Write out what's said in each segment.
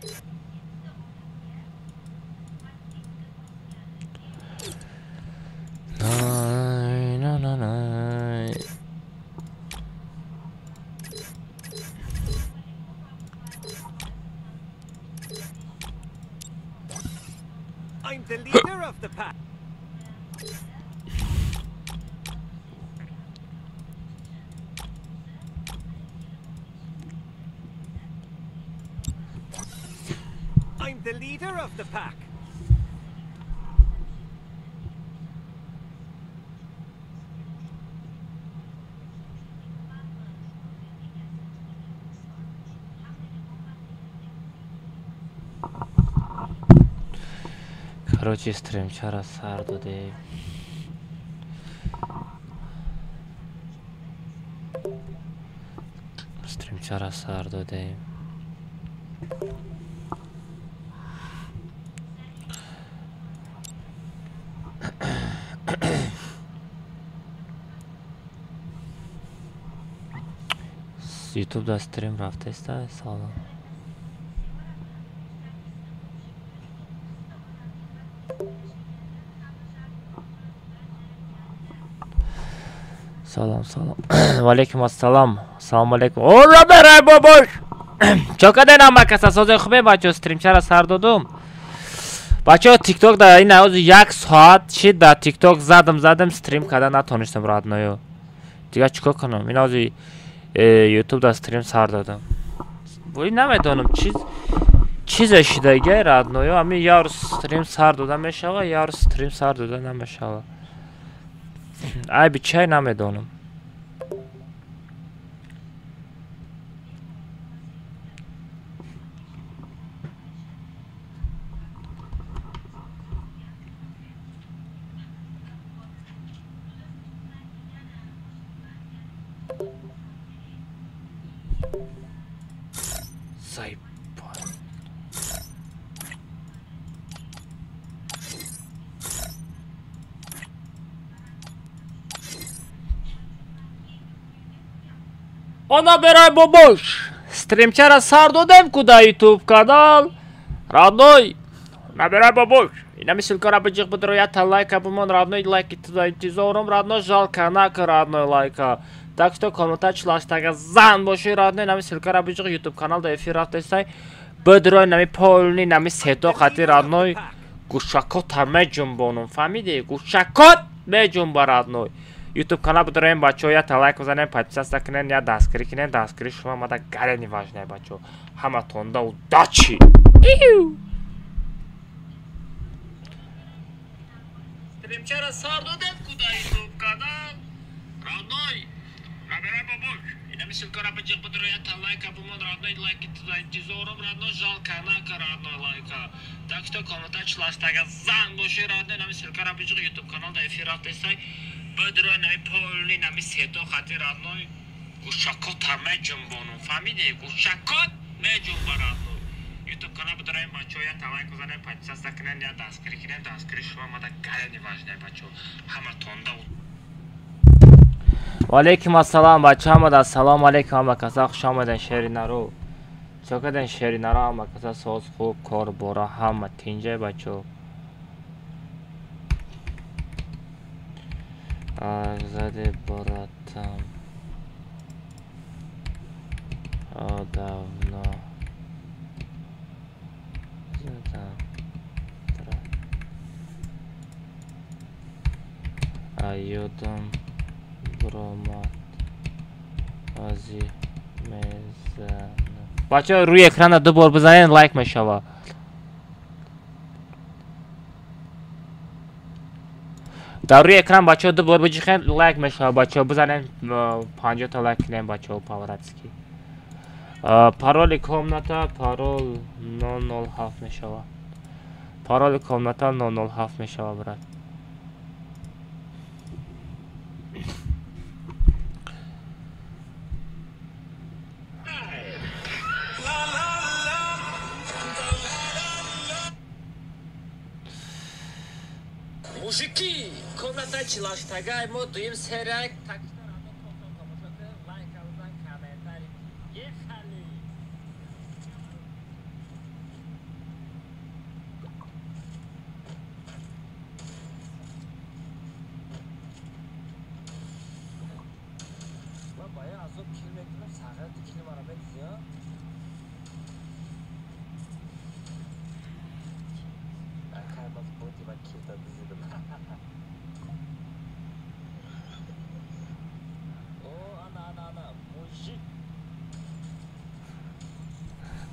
I'm the leader of the pack. I'm the leader of the pack. Короче, стрим чара сар додем. Стрим чара сар додем. YouTube da stream rafte sta sağlam. Salam salam. Aleyküm assalam. Salam aleyküm. Ora beray baboş. Чокаде нам бакаса созай хубе бачо стрим чара сар додум. Бачо TikTok да ин аз 1 соат шид да TikTok задам стрим када натоништам родноё. Дига чико канам? Ин аз YouTube да стрим сар додум. Бой намедонам чизеш дега родноё. Ами яр стрим сар додам мешава, яр стрим сар додам намешава. Ай бичай намедонам. Ona берай бобош. Стримчара сар додем куда YouTube канал. Родной. Набирай бобош. Инами ссылка бежих подроят лайка бумон родной лайки туда интизором родной жалко нака родной лайка. Так что комментач лаштага зан боши родной инами ссылка бежих YouTube канал да эфир рафтестай. Подрой нами полни нами сето хати родной. Гушакот меджумбонум фамилия гушакот меджумба родной. YouTube канал подроем бачо я лайк бзанем подписаться кинен я дастгирӣ кинен дастгирӣ шумо мада гарени важне бачо ҳаматонда удачи стримчара сар додем куда YouTube канал родной набирай бабуш инами ссылка бежих подроя лайка бумон родной лайки туда интизором родной жалко нака родной лайка так что комментач лаштага зан боши родной инами ссылка бежих YouTube канал да эфир рафтестай بدرای نمی پولی نمی سیدو خاطر آنوی گوشکات همه جنبانو فهمیده گوشکات می جنبانو یوتیوب کانال بدرای بچه یا توای کزانه پچساز کنن یا دستگیری کنن دستگیری شما ماده گرنی واجنه بچه همه تونده و علیکم السلام بچه همه دا سلام علیکم همه کسا خوش آمدن شهری نرو چاکدن شهری نرو همه کسا ساز خوب کار بارا همه تینجه بچه زده براتم داونا زدم ایودم برامات ازی میزنم بچه روی اکران دو بار بزنین لایک میشوه در روی اکران بچه دو بار بجیخین لایک میشه بچه بزنین 50 تا لایک کنین بچه پاوراتسکی پارول کامناتا پارول 007 میشه پارول کامناتا 007 میشه برات Мужики, комната чилаштагай мо дуим сериак такшта радо контон тамошода лайк авзан комментарий ехали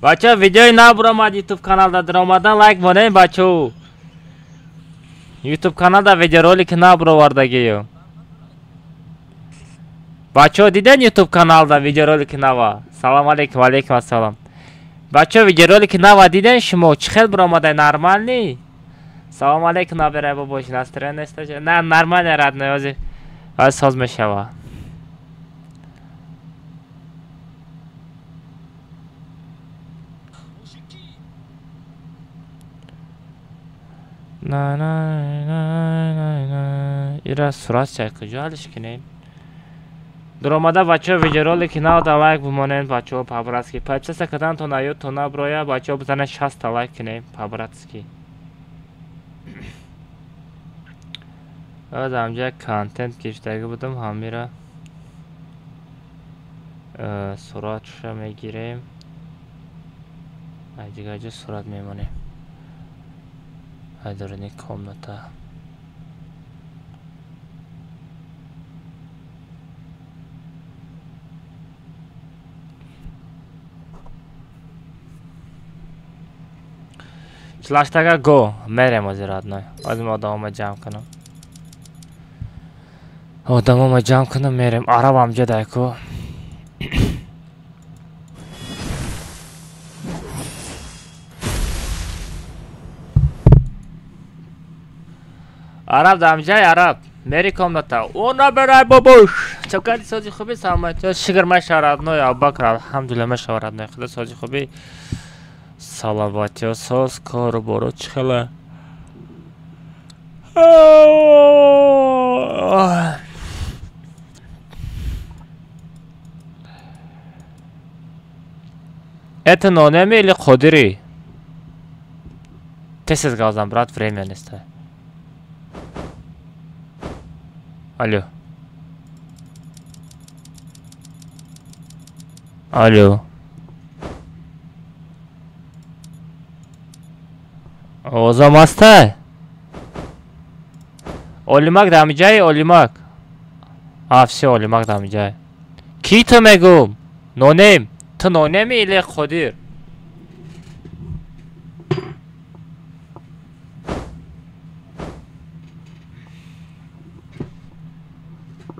Bacha videoyu naburaman YouTube kanaldadır. Olmadan like boneyin bacho. YouTube kanalda videorolik naburavarda geyo. Bacho diden YouTube kanalda videorolik nava. Salam aleykum, aleykum assalam. Bacho videorolik nava diden şimo çıxel buramadai normalni. Salam aleykum nabere baboş настроение стача. На нормально родной ози. Аз соз мешава. Ира сурат чай куҷоалиш кинем. Дуромада бачаҳо видеоролики навда лайк бимонем бачаҳо по-братски. Подписаться кардан то наёд то наброя бачаҳо бизанем 60 та лайк кинем по-братски. Аз ҳамҷа контент киштаги будам ҳамира суратша мегирем. Ай дига ҷо сурат мемонем. Айдорини комната. Члаштага го мерем ози родной. Озим одамома ҷамъ кунам. Одамома ҷамъ кунам мерем. Арабам ҷадайку. Араб дамҷай араб. Мери комната. Она берай бабуш. Чакади сози хуби саломат. Шигр маша родной Абубакр алҳамдулилла маша родной. Худо сози хуби. Салавати соз кору боро чихела. Это нонеми или ходири? Ты се сгазам, брат, время не стоит. Алло. Алло. Озамастай. Олимак дамиҷай, Олимак. Всё, Олимак дамиҷай. Ки ту мегум? Нонем. Ту нонеми или ходир?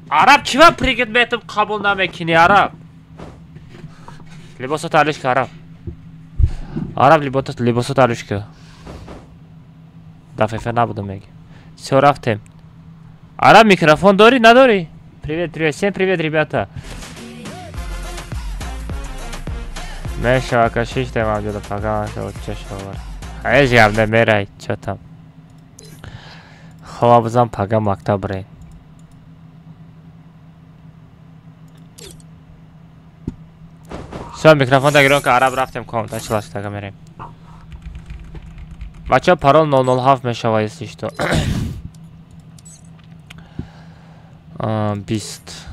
Араб чива пригид метиб қабул намекини араб? Либосот алишка араб. Араб либосот алишка. Дафефе набуду меги. Всё рафтем. Араб микрофон дори, надори? Привет, привет, всем привет, ребята. Мешава кашиште мавҷуда паганаша учашавар. Ҳеҷ гап немерай, чо там? Хова бизам пага мактаб рен. Всё, микрофон дагирон ка араб рафтем комната члаштага мерем. Бача парол 007 мешава, если что. 20.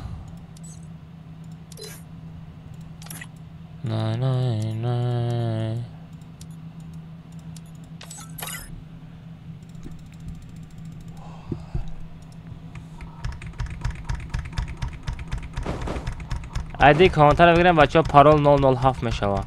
айди комментар бигирем бачаҳо парол 007 мешава.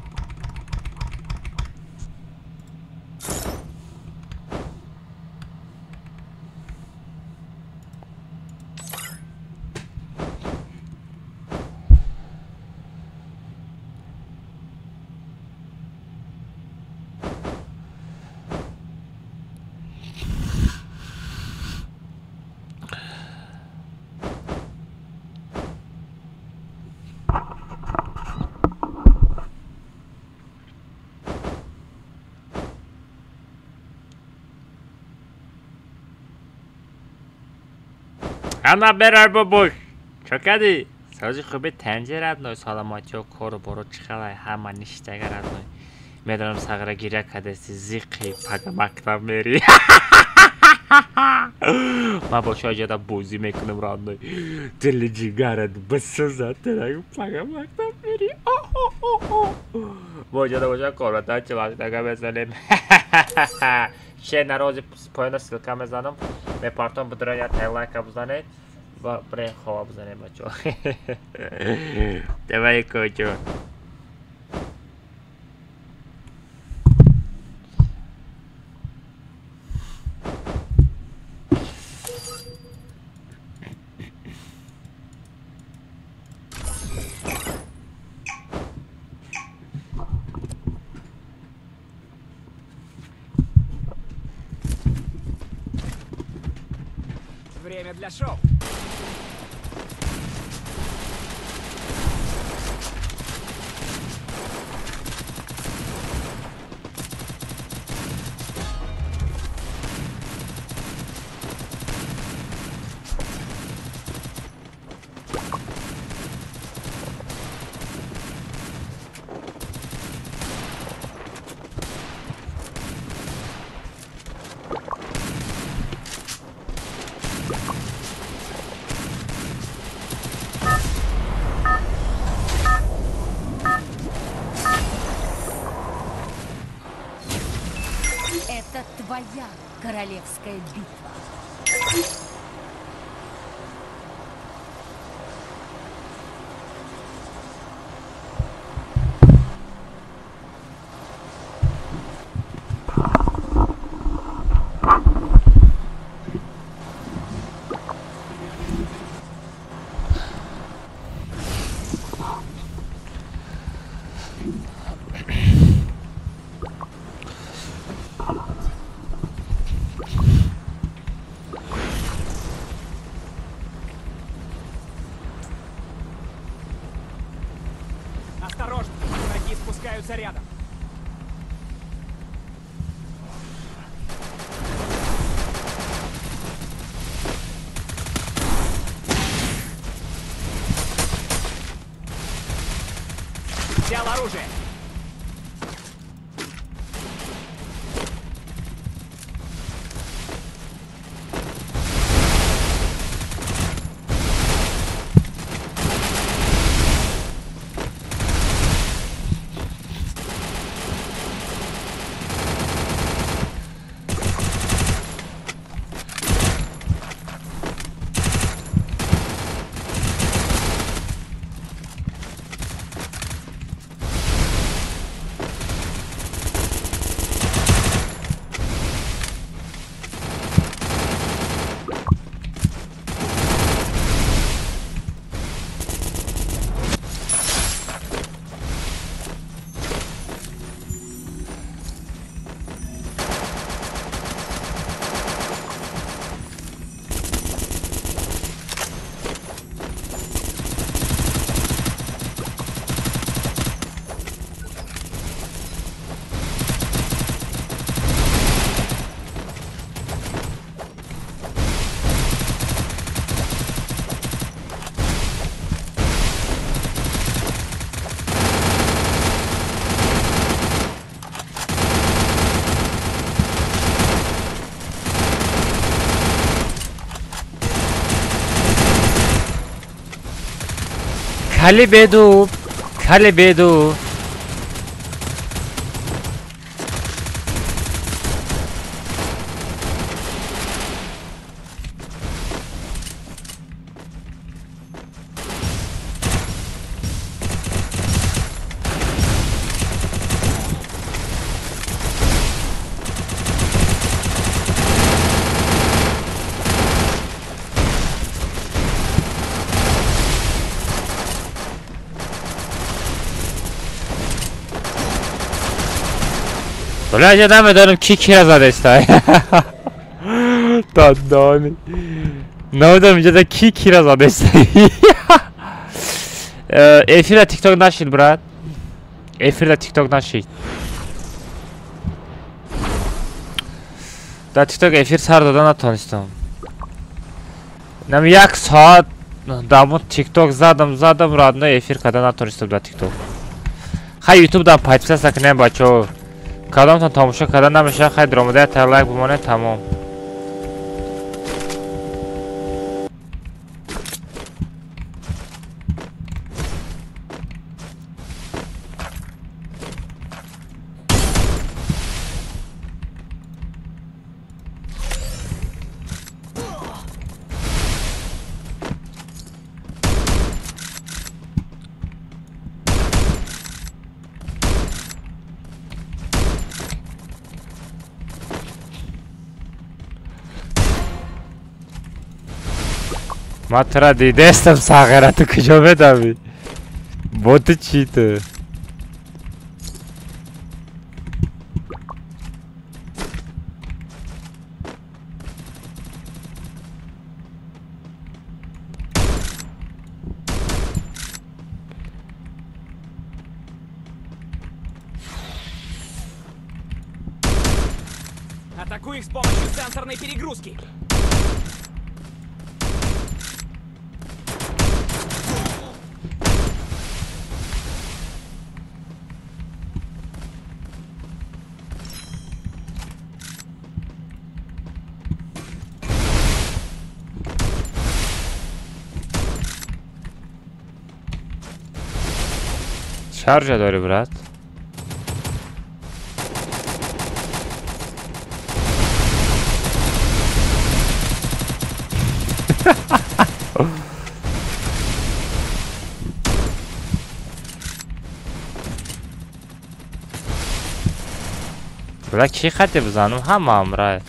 Ана берар бабуш. Чакади. Сази хуби танҷи радной саломатиё кору боро чихалай ҳама ништага радной. Медонам сағра гиря кадаси зиқи пага мактаб мери. Ма бо шоҷада бозӣ мекунам радной. Дили ҷигарат бисӯзад тарагу пага мактаб мери. باجده باشه کارتا چه وقت اگه بزنیم شه نرازی پایان سلکه میزنم به پارتون بدره یا تایلایک بزنید و برای خواه بزنیم بچه دوایی کجا Время для шоу. Это твоя королевская битва. Осторожно, враги спускаются рядом. Взял оружие. کلی بدو بله اجا نمیدانم کی را زده استای دادانی نمیدانم اینجا دا کی را زده استای افیر تیک تاک نشید براد افیر تیک تاک نشید در تیک تاک افیر سر دادن نتانستم نم یک ساعت دامون تیک تاک زدم راد نه افیر کردن نتانستم در تیک تاک خیلی یوتیوب دام پایپسه سکنیم بچه کدامتان تماشا کردن نمیشه خیلی درآمده لایک بمانه تمام من تو را دیده استم ساغرتو کجا بدمی بوت چی تو Атакуй их с помощью сенсорной перегрузки. شارژ داری برات بلا کی خطی بزنم همه امره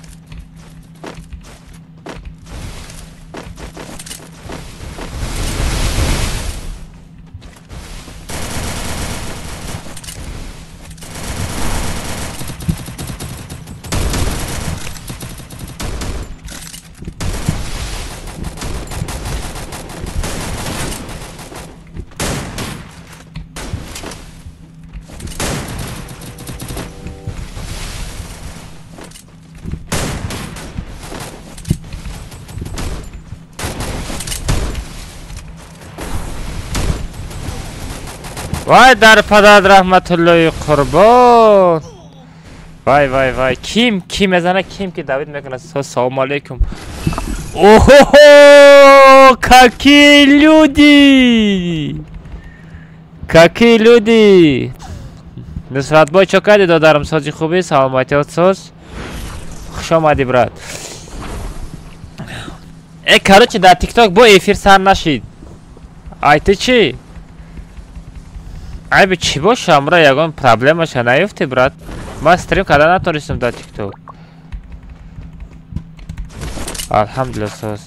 وای در پدر رحمت الله قربان وای وای وای kim ezana kim ki David میکنه سلام علیکم اوه какие люди نصرت بای چه کردی دادارم سازی خوبی سلامتی ساز خوش آمدی برات короче در تیک تاک با افیر سر نشید айти چی ای به چی باشه امرا یگان پرابلمش نیفته برات ما استریم کردن نتونستم در تیک تاک الحمدلله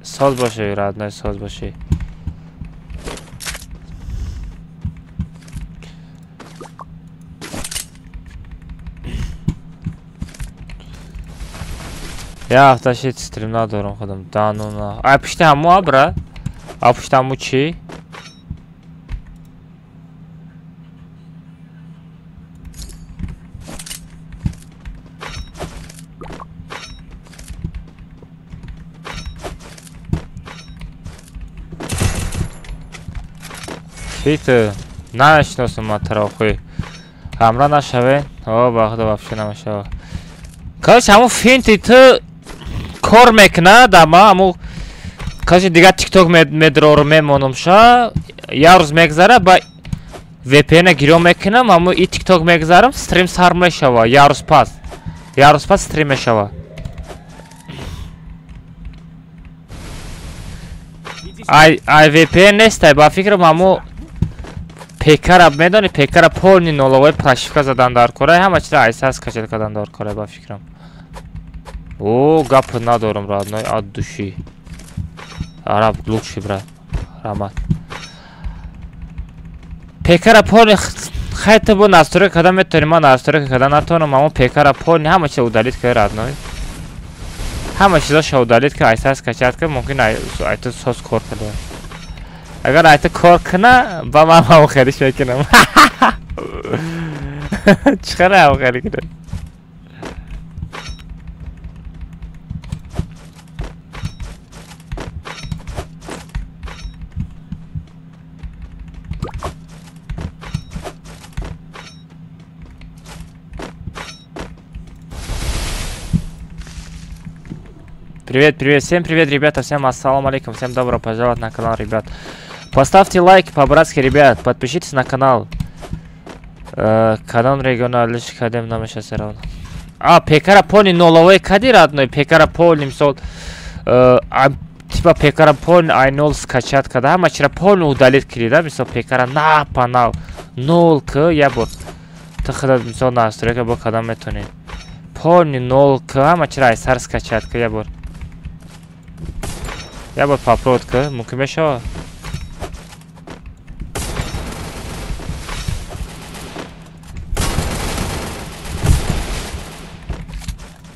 ساز باشه راد نه ساز باشه یا hafta şey stream ندارم خودم دانونا ای پشت همو برات پشت همو چی تو نشناسم من تراخوی همراه نشوه بخدا بفشه نمشه کاش همون فینتی تو کار میکنه دما همون کاش دیگه تیک تاک مدرارو میمونم شا یه روز میگذاره با VPN گیرو میکنم همون ای تیک تاک میگذارم استریم سر میشوه یه روز پس استریم میشوه ای VPN نیسته با فکرم همون پیکر اب میدانی پیکر پولنی نولوی پراشیفکا زدن دار کره همه چیز ایساس کچل کردن دار کره با فکرم او گپ ندارم راد نای اد دوشی عرب لوچی برات رحمت پیکر پولنی خیلی با نستوره کردن میتونی من نستوره کردن نتونم اما پیکر پولنی همه چیز اودالیت که راد نای همه چیزا شودالیت که ایساس کچل که ممکن ایتو سوس کار کنه اگر ایتو کار کنه با من همو خیلیش میکنم چخره همو خیلی کنه Привет, всем привет, ребята, всем ассаламу алейкум, всем добро пожаловать на канал, ребят. Поставьте лайк по-братски, ребят, подпишитесь на канал. Канал региональный, кадем нам сейчас равно. Пекара пони ноловой кади родной, пекара пони мсол, типа пекара пони ай-0 скачать, когда мачера пони удалить кри, да, мисол пекара на панал, 0 к я бот. Ты когда мисол настройка бо когда метони. Пони 0 к мачера ай сар скачать, я бот. Я бор попробовать, мумkin мешава.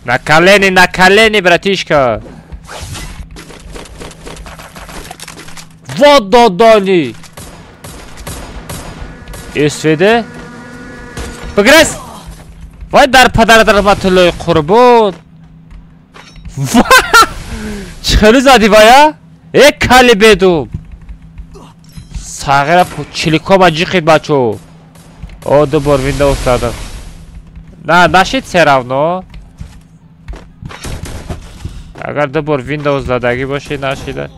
На колени, братишка. Вот додони. Esvede. Bagras. Vay dar padar rahmatullahi qurbon. Chiqari zadi baya. Kali bedum. Sagira chilikom ajqid bacho. O dobor Windows dada. Na, nashid se ravno. Agar dobor Windows dadagi boshi nashida.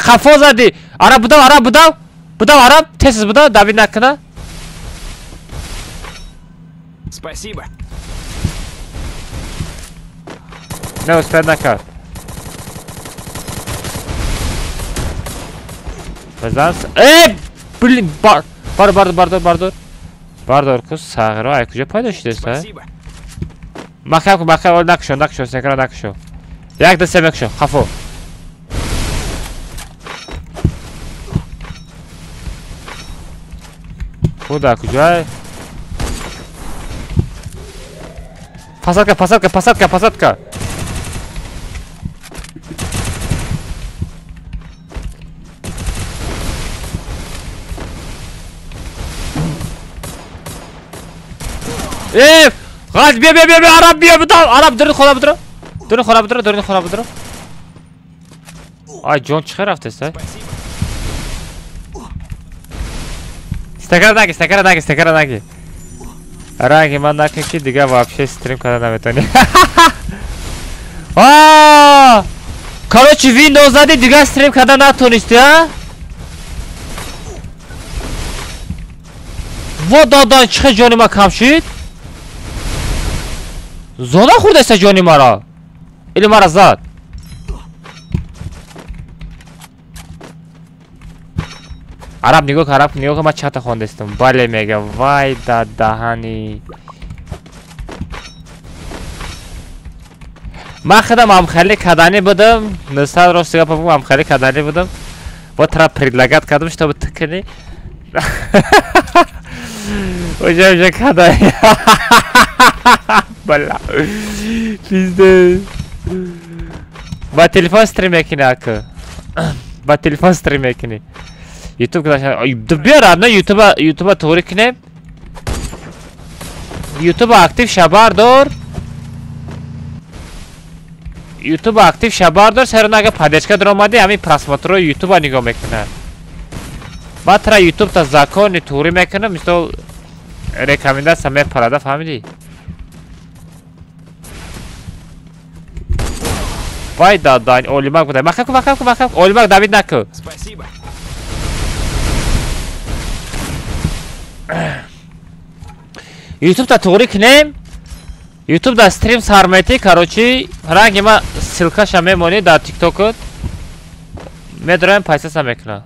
Xafo zadi. Ara budav. Budav arab, tez budav, David nakına. Спасибо. Ne usta nakar. Bazans. Blin Bardır kız sağırı aykuca paylaştıysa. Спасибо. Makar ol nakşo, sekara nakşo. Yak da semekşo, xafo. Куда, куда? Посадка. Gaz be Arap be budav. Arap durun xola budur. Ay John çıkar haftası. Стакаранаги. Раги манакики дига вообще стрим когда на метоне. Короче, Windows зади дига стрим когда на тонисти, а? Вот дадан чиқи ҷони ма кам шид. Зона хурдаста ҷони мара. Или мара зад. Arab nigo ma chata khondestum. Bale mega vay dahani. Ma khadam am khali kadani budum. Nisal rostiga papum am khali kadani budum. Va tra predlagat kardam shtob tkani. Oja kadani. Balla. Pizde. Va telefon stream ekini akı. Va telefon stream ekini. YouTube kadar bir ara YouTube'a to'g'ri kinib. YouTube aktiv shabardor seronaga padechka daromadi ами просмотрро YouTube нигоҳ мекунад. Ма тра YouTube та закони то'g'ri мекунам, мисол рекомендация мепарада, фаҳмидӣ? Вай дадан олимак буда. Махак. Олимак Давид наку. Спасибо. YouTube та to'g'ri kinam. YouTube да стрим сармайти, короче, ранги ма ссилкаша мемонӣ дар TikTok. Медорам пайсаса мекунам.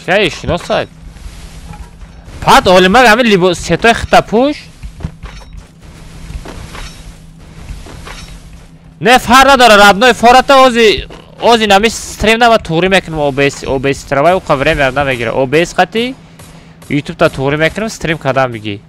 Чай шиносад. Пад олимак ами либос сетой хитапуш. Не фара дара родной фората ози нами стрим нама туғри мекунам OBS травай уқа время намегира. OBS қати YouTube та туғри мекунам стрим кадам биги.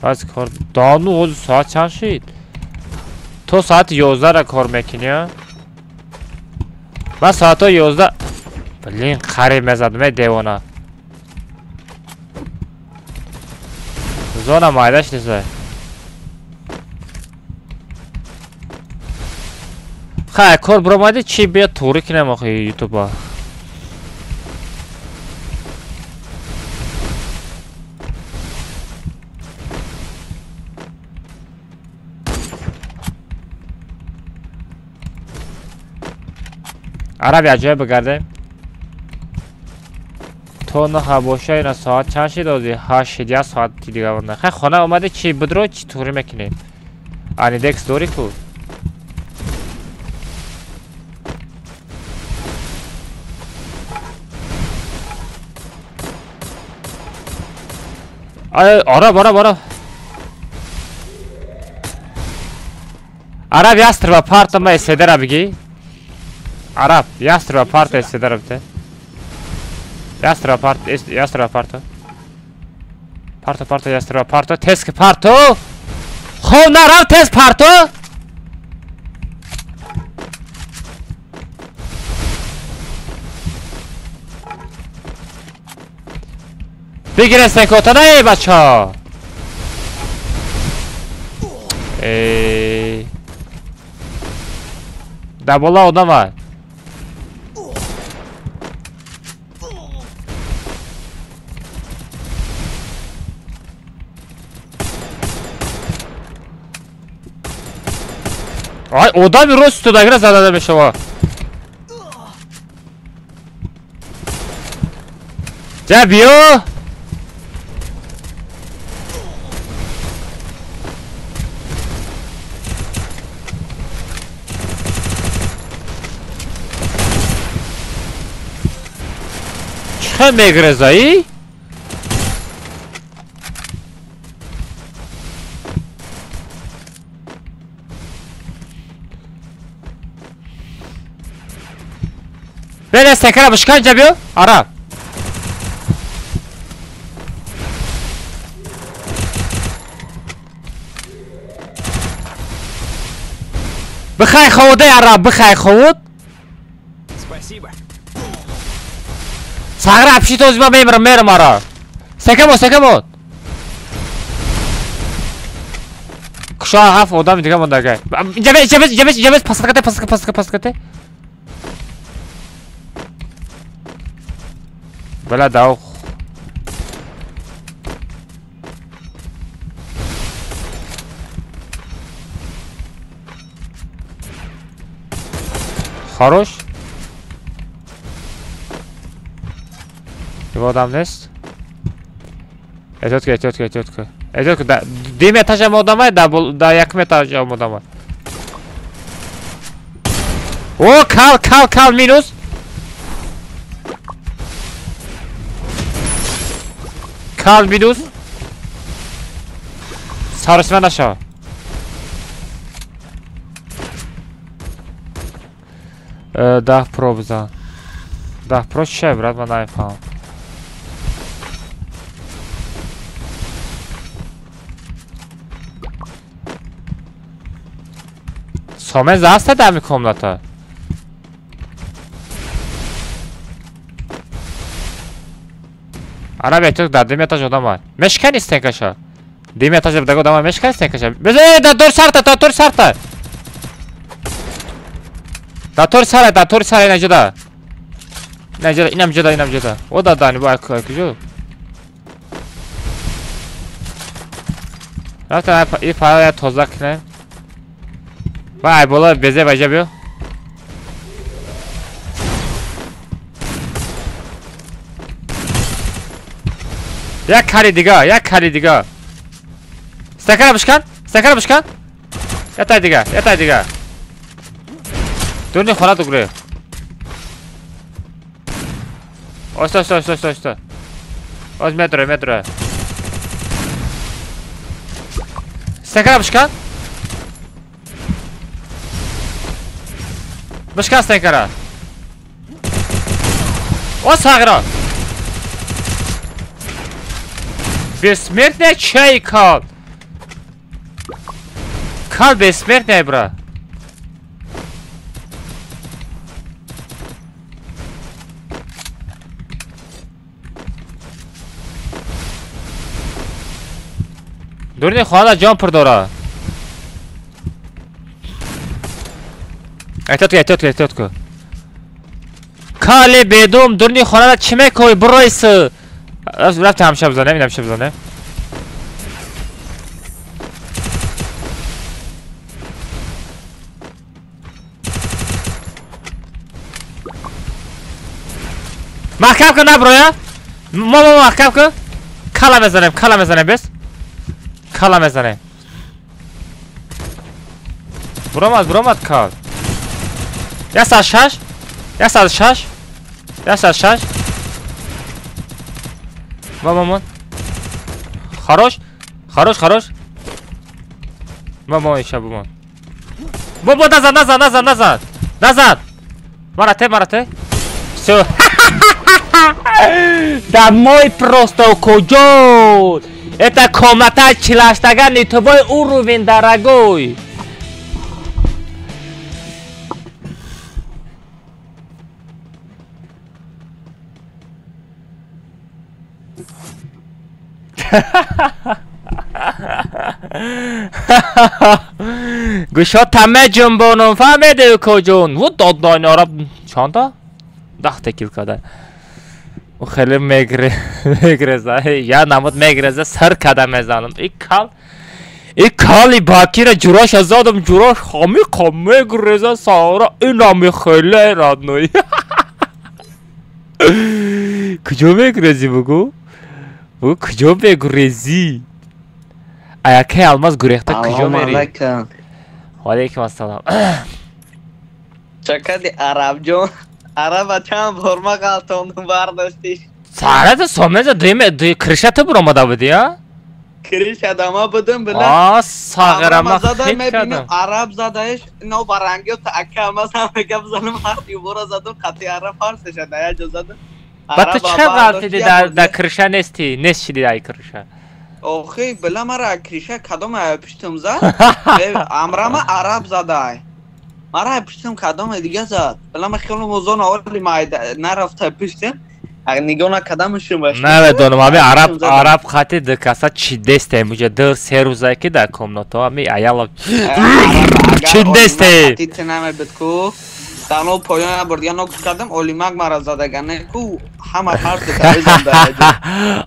Аз кор дону оз соат чанд шид? То соати 11 ра кор мекунӣ, а? Ман соато 11. Блин, қариб мезадам, девона. Зона майда шидаса. Хай, кор буромади чи бия туғри кинам охи YouTube-а. Arab ya cevap geldi. تو نه باشه اینا ساعت چند شد دادی؟ 8 ساعت دیگه ونه. خیلی خانه اومده چی بدرو چی طوری میکنیم؟ آنی دکس دوری کو؟ آره Arab yastrıba partıma eseder abigi. Arab yastrıba partı eseder abite. Yastrıba partı. Partı yastrıba partı. Tesk partı. Xov narav tez partı. Bigire sekota ey bacha. Dabola oda var. Ay oda bir rostu da biraz arada bir şey var. Cabio. Çıkın megrezayı. Böyle sekara başkan Cabio. Ara. بخای خوده عرب بخای خود Спасибо. ساغر افشی توزی ما میرم آرا سکمود کشا هفت odam دیگه مونده گه جبز پس کته بلا داو خروش Bu adam nest? Etotku. Da dim etajam odama da yakım etajam odama. O kal minus. Kal minus. Sarışman aşağı. Da probza. Da proszę brat ma najfam. Some zasta da mi komnata. Arabe çok da dim etaj odam var. Meşkan istek aşağı. Dim etajda da odam var meşkan istek aşağı. Bize da dur sarta. Dator sara necda. İnam ceda. O da dani bu akıcı. Zaten ifade tozak ne? Vay bola beze bacabıyor. Ya kari diga. Sakara başkan. Yatay diga. Dönü xona dugre. Osta. Oz metro. Sakara başkan. Başkan sakara. O sakara. Besmертный чай кал. Кал бессмертный, бра. Durni xona jumper dora. Aytotku. Kale bedum durni xona chime koy buraysı. رفتم همشه بزنه محکم کن نبرویا ماما محکم کن. کلا بزنیم بس. کلا بزنیم. برامد کال. یس از شش. مامان. خروش. ماما ایشا بمان. بابا نزد. مرته. Все. Домой просто куджон. Это комната чилаштага не твой уровень, дорогой. گوشا تمه جنبانم فهمیده کجون و دادان عرب چاندا؟ 10 تکیل کده و خیلی میگرزه یا نمود میگرزه سر کده میزنم ای کالی باکی را جراش ازادم جراش خامی میگرزه سارا این همی خیلی رادنوی کجا میگرزی بگو؟ کجا میگرزی؟ ایا که الماس گریخته کجا میری؟ علیکم السلام. چکردی عرب جون؟ عرب چند فرما قلتوندم برداشتیش. سارت سومنز دوی کرشت برامده بودی یا؟ کرشت ما بودم بله. ساغرما خیلی کردم. عرب زدهش نو برنگی و تاکه همه سمه گفت زنم هرکی برا زدم خطی عرب فارسش دایا جو زدم. با تو چه غلطی در کرشه نیستی شدی در کرشه؟ اوخی بله مرا کرشه کدام پشتم زد امرام عرب زده مرا پشتم کدام دیگه زد بله من خیلی موزون آوری نرفته پشتم نگاه کدامشون باشه نه بدونم همی عرب خطی دکاسا چی دسته موجه در 3 روزه که در کمناتو همی ایالا چی دسته خطی تنمه بدکو دانو پایان بردیان نگوش کردم اولیمک مرا زدگانه کو همه حرف تاریزم داره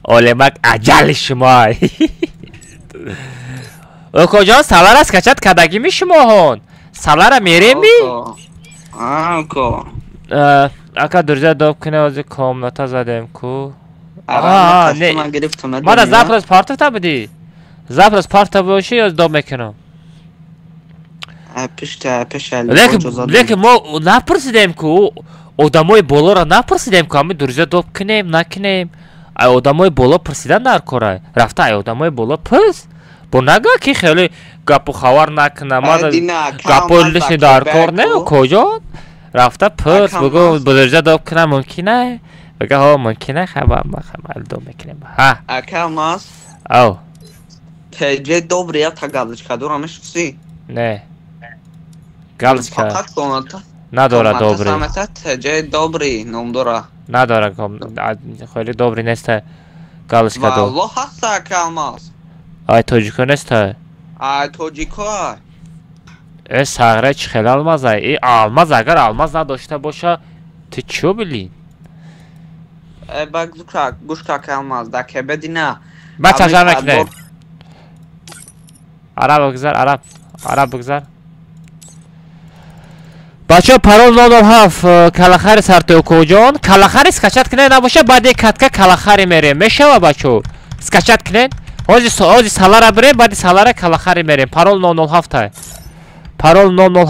اولیمک عجل شما اوکو جان سالار از کچت کدگی می شما هون سالار میره می؟ اوکو اکا درجه دوب کنه از کامناتا زدیم کو نه ما دا زفرز پارتو تا بودی؟ زفرز پارتو باشی از دوب میکنم لیکن ما نپرسیدیم که آدمای بالا را نپرسیدیم که همه درجه دوب کنیم نکنیم آدمای بالا پرسیدن در کاره رفته آدمای بالا پرس با نگه که خیلی گپ و خبر نکنه ما گپ و لشنی در کار نه کجا رفته پرس بگو با درجه دوب کنه ممکنه بگه ها ممکنه خبر دوب میکنیم ها اکا ماس او تجه دوب ریا تا گلش کدور همش سی نه گلش که نداره دوبری تجه دوبری نوم داره نداره خیلی دوبری نیسته گلش که دو والله هسته اکا ماس آی توجیکو نیسته آی توجیکو ای سغره چی خیلی المازه ای الماز اگر الماز نداشته باشه تو چو بلی؟ با گوش که الماز دکه بدی نه بچه جمع نکنه عرب بگذار عرب بگذار بچه پرول نادم هف کلاخری سرتو کجان کلاخری سکچت کنه نباشه بعد یک کتکه کلاخری میره میشه و بچه سکچت کنه آزی سالاره بریم بعد سالاره کلاخری میریم پرول 007 های پرول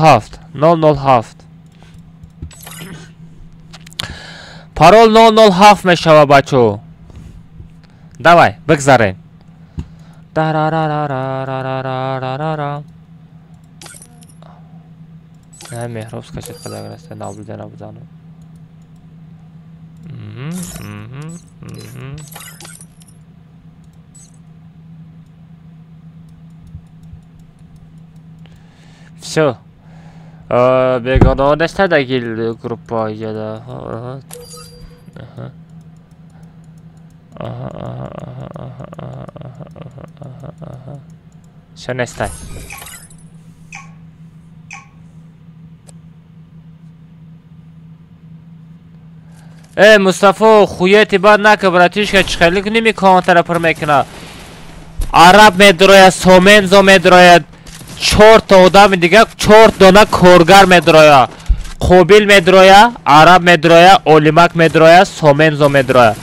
007 پرول 007 میشه و بچه دوای بگذاریم نه مهراب سکشت خدا اگر است نابوده نبودانو все бегано нesta дагил группа яда все nesta ای مصطفی خویتی بعد نکه براتیش که چخیلی کنی می کانتر پر میکنه عرب میدروید سومنزو میدروید 4 تا آدم دیگه 4 دانه کارگر میدروید قابل میدروید عرب میدروید اولیمک میدروید سومنزو میدروید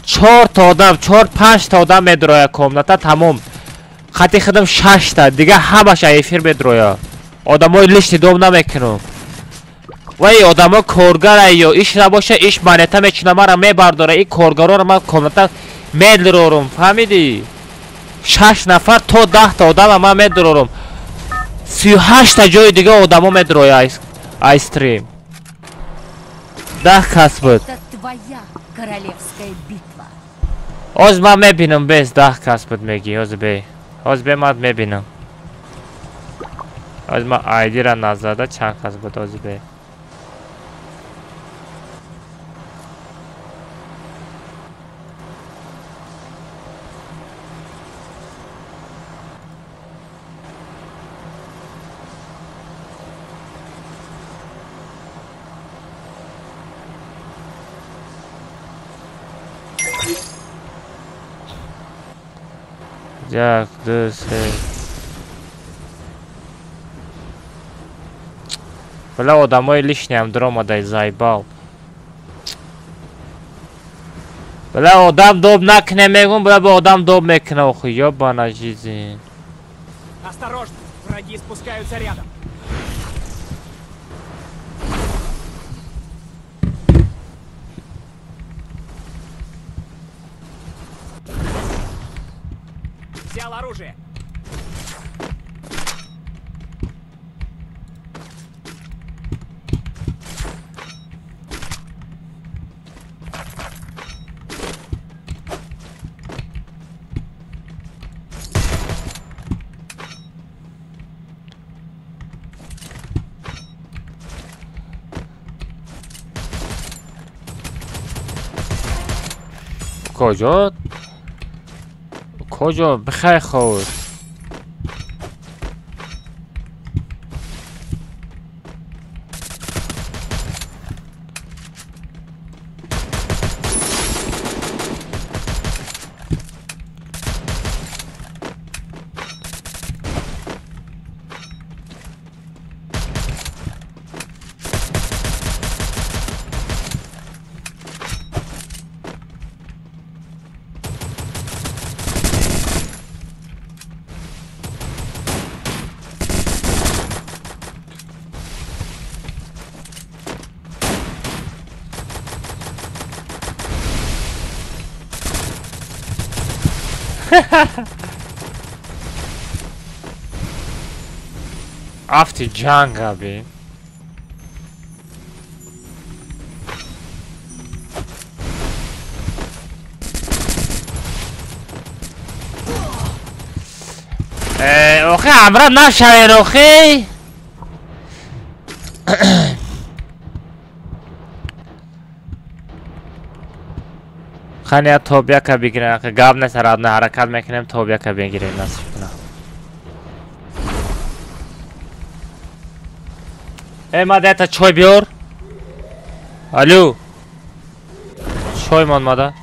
4 تا آدم 4-5 تا آدم медроя комната тамом. خطی خدم 6 تا دیگه همش افیر медроя. آدمای لیشت دوم نمیکنم. وای آدما کارگر ایو ایش نباشه ایش منته میچنه مرا میبرداره این کارگرا رو من комната میدرورم فهمیدی 6 نفر تا 10 تا آدم من میدرورم 38 تا جای دیگه آدما میدرویا айстрим 10 کس بود Это твоя королевская битва. آز من میبینم بیس 10 کس بود میگی آز بی من میبینم آز من آیدی را نزده چند کس بود آز بی یک دو سه бля одамои лишням дромадай заебал бля одам доб накне мегум бля ба одам доб мекна оху ёбана жизнь Осторожно, враги спускаются рядом. Взял оружие. کجا بخیر خود After jang abi. اوخی عمرا نشوین اوخی خانه توبیا که بگیرن که گاب نسراد نه حرکت میکنیم توبیا که بگیرن نصف کنه ای ماده تا چای بیار الو چای من ماده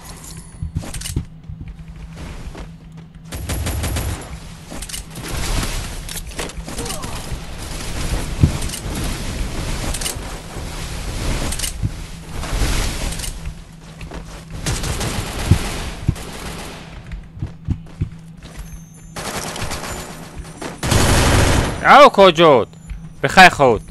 او کجود بخیر خود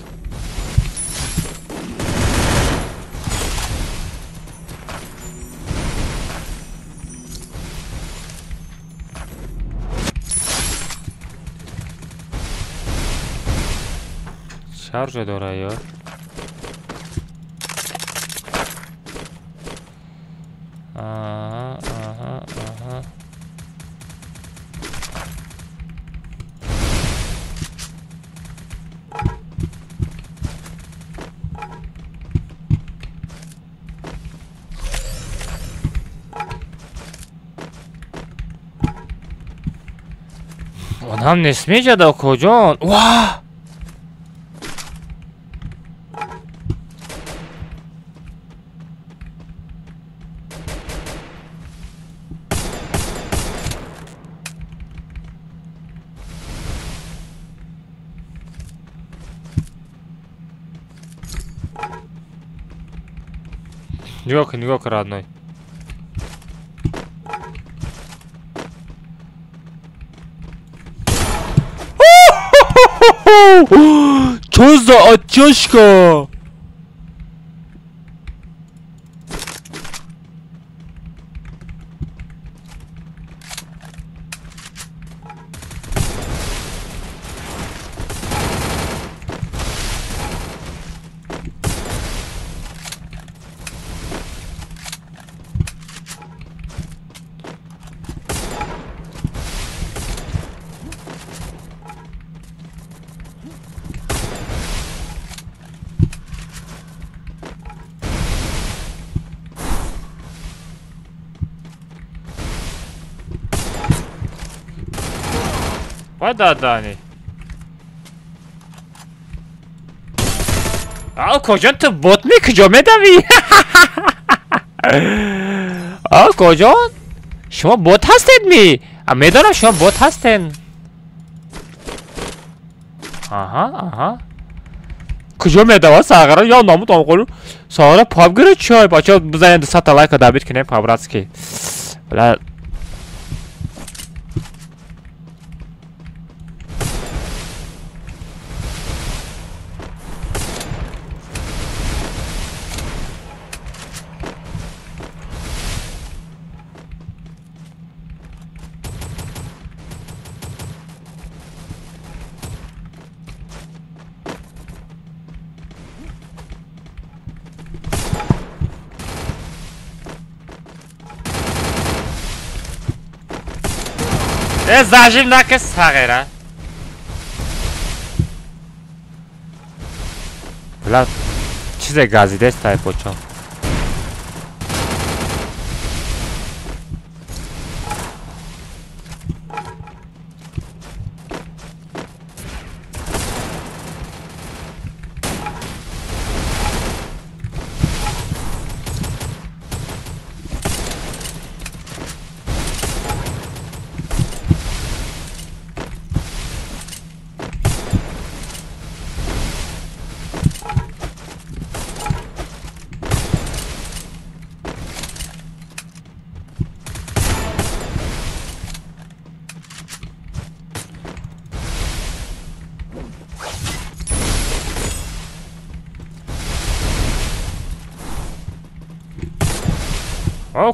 شارژ داره یار آدم نسمی جدا کجان واه نگاه کن родной Çöz da atyaşka. Vay dadani. کجا تو بوت می کجا میدوی؟ کجا؟ شما بوت هستید می؟ میدونم شما بوت هستین. آها کجا میدوه ساغره یا نامو تامقلو ساغره پاپ گره چای بچه بزنید 100 تا لایک دابید کنیم پاپ راست که بله زجیم نکس صغیره بلا چیز گازیده است تایپ بچه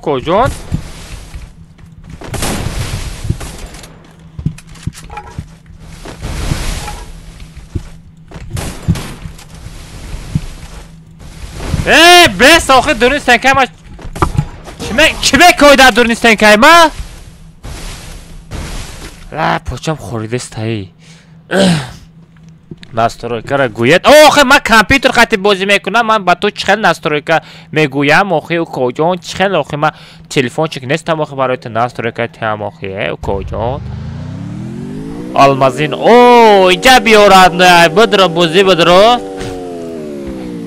کجان؟ بس آخه دونستن که ما کمه کویده دونستن که ما پاچم خوریده استایی ناسترویکا را گوید آخه من کامپیوتر خطی بازی میکنم من با تو چخل ناسترویکا میگویم آخه او کجان چخل آخه من تلفن چک نیستم آخه برای تو ناسترویکا تیم آخه او کجان آلمازین اوه اینجا بیو رادنوی بدرو بوزی بدرو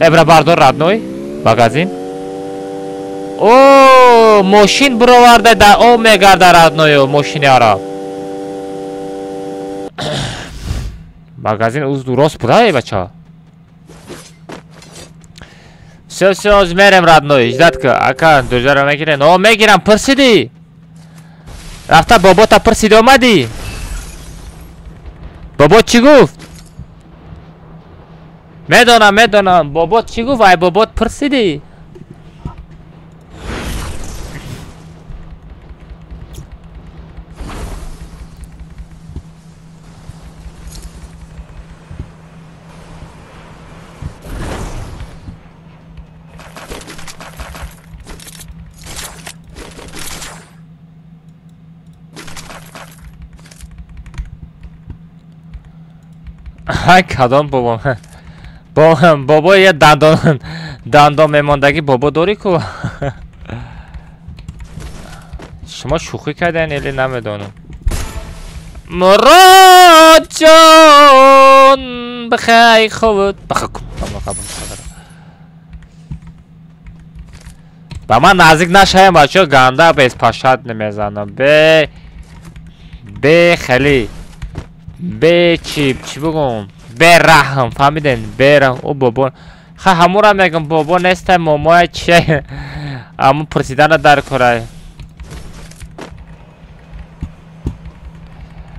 ابرا باردار رادنوی باگازین اوه ماشین برو ورده در او میگرده رادنوی ماشین عرب магазин уз дурост буда бача всё измерим родной ждать ка ака дожара мегирем о мегирам пирсиди рафта бобота пирсиди омади бобот чӣ гуфт медонам бобот чӣ гуфт ай бобот пирсиди کدام بابا یه دندان میماندگی بابا داری کو شما شوخی کردین الی نمیدانم مراد جان بخیر خود با من نزدیک نشایم بچه گنده بیس پاشد نمیزنم به خیلی به چی بگم به رحم فهمیدین به رحم او بابا همون را میگم بابا نیسته مامای چیه اما پرسیدن در کره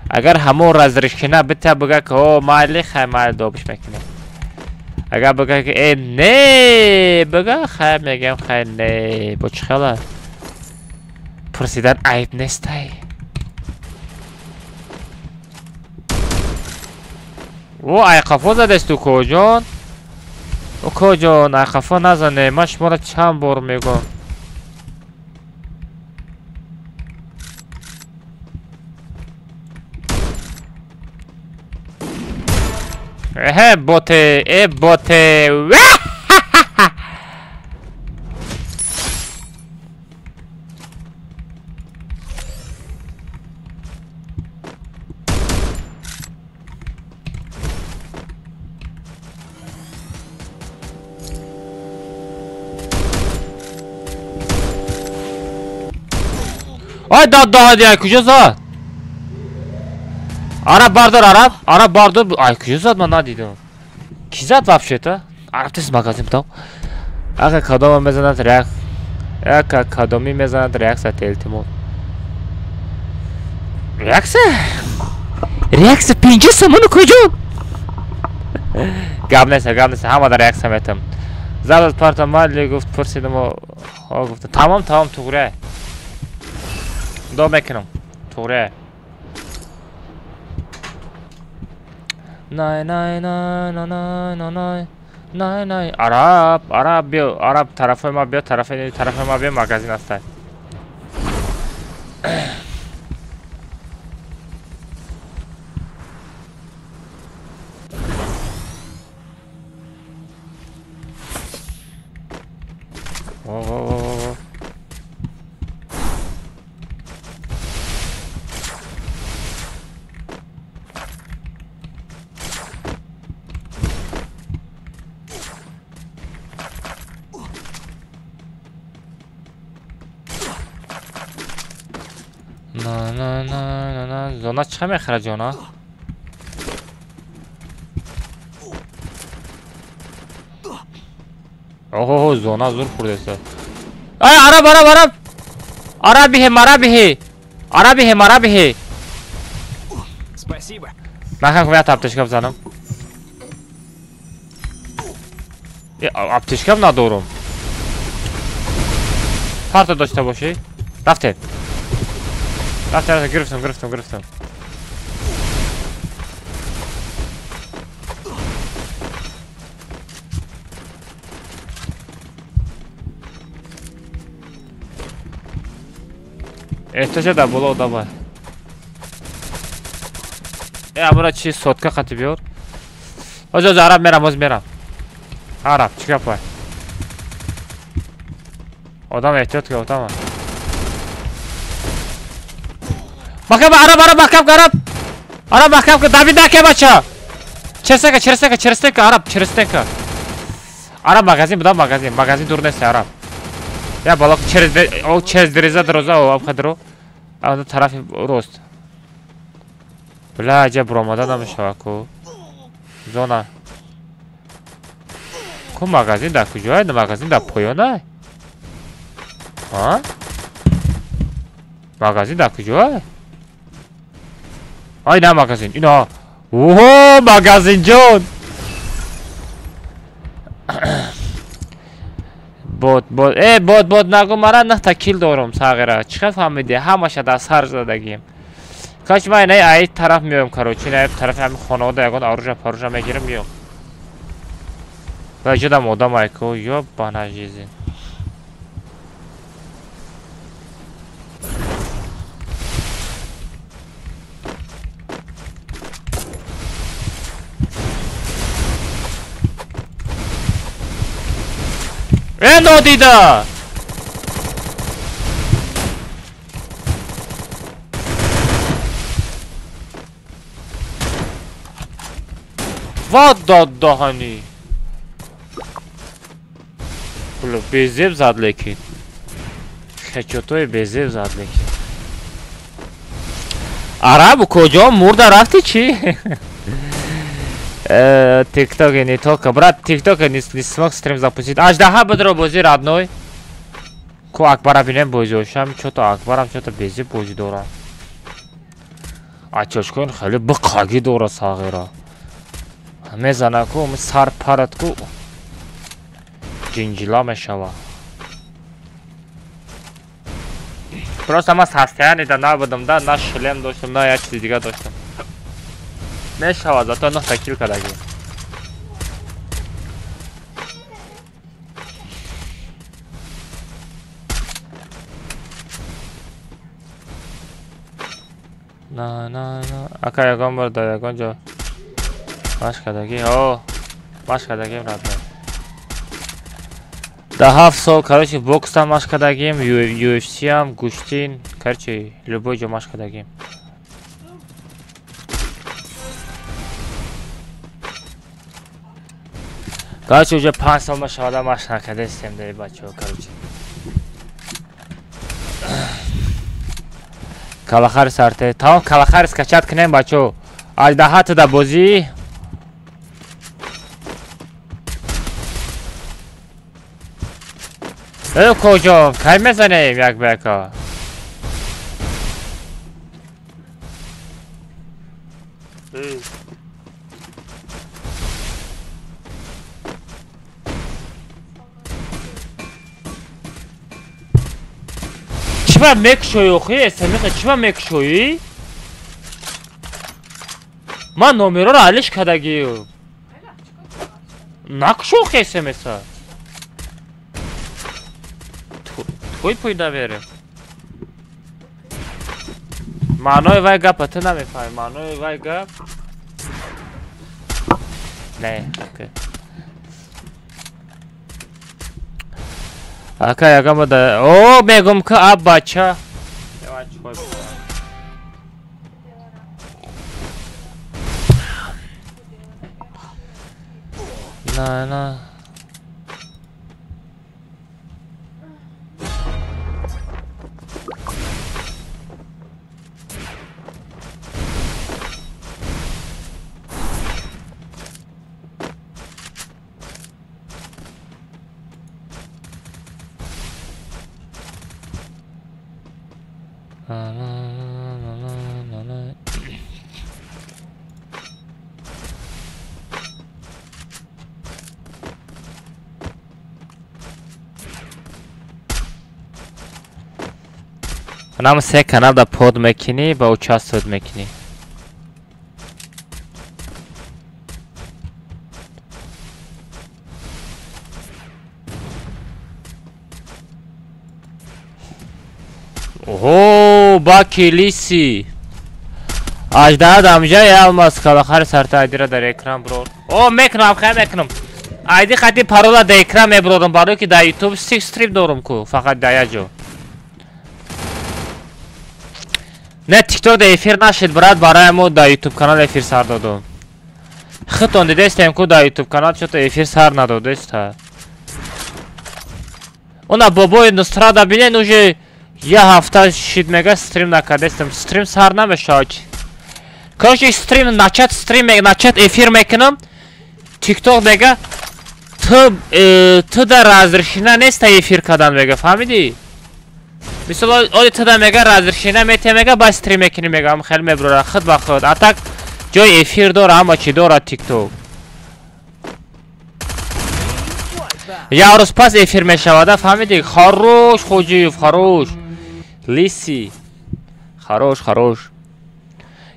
اگر همون разрешена بته بگه که او مالی خیلی مال دوبش میکنه. اگر بگه که ای نه بگه خیلی میگم خیلی نه با چه خیلی پرسیدن عیب نیست های. او ایقافو زدست تو کجان؟ او کجان ایقافو نزنه من شما را چند بار میگم. bote, bote. Ay daha diye kuşa zat. Arap bardır Arap. Arap bardır. Ay kuşa zat man nadiydim. Ki zat вообще-то? Arap test magazin tam. Aka kadoma mezanat reak. Aka kadomi mezanat reaksa teltimo. Reaksa? Reaksa pince samunu kujun. Gabnese hamada reaksa metem. Zabat parta mali guft pursidim o gufta. Tamam to'g'ri. Davom ekenim. To'g'ri. Nay. Arab bio. Arab tarafıma bio. Tarafıma bio magazin hasta. نه زونا چه میخره جونا اوه زونا زور خورده سه ای عرب عربیه Спасибо. من خواهم باید اپتشکم بزنم اپتشکم ندارم پارت داشته باشی رفته گرفتم احتاج da bolo давай. Amra chi sotka qatib yor. Ojo Arab meram. Arab chiqib qo'y. Odam ehtiyot qil, tamam. Bakab Arab bakab Davida ke bacha. Черстека Arab черстека. Arab magazin durnes Arab. Ya balık через дереза дороза o kadro. Ama tarafı rost. Bla acaba Roma'da da mı şako? Zona. Ko magazin da kujoy, magazin da poyona. Ha? Magazin da kujoy. Ay ne magazin? İna. Oho magazin John. باد نگو مرا نه تکیل دارم ساغره چقدر فهمیدی همشه در سر زدگیم کاش من نه ای طرف میام کاروچی نه طرف همین خانواده یگان آروژا میگیرم میام و جدم آدم ایکو یا بانجیزین نادیده واد داد دهانی بلو بیزیب زد لیکن خچوتوی بیزیب زد لیکن عرب کجا مرده رفتی چی؟ TikTok не только, брат, TikTok не смог стрим запустить. Аждаха бедро бози родной. Ко Акбара бинем бози ошам, что-то Акбарам что-то бези бози дора. ачошкон хеле бақаги дора сағира мезана ку сар парат ку джинжила мешава просто мас ҳастаянида набудам да на шлем доштам на як чизи дига доштам мешава зато ну такил кадаги на ака ягон бар да ягон ҷо маш кадаги о маш кадагим радна да 7 сол короче боксам маш кадагим UFC ам гуштин короче любой ҷо маш кадагим короче уже 5 сол мешавада маш накадестем да бачаҳо короче калахар сарте тамом калахар скачат кунем бачаҳо аждаҳа да бозӣ коҷон кай мезанем як бека чима мекушоӣ охи самиха чима мекушоӣ ман номероро алиш кадагӣ накушо охи смса твой пойда вере маънои вай гапа ту намефаҳмӣ маънои вай гап не окей ака ягам буда о мегум ки аб бача на нам се канал да под мекини ба участвовать мекини о ба килиси аждаҳа дамҷаи алмас калахари сартайдира дар экран бурор о мекунам хай мекунам айди хати парола дар экран мебурорам барое ки дар ютуб стрим дорам ку фақат дар як ҷо не тикток дар эфир нашид брат барои мо дар ютуб канал эфир сар додум хитон дидестем ку дар ютуб канал чото эфир сар надодеста она бобои нусрада бинен уже я ҳафта шид мега стрим накардестем стрим сар намешавад короче стрим начат эфир мекунам тикток мега ту дар разрешина неста эфир кардан мега фаҳмидӣ мисол оди ту дар мега разрешина мете мега ба стрим мекунӣ мегам хеле мебурора худ ба худ а так ҷои эфир дора ҳама чи дора тикток як рӯз пас эфир мешавада фаҳмидӣ харош хоҷиев харош лиси харош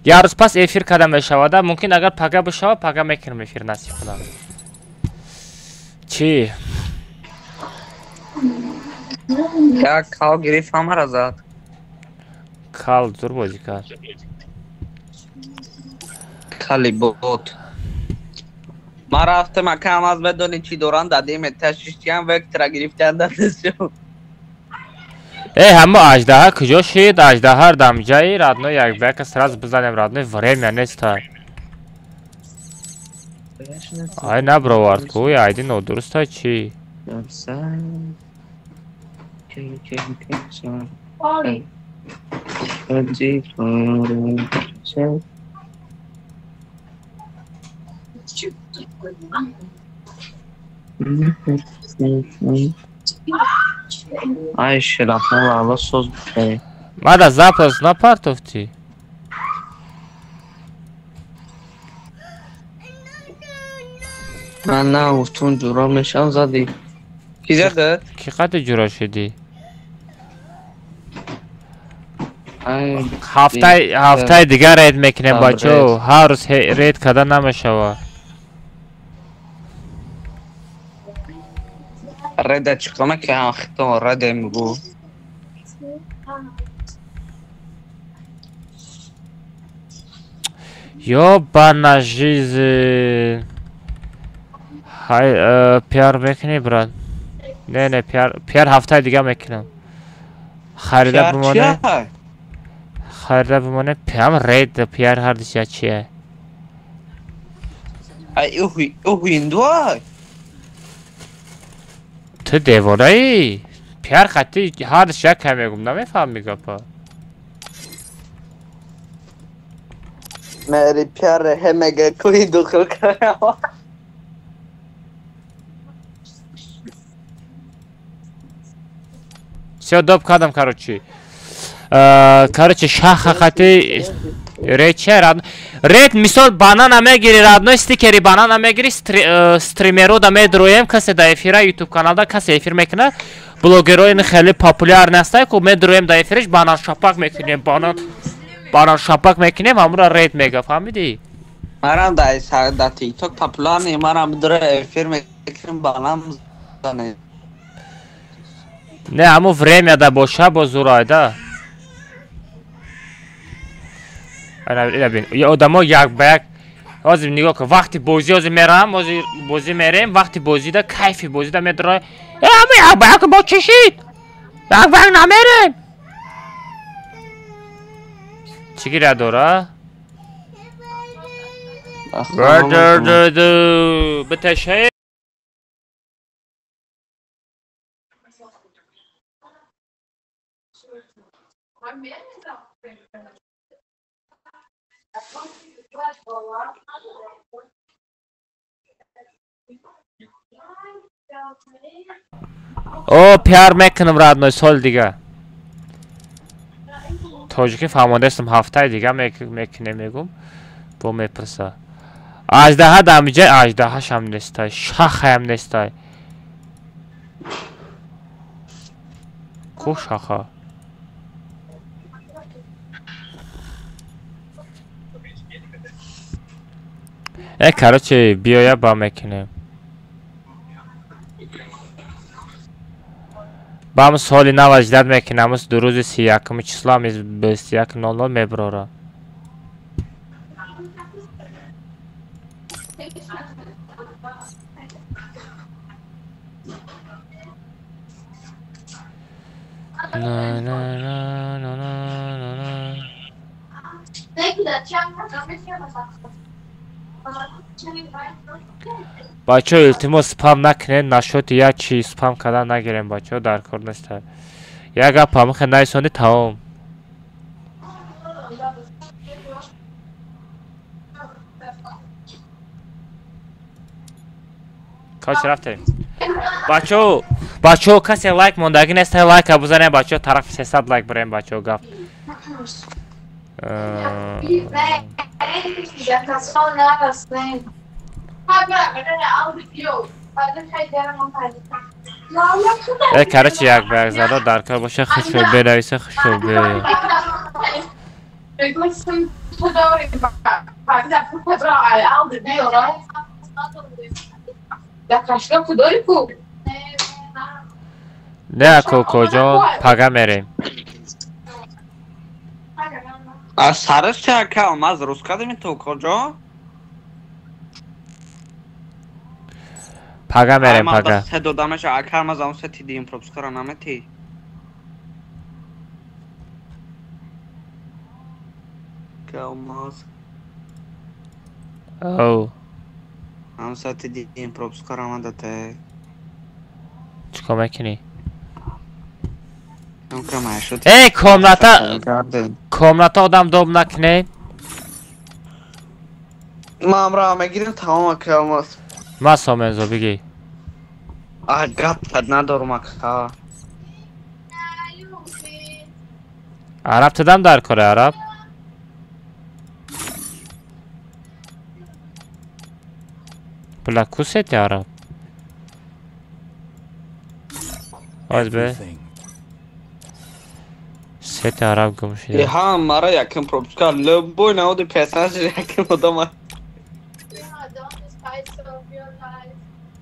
як рӯз пас эфир карда мешавада мумкин агар пага бишава пага мекунам эфир насиб кунам чӣ як кал гирифт ҳамаро зад кал зур бозӣ кард кали бот ман рафтам акам аз медонӣ чӣ доран дадиме ташвишчиам вектора гирифтан дадашо ҳама аждаҳа куҷо шид аждаҳар дамҷаи радной якбека сраз бизанем радной время неста ай набровард ку айди нодуруста чӣ ай шилапнова ала соз бухе мада запрос напартофтӣ من نگفتم جورا میشم زدی کی زده؟ کی قد جورا شدی؟ ای هفته دیگه رید میکنیم بچه هر روز رید کده نمیشوه رده چکانه که اختم رده میگو یا بانجیز های پیار میکنی براد نه پیار هفته دیگه میکنم خریده بمانه خریده بمانه پیام رید پیار هر دیشه چیه او هندوه تو دیوانه ای پیار خطی هر دیشه که میگم نمیفهم میگه پا मेरे प्यार है मैं गए कोई दखल कराया все доп кадам короче шах хати ред че ред мисол банана мегири родной стикери банана мегири стримеру да медроем касе да эфира ютуб каналда касе эфир мекуна блогероин хели популярны астай ку медроем да эфириш банан шапак мекунем банан шапак мекунем амура ред мега фамиди марам да сар да тикток популярный марам дре эфир мекунем банан зане не аму время да боша бо зурайда я одамо як ба як ҳозир нигоҳ кун вақти бозӣ ҳозир мерам ҳозир бозӣ мерем вақти бозида кайфи бозида медроя ҳама як ба як бо чишид як ба як намерем чӣ гира дора биташаи о пиар мекунам родной сол дига тоҷикӣ фаҳмондастам ҳафтаи дига мекунем мегум бо мепурса аждаҳа дамиҷа аждаҳашам нестай шахаям нестай ку шаха короче биёя ба мекунем ба ҳамн соли нав аҷдад мекунам ду рӯзи 31 число 21:00 мебарора бачо илтимос спам накунед нашоти як чи спам кардан нагирем бачо дар кор неста як гапа михе найсони таом коч рафтем бачо касе лайк мондагӣ неста лайка бузанем бачо тарафи 300 лайк барем бачо гап короче як ба як зада дар кор боша хушо бенависа хушо бе не кокоҷон пага мерем а сараш ча кам аз рускадами то коҷо пага мерем пага се додамаш акам аз амса ти дим пропускара намети калмаз оу амса ти дим пропускара мадате чико мекунӣ эй комната одам доб накунем ма амра мегирем тамом калмаз ма сомензо бигӣ гап надорум ака араб тидам дар кори араб بلا کوست یارم آز به ست عرب گم شده ها مرا یکم پروبسکار لبوی نهود پسنج یکم آدم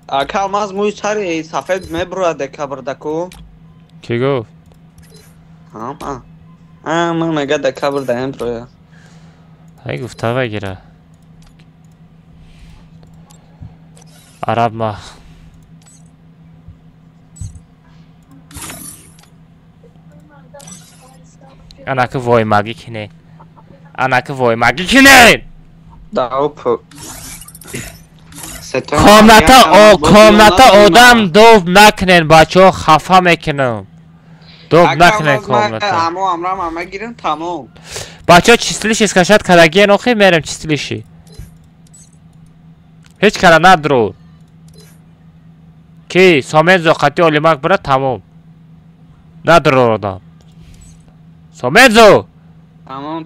اکل ماز موی سری سفید میبرو دکبر دکو کی گفت؟ من مگه دکبر دهم پرویا های گفته بگیره عرب ما Ana که وای مگی کنه Ana که وای مگی کنه داو پو کامنتا آدم دوب نکنین بچه خفه میکنم دوب نکنین کامنتا امو امرام همه گیرن تمام بچه چیستلیش اسکشت کدگی نوخی میرم چیستلیشی هیچ کره ندرو کی سامن زوقتی اولیمک برد تمام ندرو آدم سامنزو تمام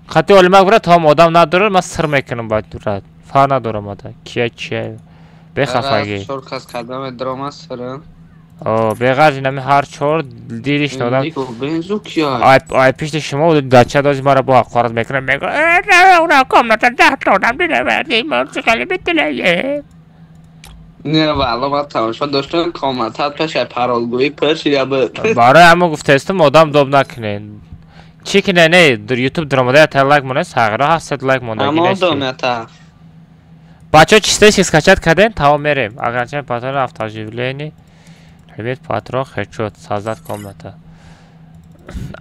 خطی اولیمک برد تمام آدم ندرو من سر میکنم باید دورد فا ندارم آده کیه بخفگی شرک از کدام درام سرم بغرز اینمی هر چور دیدیش دادم بنزو کیا آی پیشت شما و دچه دازی ما را با قرض میکنم میگه اونا کامنتا ده دادم دیده بردی من چکلی بیتلیه نه والا من تماشا داشتم کامنتات پش پرالگویی پش یا برای همه گفته استم آدم دوب نکنین چی کنه نه در یوتیوب درامده تا لایک مونه ساغره 700 لایک مونه اما دومتا بچه چیسته چیز کچت کردن تمام میریم اگرچه پاتر افتاجیولینی حبیت پاترا خرد شد سازد کامنتا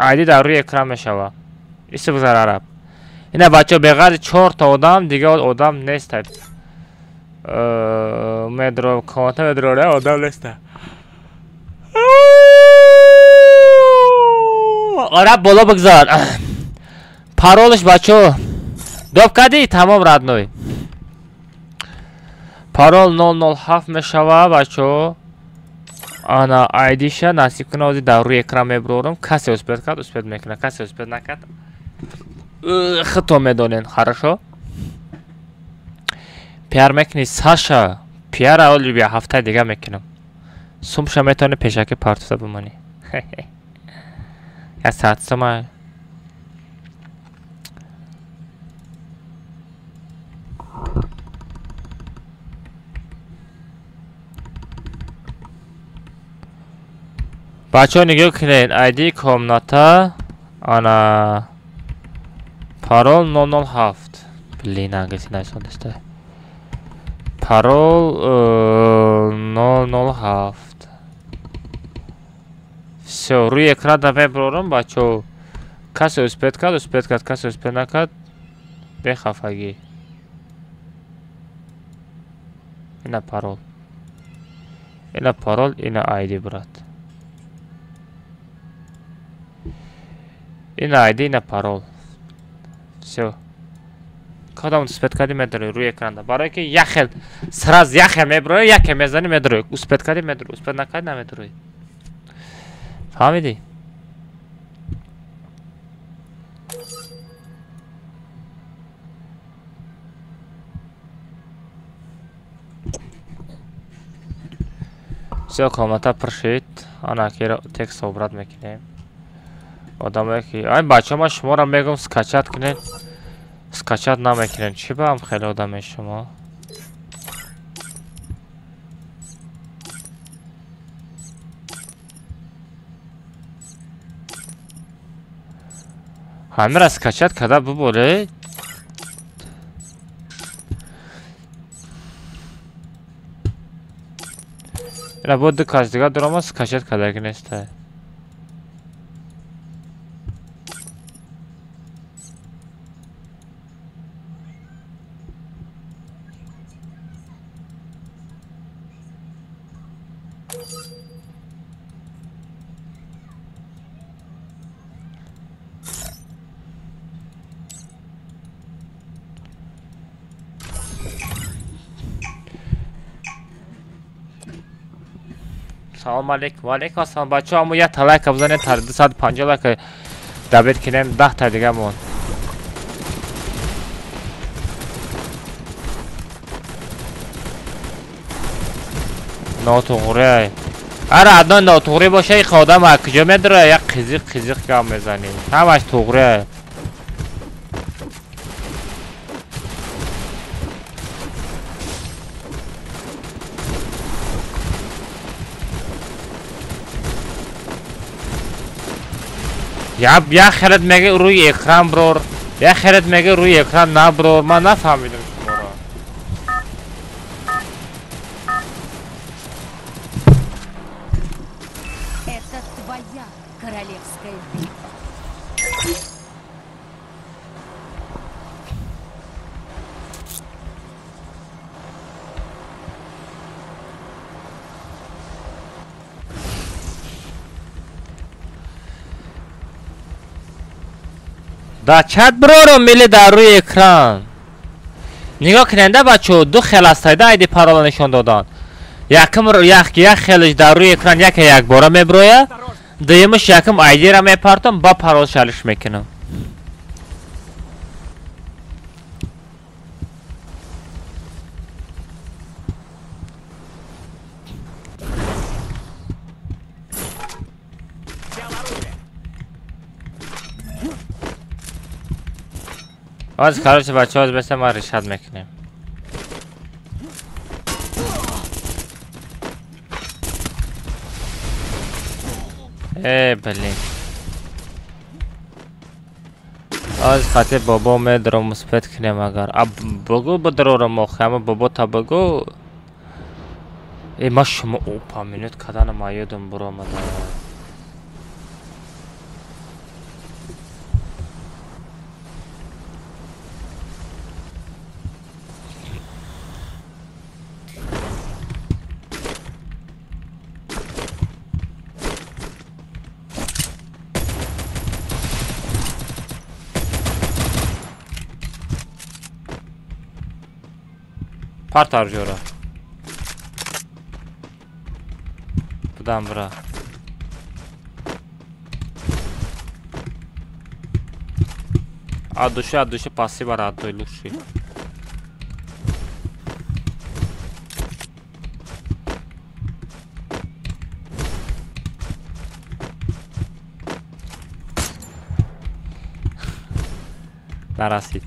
عیدی در روی اکرام میشوه ایسته بزر عرب اینه بچه بغیر 4 تا آدم دیگه آدم نیست مدرو کامنتا مدروره آدم نیسته عرب بالا بگذار پارولش بچه دوب کردی تمام رد نوی پارول 007 میشوه بچه آنا آیدیشه نصیب کنه وزی در روی اکرام میبرورم کسی اسپید کرد اسپید میکنه کسی اسپید نکرد خطو میدونین خرشو پیار میکنی ساشا پیار اولی بیا هفته دیگه میکنم سومشا میتونه پیشکی پارتوسا بمانی یا ساعت سمای بچه ها نگاه کنین ایدی کامناتا آنا پارول 007 بلی نگسی نیسان دسته پارول 007 سو روی اکران دفعه برورم بچه ها کسی اسپید کرد کسی اسپید نکرد به خفگی اینا پارول اینا ایدی برات این آیدی نه پارول سو کدام اسپید کردی میدروی روی اکران ده برای که یخل سراز یخل میبروی یکه میزنی میدروی اسپید کردی میدروی اسپید نکردی نمیدروی فهمیدی؟ سو کامنتا پرشید آنا که را تک صحبت میکنیم آدم که این بچه ما شما را میگم سکچت کنین سکچت نمیکنین چی با هم خیلی آدم شما همه را سکچت کده ببوله اینا بود دو کاش دیگه درام سکچت کده که نیسته سلام علیکم و علیکم السلام بچه همون یه تلایک بزنین تا 250 لایک دبیر کنین 10 تا دیگه مون ناتوغره. هر عدنان ناتوغره باشه یک آدم اکجا میدره یک خیزیق کم میزنی. همش توغره. یا خیرت میگه روی اکران برور، یا خیرت میگه روی اکران نه برور. من نفهمیدم شما را. Это твоя королевская битва. دا چت برو رو میلی در روی اکران. نگاه کننده بچه دو خیل استایده ایدی پارالا نشان دادن. یکم رو یک خیلش در روی اکران یک باره میبرویه. دویمش یکم ایدی را میپارتم با پارال شلش میکنم. از کارش بچه ها بسته ما رشد میکنیم. بله از خاطر بابا میدرم مثبت کنیم. اگر اب بگو بدرورم مخیمه بابا تا بگو ما شما اوپا منوت کدن ما یادم برو آمده. Part harcıyor. Buradan bura. Aduşu pası var aduşu. Narasit.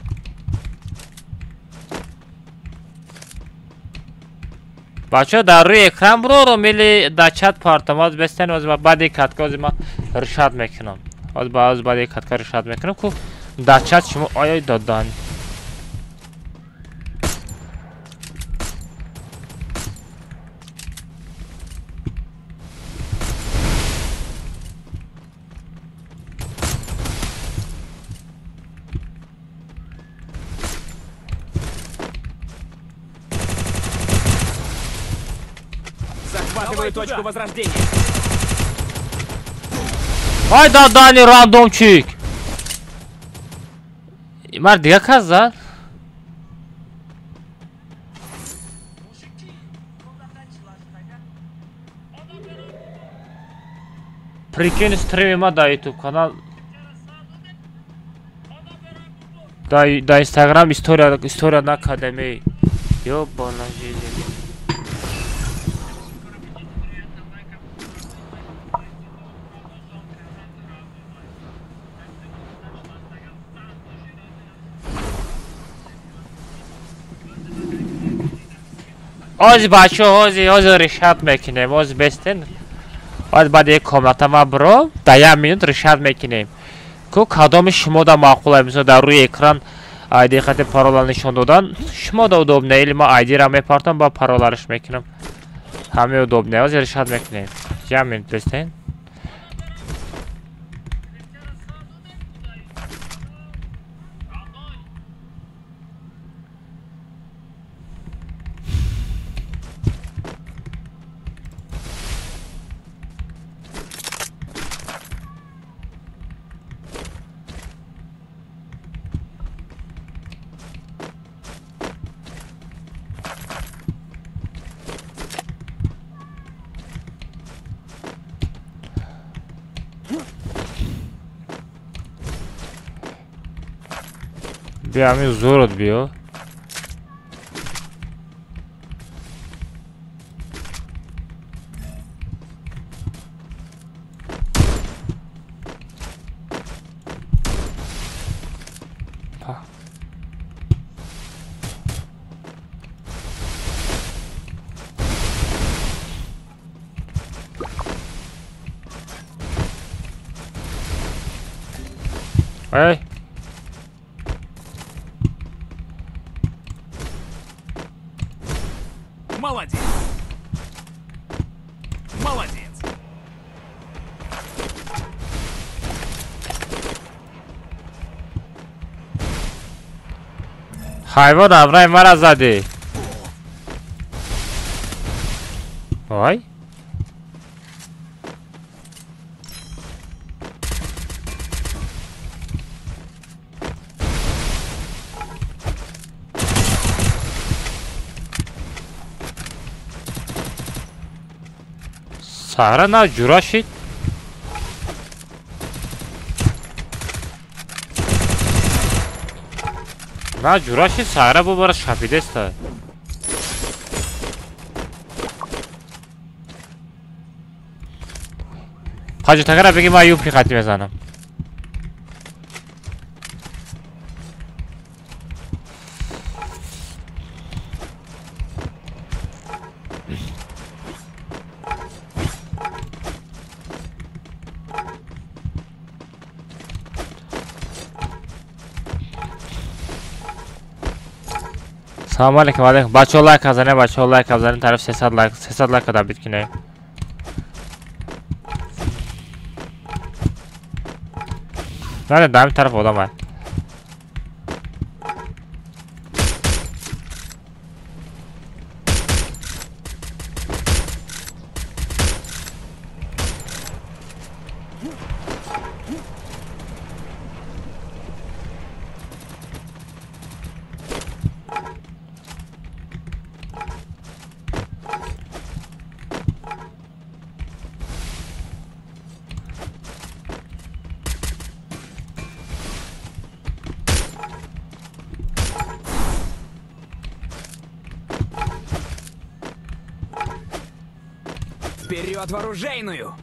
بچه در روی اکران برو رو میلی در چت پارتم از بستن از بعد کتکا از ما رشاد میکنم. از بعد کتکا رشاد میکنم که در چت شما آیا دادن Захватываю точку возрождения. Ay dadani randomçik. Mar diye kazar. Прикинь, стримима да YouTube канал. Да Instagram история на академии. Ёбана жизнь. از بچه از رشد میکنیم از بستن از بعد یک کامنت ما برو در یک مینوت رشد میکنیم که کدام شما دا معقوله مثلا در روی اکران ایدی خط پارالا نشان دادن شما دا ادوب نیلی ما ایدی را میپارتم با پارالارش میکنم همه ادوب نه از رشد میکنیم یک مینوت بستن بیا همین زورت بیا Ay. Молодец. Молодец. Hayvan avray mara zadi. Vay. Sahra na jurashit. Na jurashit Sahra bu bara şapide sta. Hacı takara begi ma yupi khati bezanam. Salam aleyküm aleyküm. Bacho like kazanı, bacho like kazanı. Tarif sesad like kadar bitkine. Nerede daha bir taraf olan var. Вперед в оружейную!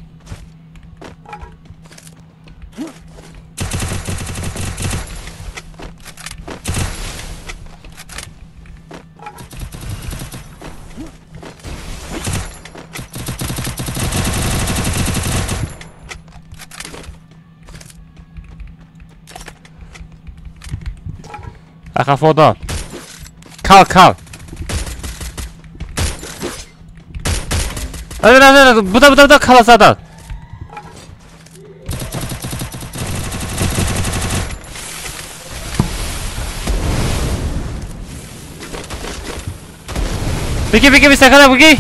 Akafoda. Kal. Hadi. Bu da kalasadan. Peki bir sakana bugi.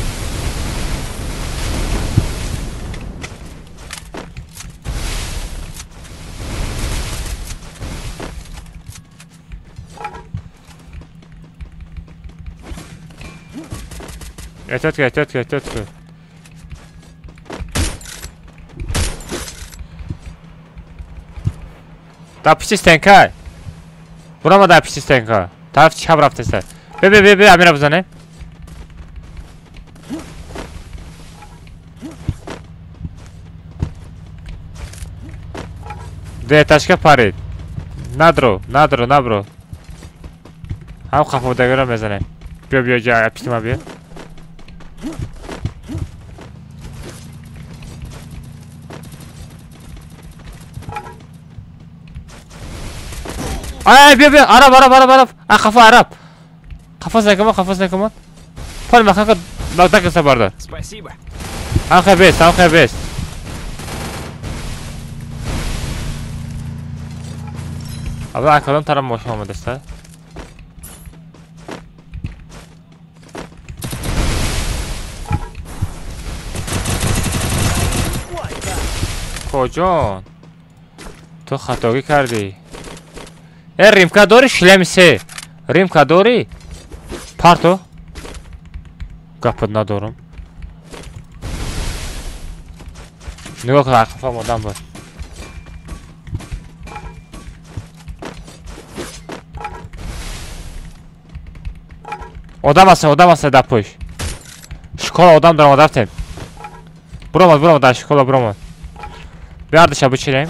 Evet. Da piçi stenka. Burama da piçi stenka. Taraf çab raftesa. Be amir abzane. De taşka parid. Nadro. Ham kafamda göre mezane. Biyo yapıştım abi. Ay biyo Arap. Kafa Arap. Kafasına kama. Palma kanka bak dakika barda. Спасибо. Anka best. Abi arkadan tarama boşalma desta. Kocan. تو خطاگی کردی. ریمکا داری شلمیسه. ریمکا داری. پارتو. گپت ندارم. نگاه کن کفام آدم بود. آدم هست در پوش. شکل آدم دارم رفتیم. برو در شکل برو. بیار دشا بچینیم.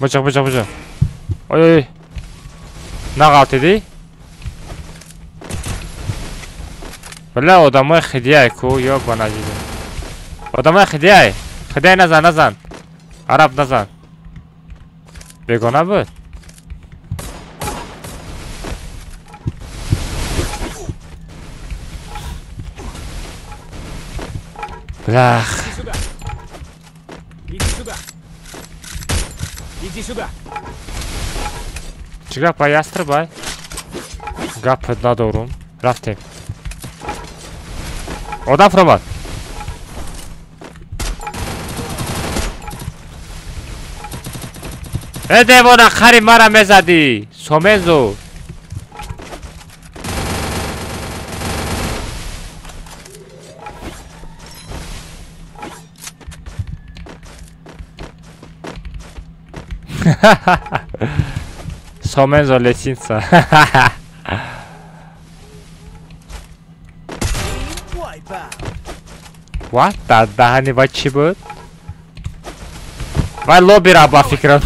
Bıçak. Oy. Ne kaldı? Bela odamı hediye ko yok bana dedi. آدمای خدیای خدای نزن عرب نزن بگونه بود بلخ Иди сюда. Иди сюда. چی گپ یستر بای گپ ندارم رفتیم آدم فرامد دیوانه خری مرا میزدی سومنزو Somenzo лестница. What? دهنی با چی بود؟ وای لوبی را با فکرم.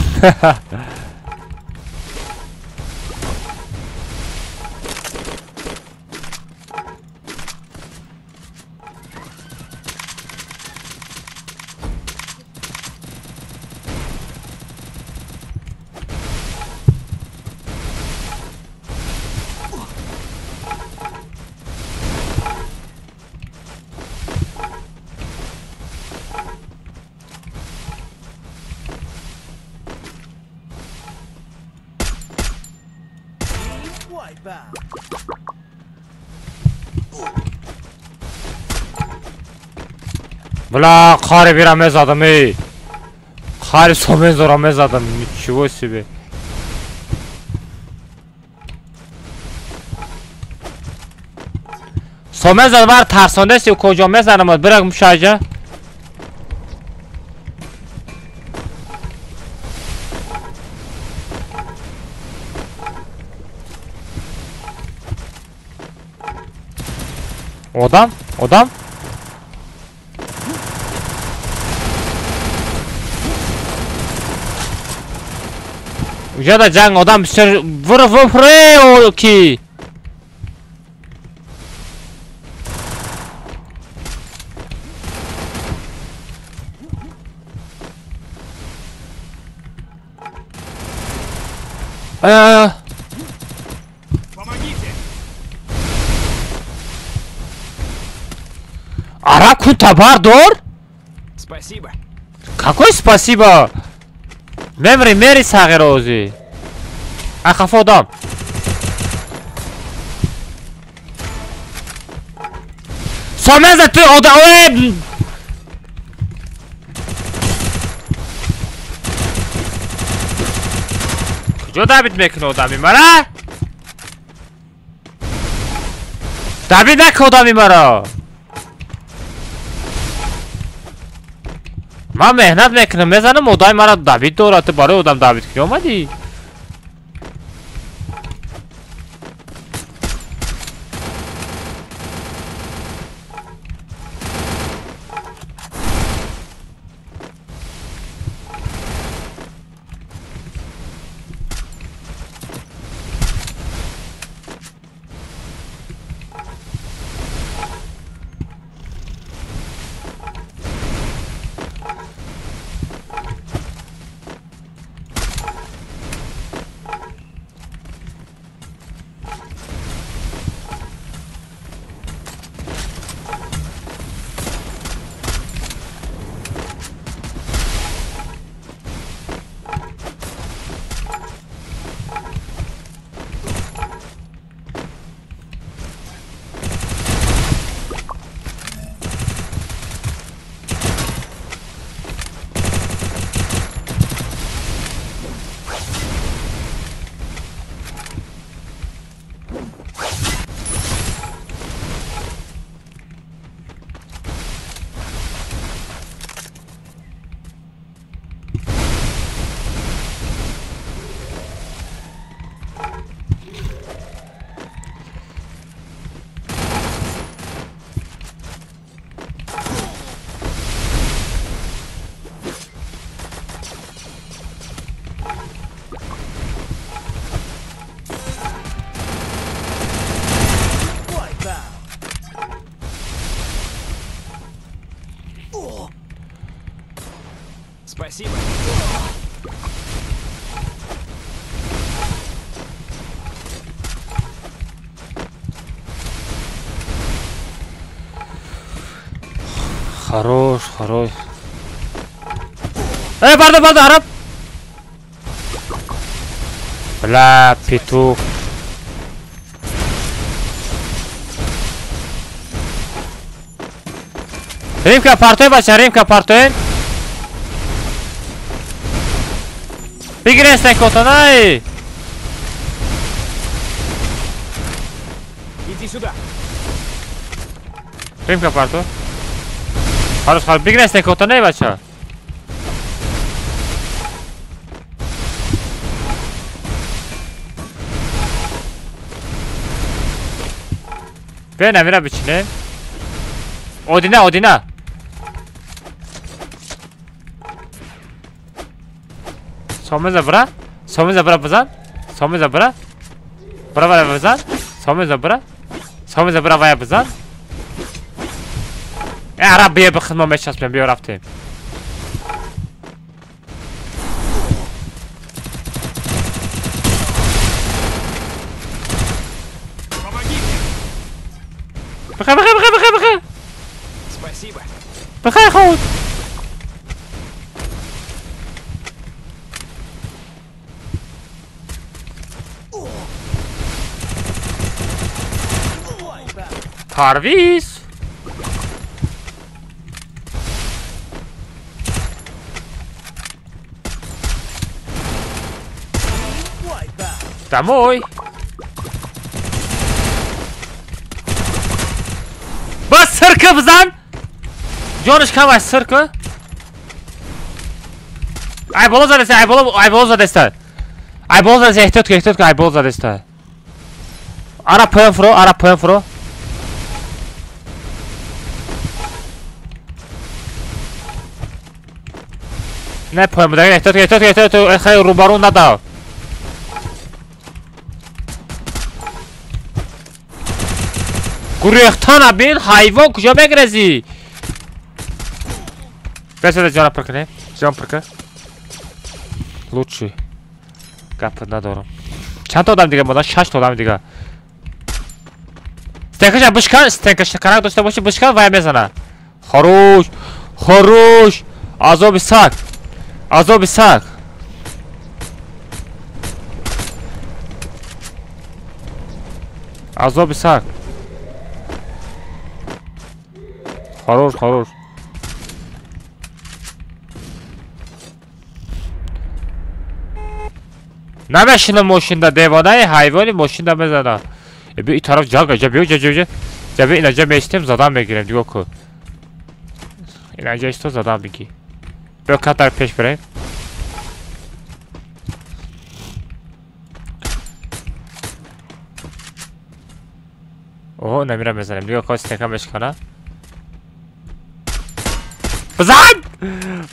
بلا خاری بیرم میزدم ای خاری سومنزو را میزدم چیو سیبه سومنزو بر ترسانده سی و کجا میزنم برگ مشاجه Odam? Uca da can odam sür vur o ki. Помогите. Араб товар дор? Спасибо. Какой спасибо? Мери сагирози. Ахафодам. Сомеза ты ода. کجا دبید میکنه آدمی مرا؟ دبید نکن آدمی مرا من مهنت میکنم میزنم آدمی مرا دبید دارد برای آدم دبید که آمدی؟ Спасибо. Хорош, хорош. Pardon, pardon, Arap. Bla, петух. Римка, партой бача, Римка, партой. Бигрен стекотан, ай. Иди сюда. Римка, партой. Хорош, хорош, бигрен стекотан, ай, бача. Bine bire biçine. Odina, Odina. Somy zabra. Somy zabra bzan. Somy zabra. Brava bzan. Somy zabra. Somy zabra vaya bzan. Arabiye بخدمه مشاس من بیا رفتیم. بخير بخير بخير بخير بخير. Спасибо. بخير خود. Tarvis. Домой. بس سرکه بزن جانش کم است سرکه ای بالا زده است ای بالا زده است ای بالا زده است احتیاط که ای بالا زده است آره پایین فرو نه پایین بوده احتیاط خیلی روبرون نده گریختان بین حیوان کجا بگرزی بسیده جان پرکنه جان پرکه لوچی گپ ندارم چند تا آدم دیگه مادن 6 تا آدم دیگه استنکش بشکن استنکش کنک داشته باشی بشکن وای میزنه خروش عذاب سگ خروش نمیشینه ماشین دیوانه حیوانی ماشین بزنه بیا این طرف جا بیا اینجا میشتیم زدن بگیریم دیگه که اینجا ایستو زدن بگی بیا کتر پیش بریم اوه نمیرم بزنیم دیگه که استکم بشکنه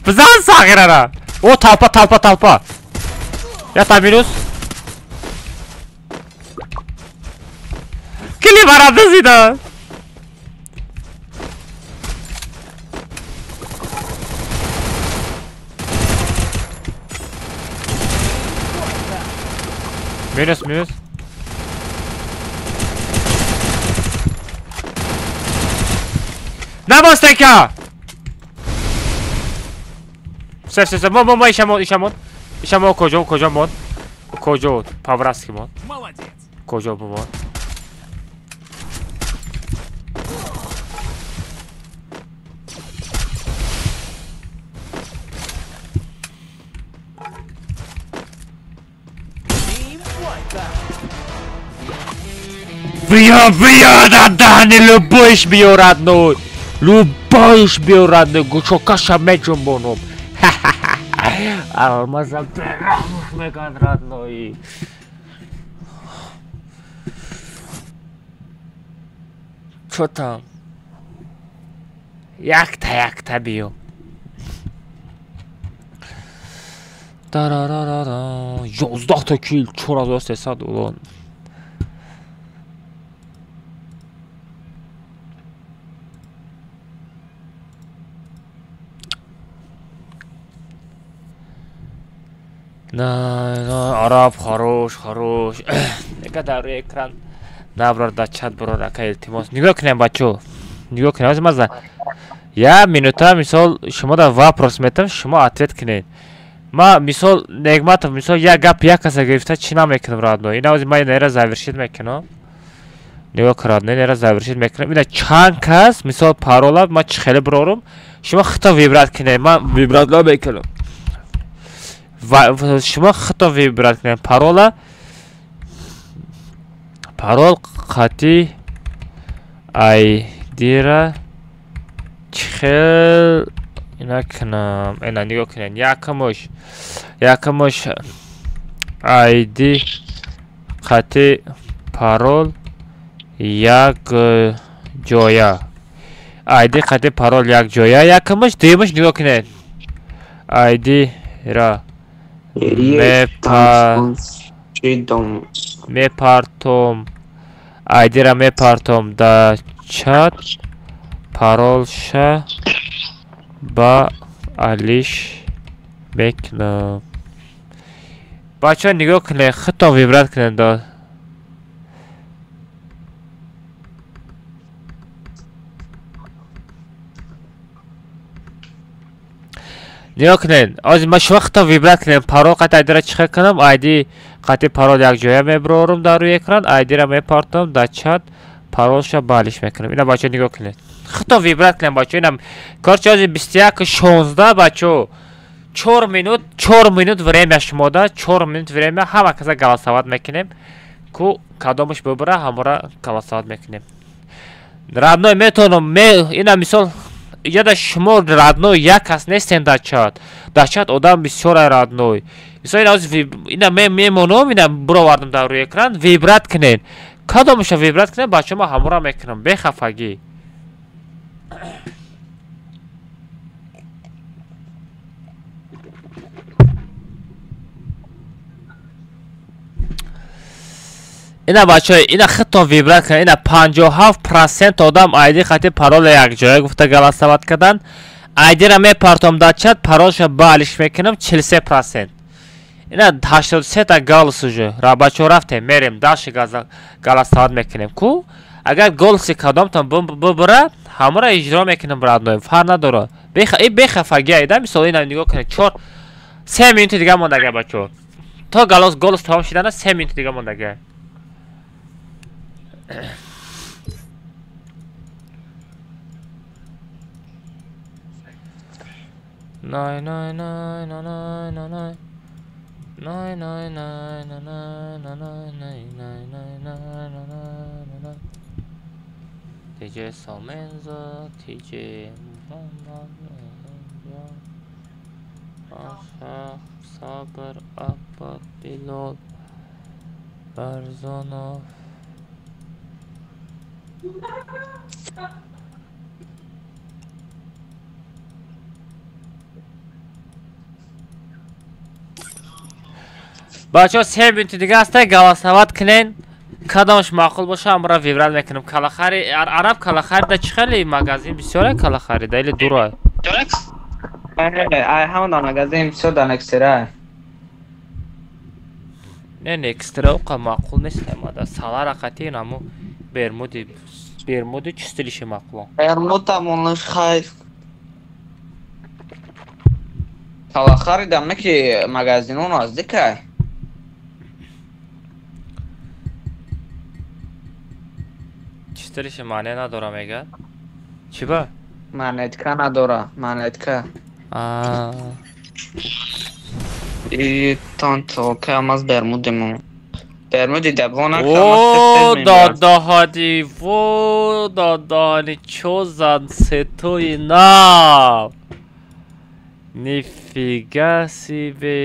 بزن ساغره را او talpa yata minus kili baradı zida minus Nabosteka! Все, мой ищамон, кожо мон. Кожо, по-братски мон. Молодец. Кожо мон. Бьё, да, не любовь бьё, родной. Любовь бьё, родной. Гучо каша мечом боном. Алмазом перамуш меган, родной. Чё там? Як-то бьё. Та-ра-ра-ра-ра. 11 ta kill. Чё раз сесад улон. Arab хорош. Нека روی اکران نبرار در چت برار اکا التماس نگاه کنیم بچه نگاه کنیم از مزه یه منوتا مثال شما در واپروس میتم شما اتویت کنید ما مثال نگمت مثال یک گپ یک کسی گرفته چی نمیکنم رادنو این از من نیره زاورشید میکنم نگاه کرادنه نیره زاورشید میکنم این چند کس مثال پارولا ما چی خیلی برارم شما خطا ویبرات کنید ما ویبرات لا میکنم شما خطا ویبرات کنید پارولا парол қати айдира чихел ина кинам ина нигоҳ кинен якамош айди қати парол як ҷоя айди қати парол як ҷоя якамош дуюмаш нигоҳ кинен айдира мепартом айдира мепартом да чат паролша ба алиш мекунам бачаҳо нигоҳ кунед хито вибрат кунед до нигоҳ кунед ҳозир ман шумо хито вибрат кунед парол қати айдира чихел кунам айди қати парол як ҷоя мебурорум дар рӯи экран айдира мепартам дар чат паролша балиш мекунам ина бачаҳо нигоҳ кунед хито вибрат кунед бачаҳо ина корчи ҳозир 21:16 бачаҳо 4 минут время шумода 4 минут время ҳама каса голосоват мекунем ку кадомаш бибура ҳамора голосоват мекунем родной метавонам ина мисол яда шумо родной як кас нестем дар чат одам бисёр родной мисол ина ҳозир ина мемонам ина буровардам дар рӯи экран вибрат кунед кадомаша вибрат кунед бачаҳо ман ҳамора мекунам бехафагӣ ина бачаҳо ина хито вибрат кунед ина 57% одам айди қати парола якҷоя гуфта голосоват кардан айдира мепартом дар чат паролша балиш мекунам 43%. ина 83 та голос уже бачаҳо рафтем мерем даши голосоват мекунем ку агар голоси кадомтон бибура ҳамаро иҷро мекунем родной фарқ надора бехафагӣ айда мисол ина нигоҳ кунед 3 минути дига мондага бачаҳо то голос тамом шидана 3 минути дига мондага Nine nine nine nine nine nine nine nine nine nine nine nine TJ Salmenza TJ Ashaq Sabr Akbar Bilal Barzanov бачаҳо 3 минути дига аста голосоват кунен кадомаш маъқул боша ҳамаро вибрат мекунам калахари араб калахарида чӣ хеле магазин бисёре калахарида или дура ҳамадан магазин бисёр дар некстира не некстира оқа маъқул нест ҳамада салара қатӣ намо бермуди чӣ стилиши маъқулон бермудамонаш хайр калахаридам неки магазину наздикай стилиши маъне надора мега чӣ ба манетка надора манетка тонтокам аз бермудимон бермуди дабона додоҳоди во додоҳони чӯзан сетои нав нифига сибе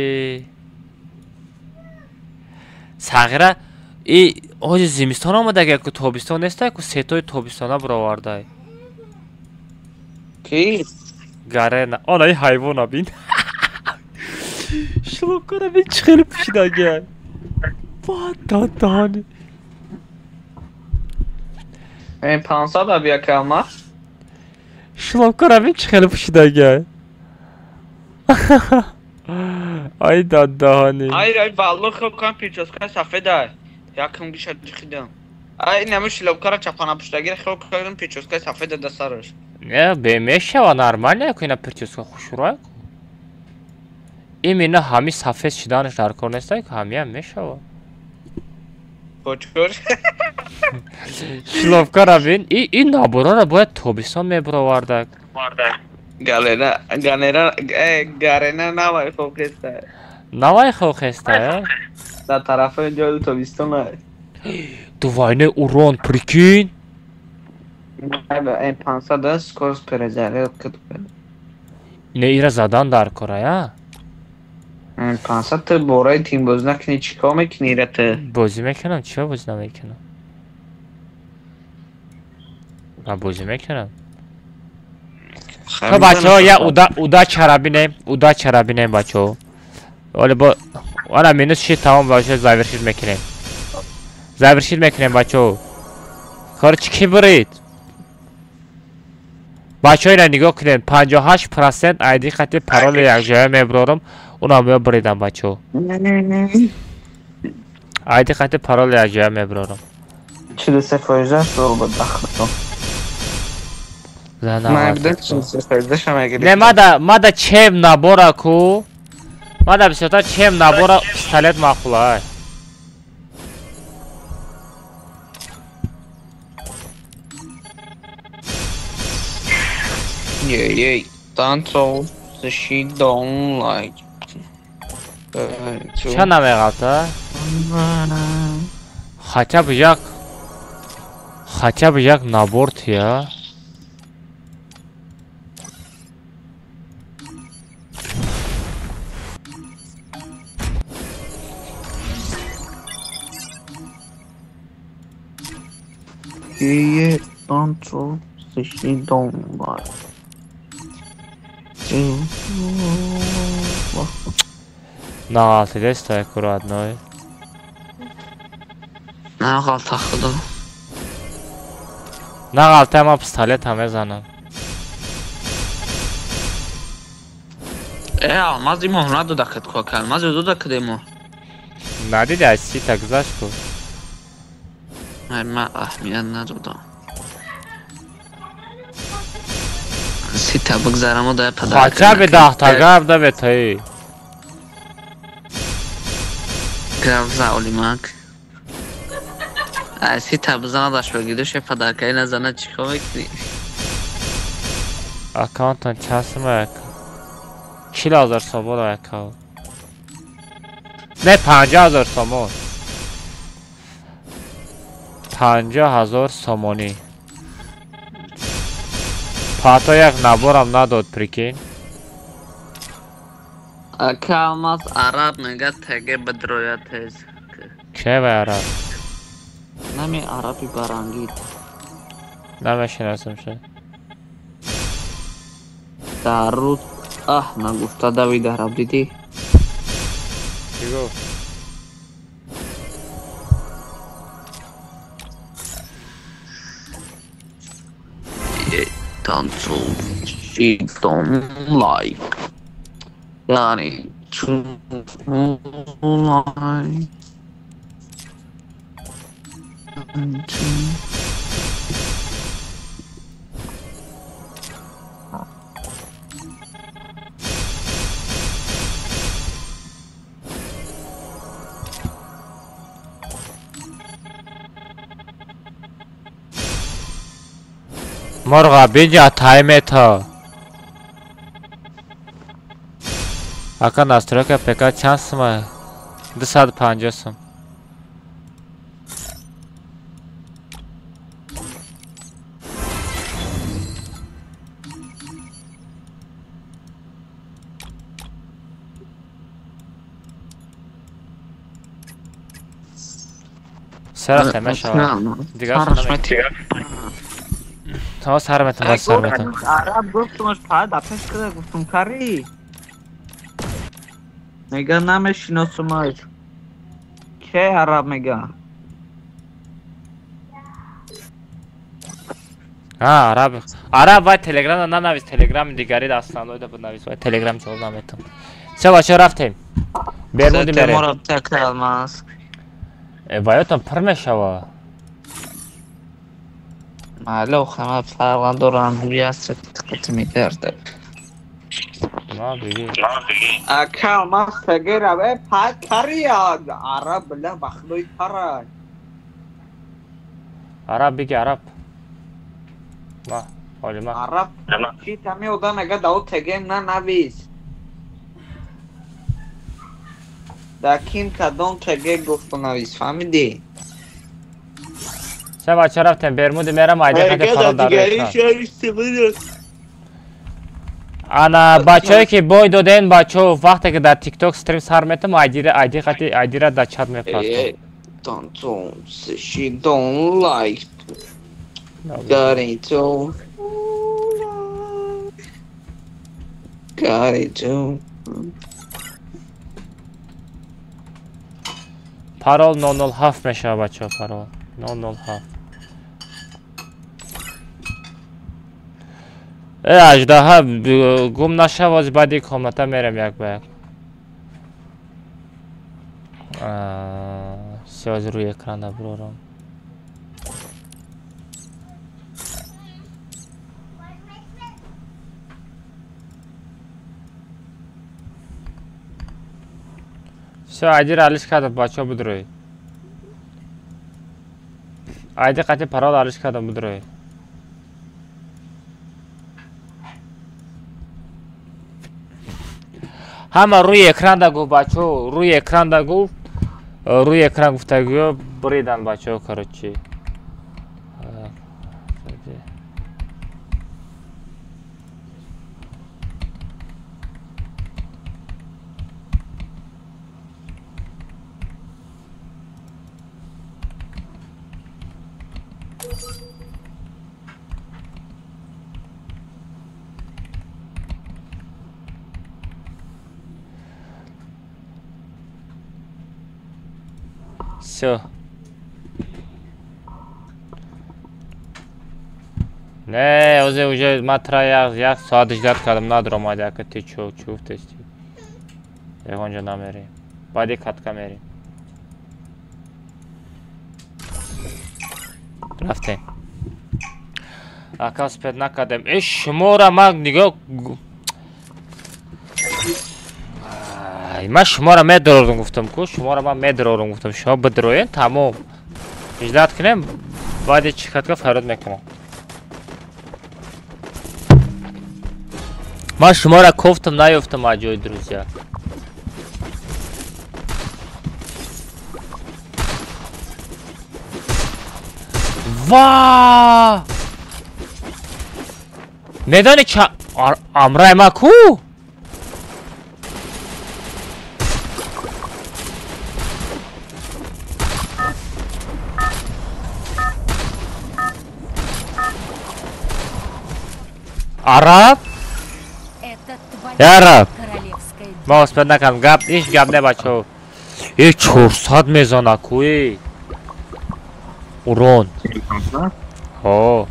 сағира ҳоҷи зимистон омадаги ку тобистон нестай ку сетои тобистона буровардай ки гарена онаи ҳайвона бин шлокора бин чӣ хеле пӯшидагай додоҳони 500 биякама шлокора бин чӣ хеле пӯшидагай ای دادهانی ای والله خوب کن پیچوسکای سفیده یکم گیشه جخیدم ای نمیشه لبکارا چپانه پشتگیر خوب کردم پیچوسکای سفیده دستارش نه بمیشه و نرماله که اینا پرچوسکا خوش روی اینا همی سفید شدنش در کار نیسته که همی هم میشه و خوچور شلوفکارا بین این نابورا را باید توبیستان میبرواردک گرنه نوای خوب کسته نوای خوب خسته در طرف اینجا توبیستان های دوواینه اوران پریکین این 500 دست کورس پرجاره کتو نه ایره زدن در کاره یا 500 تا بورای تیم باز نکنی چیکار میکنی رته بازی میکنم چرا بازی نمیکنم من بازی میکنم تو بچه ها یه اودا چرابینه بچه ها ولی با وانا مینوس شید تمام باشه زایورشید میکنیم بچه ها کار چی برید بچه ها اینا نگاه کنین 58% ایدی خطی پرول یک جای میبرارم اونا هم بریدم بچه ها ایدی خطی پرول یک جای میبرارم 43 سال بود دخلتم نه مادا چیم نبورا کو مادا بسیار چیم نبورا پستالت ماخوله یه دانتو سشی دون لایک چه نمیگفته؟ خطا به یک نبورد یا یه دانتو سشی دون لایک نه غلطی دست تا یک رو ادنای نه غلطه خدا نه غلطه اما پستالت همه زنم алмаз имоҳ надода кад ко алмаз дода кад имо ندیده از سی تا گذشت کن من اهمیت ندادم سی تا بگذارم و دا پدر خاچه به 10 تا گرب ده به تایی گرب زاولی مک سی تا بزنه داشت بگیدوش پدر که نزنه چی خواه بکنی اکانتان چسمه 40,000 سامون رو اکاو نه 50,000 سامون 50,000 سامونی پاتا یک نبورم نداد پریکین که алмаз عرب میگه تگه بدرویت هست که به عرب نمی عربی برانگید نمیشناسم شد در رود نگفته دوید عرب دیدی چی گفت؟ تانسو شیدون لایک یعنی چون لایک مرغا بینجا تایمت ها اکا نسترک پکا چند سمه 250 سم سرت مشا دیگه تمام سرمتم عرب گفتمش پاید اپش کرده گفتم کاری میگه نمیشناسمش که عرب میگه عرب باید تلگرام ننویس تلگرام دیگری داستان داده بود نویس باید تلگرام چول نمیتون چه باشه رفتیم Бермуди мерем. Темур аптека алмаз. Ваётон пир мешава. Мало хама фарған доран хуясет қытми дерде. На биги. Ака мас тагера бе пат кария араб бля бахлой тара. Араб биги араб. Ма, олима. Араб. Чи тами ода нага дау тагем на навис. Дакин кадом таге гуфту навис фамиди. Sen bachcha raftem Bermudi merem ayda qancha parol daryo. Ana bachchoi ki boy doden bachcho vaqti ki dar TikTok stream sar metam ID ra da chat me past. Don't she don't like. Got it too. Got it too. Parol 007 meşa bachcho parol 007. اژدها گم نشه واز بعدی کامتا میرم یک به یک سیاز روی اکران برورم سو айди را алиш кардам бача будрои айди қати парол алиш кардам будрои ҳама рӯи экран да гуфт бачо рӯи экран да гуфт рӯи экран гуфтагиё бридан бачо короче Все. Не, уже матра як соат ждат кардам надром адака ти чув тести. Ягонҷа намерем. Баъди катка мерем. Рафтем. Ака спед накардем. Шумора ман нигоҳ ман шуморо медорорум гуфтам ку шуморо ман медорорум гуфтам шумо бидроен тамом иҷдат кунем баъди чихатка фарёд мекунам ман шуморо кофтам наёфтам аз ҷои друзья ва медони ча амраи ма ку Араб? Это твоя Араб. королевская дочь. Ма успед накардам гап иш гап не бачо 400 мезона куи урон о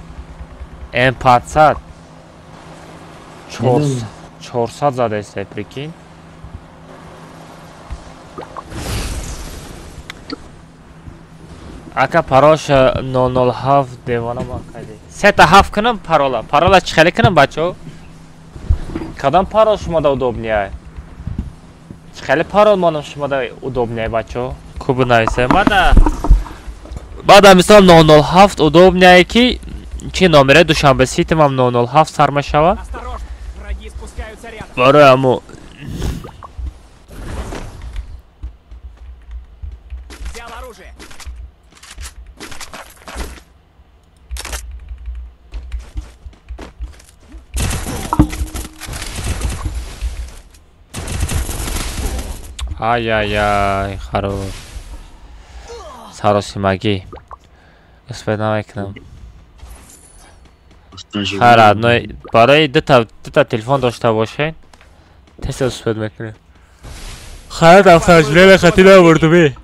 М500 400 задасте прикинь ака пароша 007 девона макади сета ҳафт кунам парола чӣ хеле кунам бачо кадом парол шумода удобнее чӣ хеле парол монам шумода удобнее бачо кубу нависем баъда мисол 007 удобнее ки чи номере душанбе сити мам 007 сар мешава Осторожно, враги спускаются рядом. барои аму Взял оружие. ай хорош саросимагӣ успед намекунам ҳар одной барои дута телефон дошта бошед тез успед мекунем ҳар дафтар ҷиле хати навурдуме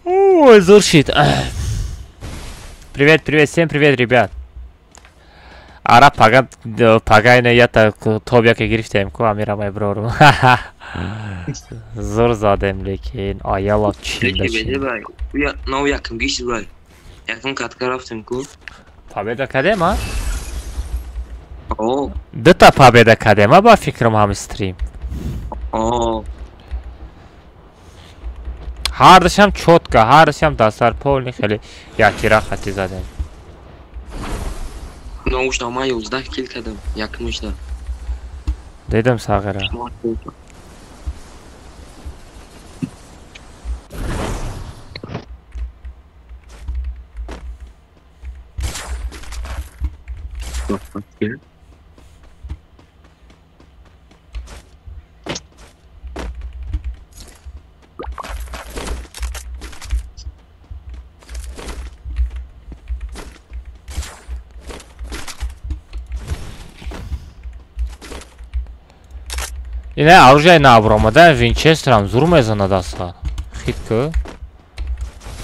ой зур шид привет всем привет ребят ара пагайна ята тобяке гирифтем ку амирамай брорум Zor zadım lekin ayala çilde Peki beni şimdi. bak. Bu ya no yakın geçti bak. Yakın katkı raftim ku. Победа kadema. Oo. Dıta победа kadema ba fikrim ham stream. Oo. Hardışam çotka, hardışam dasar polni xeli yakira xati zadım. No už tam mají uzdah kilka tam. Jak možná. Dedim sağıra. Yine оружие на обромада Винчестером зур мезона даса. Хитко.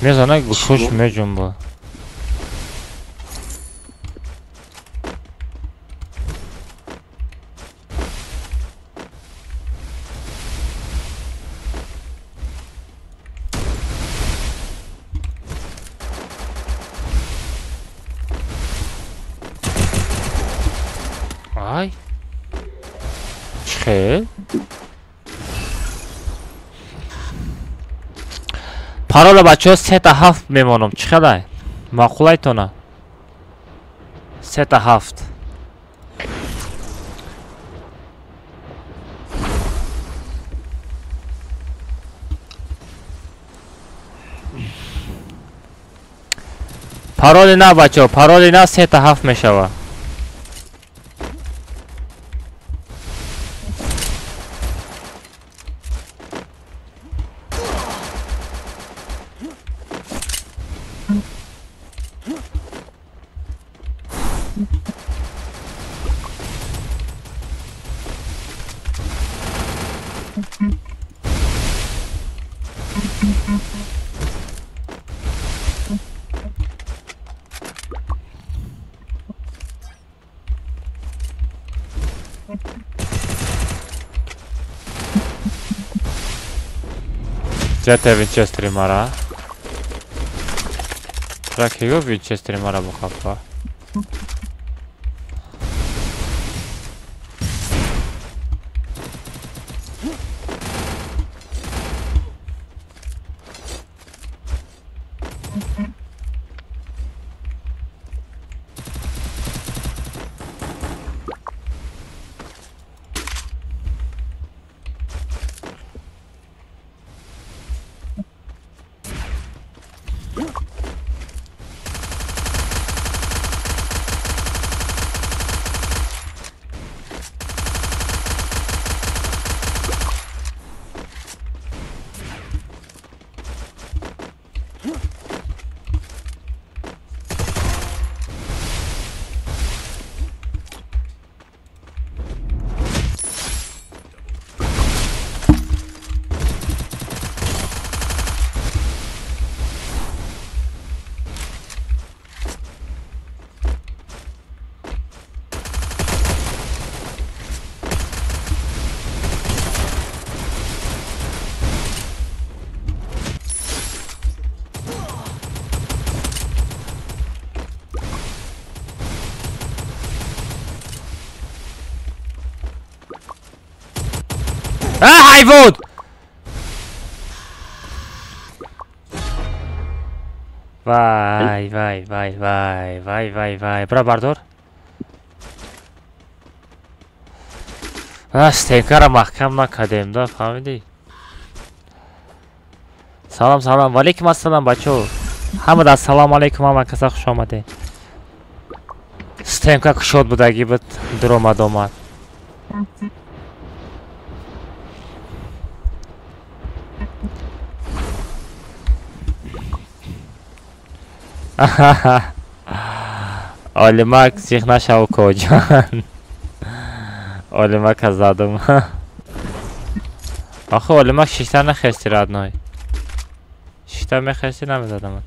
Мезона гушош меджумба. Ай. Çıkıyor. Parola bacho seta haft memonum çıkılay. Makulay tona. Seta haft. Paroli na bacho, paroli na seta haft meşava. Gdzie te Winchestery mara? Jakiego Winchestery mara buchapa? Ah, hayvan! Vay vay vay vay vay vay vay. Bura bardor. Stenkara mahkamdan kademda famidi. Salam salam. Aleyküm assalam bacho. Hamıda salam aleyküm ama kasa xush omade. Stenka kushod budagi bit droma domad. Olimak zihna şavu kocan. Olimak azadım. Axı Olimak şişlerine xestir adnoy. Şişlerine xestir nemiz adamın.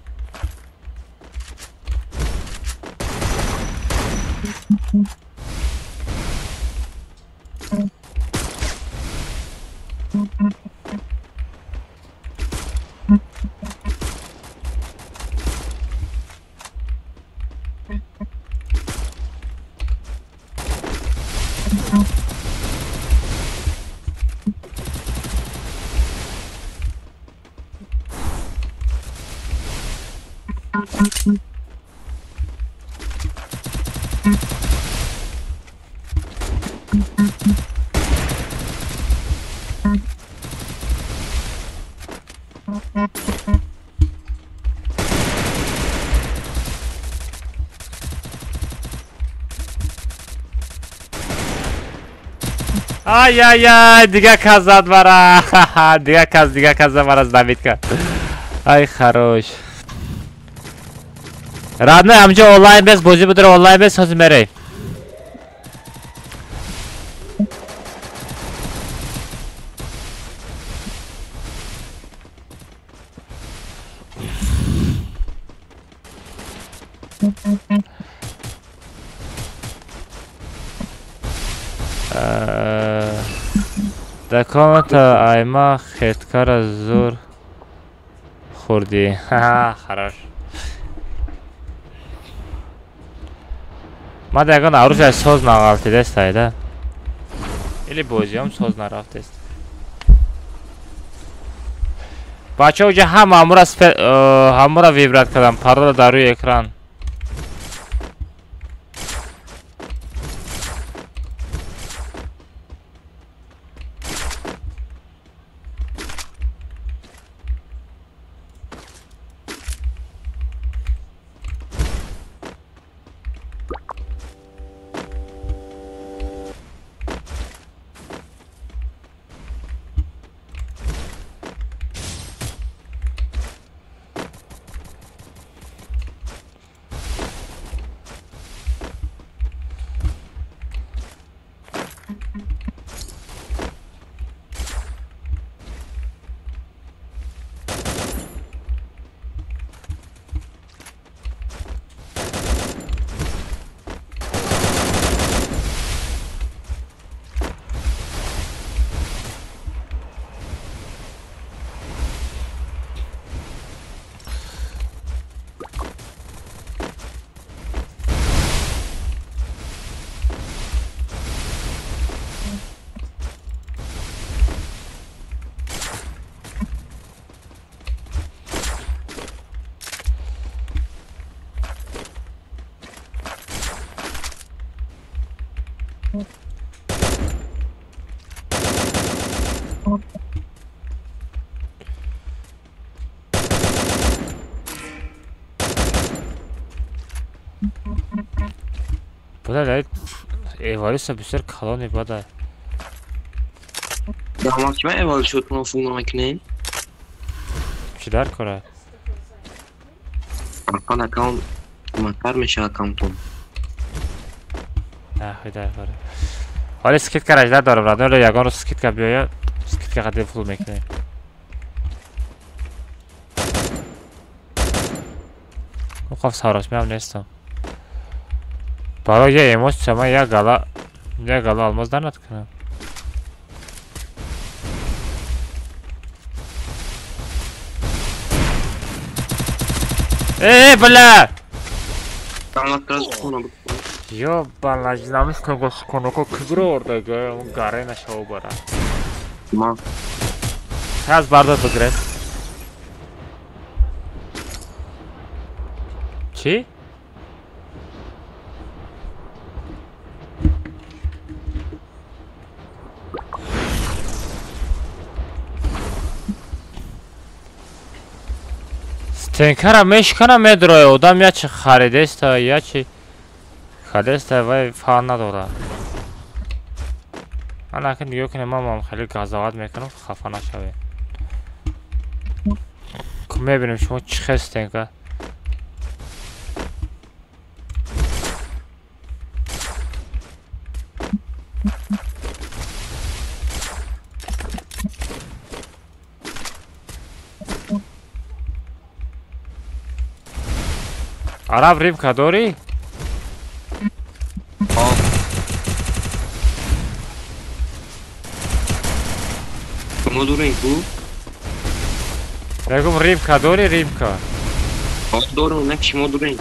Ай, ай, ай, دیگه کازاد برا. دیگه کاز برا از Davidka. Ай, хорош. Родной, همجا онлайн без, بازی بداره онлайн без, هازم بره. در کامنت ایما خیتکار زور خوردی. خراش ما دیگه ناروش از ساز نغالتی دست هایده ایلی بازی هم ساز نرفت است بچه اوجه همه را ویبرات کردم پرده در روی اکران Bada dayı evarisa bir sürü kaloni bada. Damat kime eval şutunu fulma makineyi? Çiler kora. Arkan account matarmış account'um. نه خیلی کاره حالا سکیت کراجدار دارم رادن رو یگان رو سکیت که بیاید سکیت که قدیم فول میکنه خواه ساراش میم نیستم برای یه ایموش شما یه گلا آلماز در نت کنم بله Damat biraz konu bu. Yo, balajlamış konoko kıgırı orada gör, on garena şov bara. Tamam. Biraz barda bıgret. Çi? Стенкара мешкана медроя, одам я чи харидеста, я чи خالص وای فعال نداره من اکنون دیگه کنیم ما خیلی گازوات میکنم خفه نشوه که میبینیم شما چی خستین که عرب ریم که داری؟ Kimo durun ku? Regum Rimka, dori Rimka. Doğru ne kimo durun?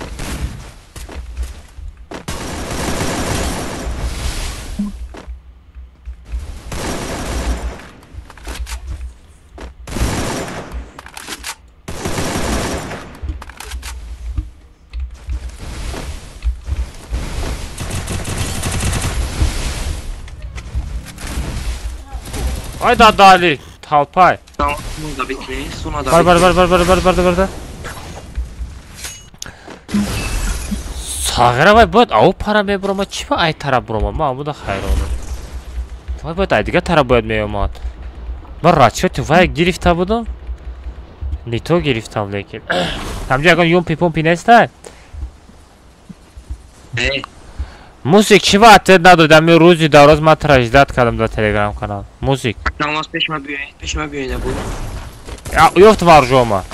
Ай да дали, толпай. Tamam, bunu da bitireyim. Sonra da Бар. Сагыра вай бояд ав пара мебурам, чи ба ай тараб бурам? Ман буда хайронам. Вай бояд ай дига тараб бояд меомад. Ман расчёти вай гирифта будам. Не то гирифтам лекин. Ҳамҷа ягон юмпи-пумпи нестай? Музик чи ба ответ надодам? Ин рӯзи дароз ман траждат кардам дар Telegram канал. Музик. Tamam, peşime bir yöne bu. Ёфт маржома.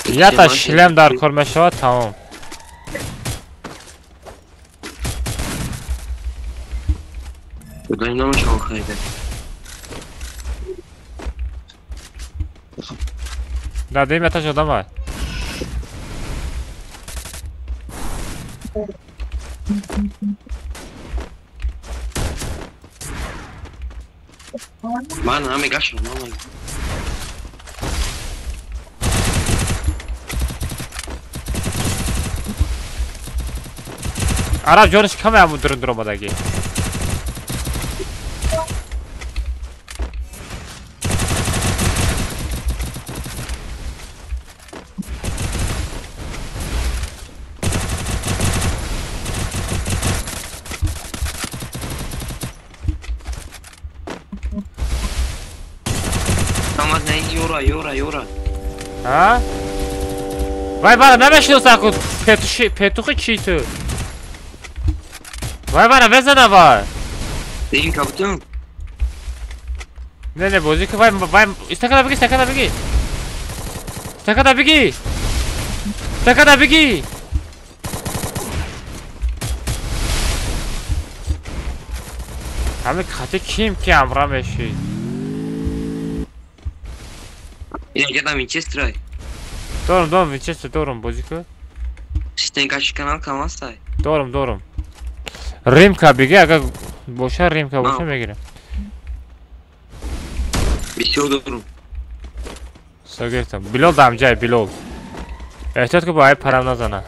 Ята шлем дар кор мешавад, тамом. Buradayım ama çok haydi. Да, дем этаж одам ай. Bana ama kaçma mama. Араб ҷониш каме ҳамун дурундуромадагӣ. Tamam, ne yora. А? Вай бара намешиносам ку петухи чӣ ту? Вай бара безана вай. Deyim kapatın. Не бозӣ ку вай истакада бигӣ. Истакада бигӣ. Ҳамин хати ким ки амра мешӣ? Ya da Winchester. Дорам Винчестер дорам бозӣ ку. Sizden kaç kanal kalmazsa. Дорам. Римка бигӣ, агар боша Римка боша мегирам. Bir şey olurum. Согиртам. Билол дамҷай, Билол. Эҳтиёт ку ба ай парам назана.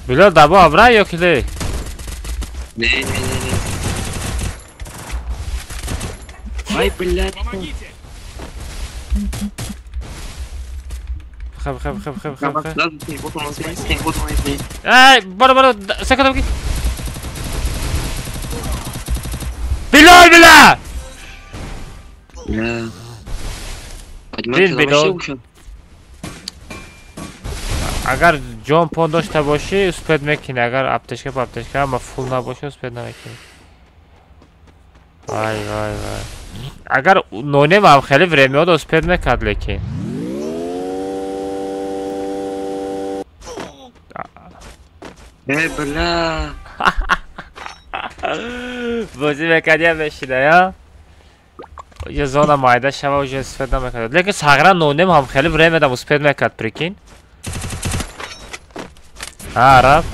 Билол дабо абра ё киле? Ne. Ay блядь. Помогите! Хаб. Lazım seni fotoğrafını. Ай, бара, сакада бигӣ. Билол била! Ya. Bil Bilol. Агар ҷон пон дошта бошӣ, успед мекунӣ. Агар аптешка ама фул набошӣ, успед намекунӣ. Вай. Агар нонем ҳам хеле времёд успед мекард лекин. Бля. бозӣ мекардия мешина я? Ё зона майда шава уже успед намекард. Лекин сағра нонем ҳам хеле времёдам успед мекард, прикинь. Араб.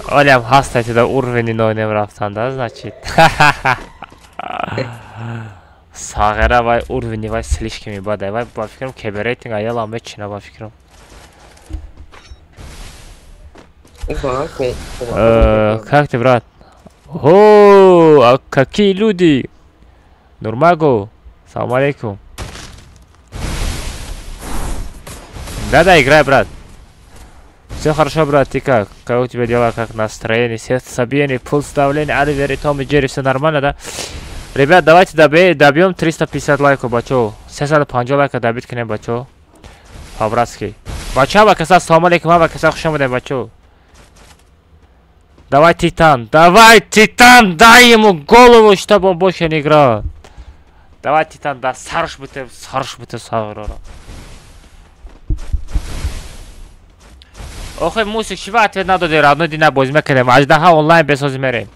Олям ҳастати да урвени нонем рафтанда, значит. Сағра вай урвени вай слишки мебадай. Вай ба фикрам кеберейтинг аялам мечина ба фикрам. Как ты, брат? О, а какие люди? Нурмаго. Салам алейкум. Да, играй, брат. Все хорошо, брат, ты как? Как у тебя дела, как настроение, сердцебиение, пульс, давление, Оливер и Том и Джерри, все нормально, да? Ребят, давайте добьем 350 лайков, бачо. 350 лайков добить к ним, бачо. По-братски. Бачо, бакаса, салам алейкум, бакаса, хушам будем, бачо. Давай, Титан, дай ему голову, чтобы он больше не играл. Давай, Титан, да, сарш бы ты, сагрора. Охай, мусик, шива ответ надоди, родной дина бозӣ мекунем. Аждаҳа онлайн бесозӣ мерем.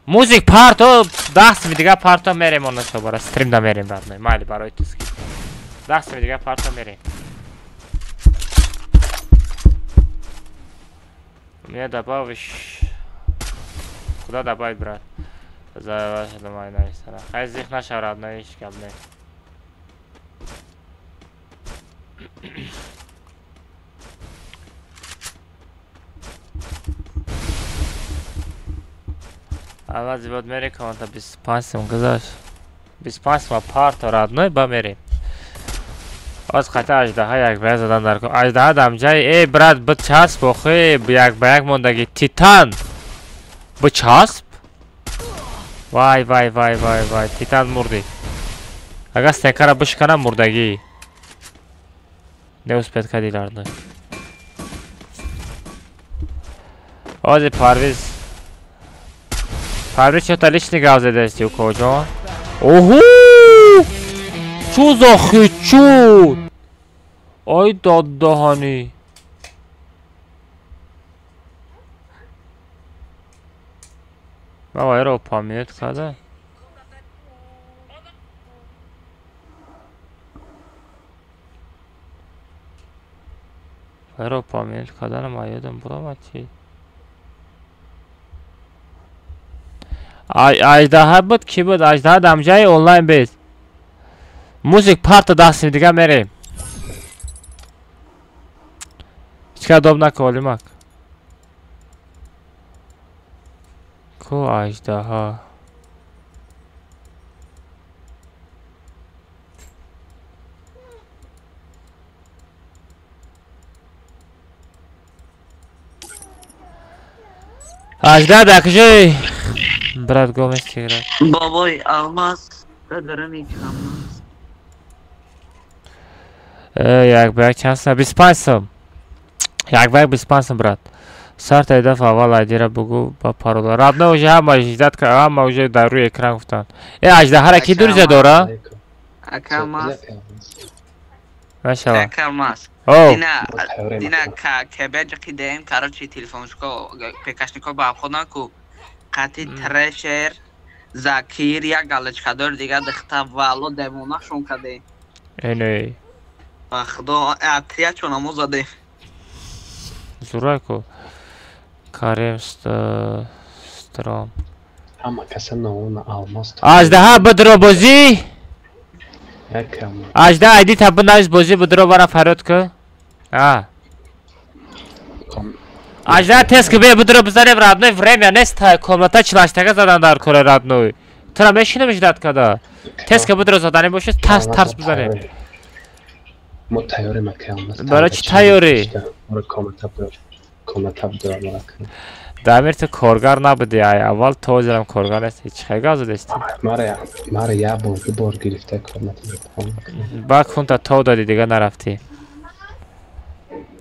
Музик парто, 10 дигар парто мерем, онашо бара стрим да мерем, родной. Майли, барои ту скип. دست دیگه پارتا میریم. میاد دباوش. خدا دباید برات. بذار دمای نایستره. خیلی زیخ نشورد نایش کم نه. اول زیباد میری که تا 25 سم گذاشت 25 سم پارت و رادنوی با میریم از خطه اجده ها یک بای زدن در کن اجده ها دم جای ای براد بچسب بخوی یک با یک موندگی تیتان بچسب وای وای وای وای وای تیتان مردی اگه استنکر بشکنم مردگی نیوز پید کدی لردنوی آزی پرویز چه تا لیشنی گاوزه دستی و کجا اوهو چو زاخی چود آی داد دهانی بابا رو پامیت کده رو پامیت کده نما یادم برو ما چی اجده بود کی بود اجده دمجای اونلاین بیز موزیک پارت دستیم دیگه میریم هیچ دوب نکن اولیمک کو اجده ها اجده دکجای برات گومش چیگره بابای الماس دارم یک الماس یک بیگ چند سم 25 سم یک بیگ 25 سم برات سارت ای دفعه اول ایدی را بگو با پارولا راد نه اوجه هم اجداد که هم اوجه در روی اکران گفتن ای اجده هر کی دوریزه داره اکرماس ماشاءالله اکرماس او دینا که بیجا که دیم کارو چی تلفونشکو پیکشنیکو با خودن کو قطی ترشر زکیر یک گالچکادر دیگه دخته والو دیموناشون کده اینه خدا اتریا چونمو زده زورای کو کاریم سترام اما کسی نمونه آلماس اجده ها بدرو بازی یکم اجده ایدی تبا نایز بازی بدرو برا فراد که اجده تست که بیا بدرو بزنیم رادنوی فریم یا نیست های کاملتا چلاشتگه زدن در کل رادنوی ترا میشینه میشدد کده تست که بدرو زدنی باشه ترس بزنیم ما تیاری مکه برای چی تیاری؟ برای کامتا بدرو مرکن دامیر تو کارگر نبودی اول تو زیرم کارگر نیست هیچ خیلی گازو دستی مرا یه بار گرفته کامتا با کنتا تو دادی دیگه نرفتی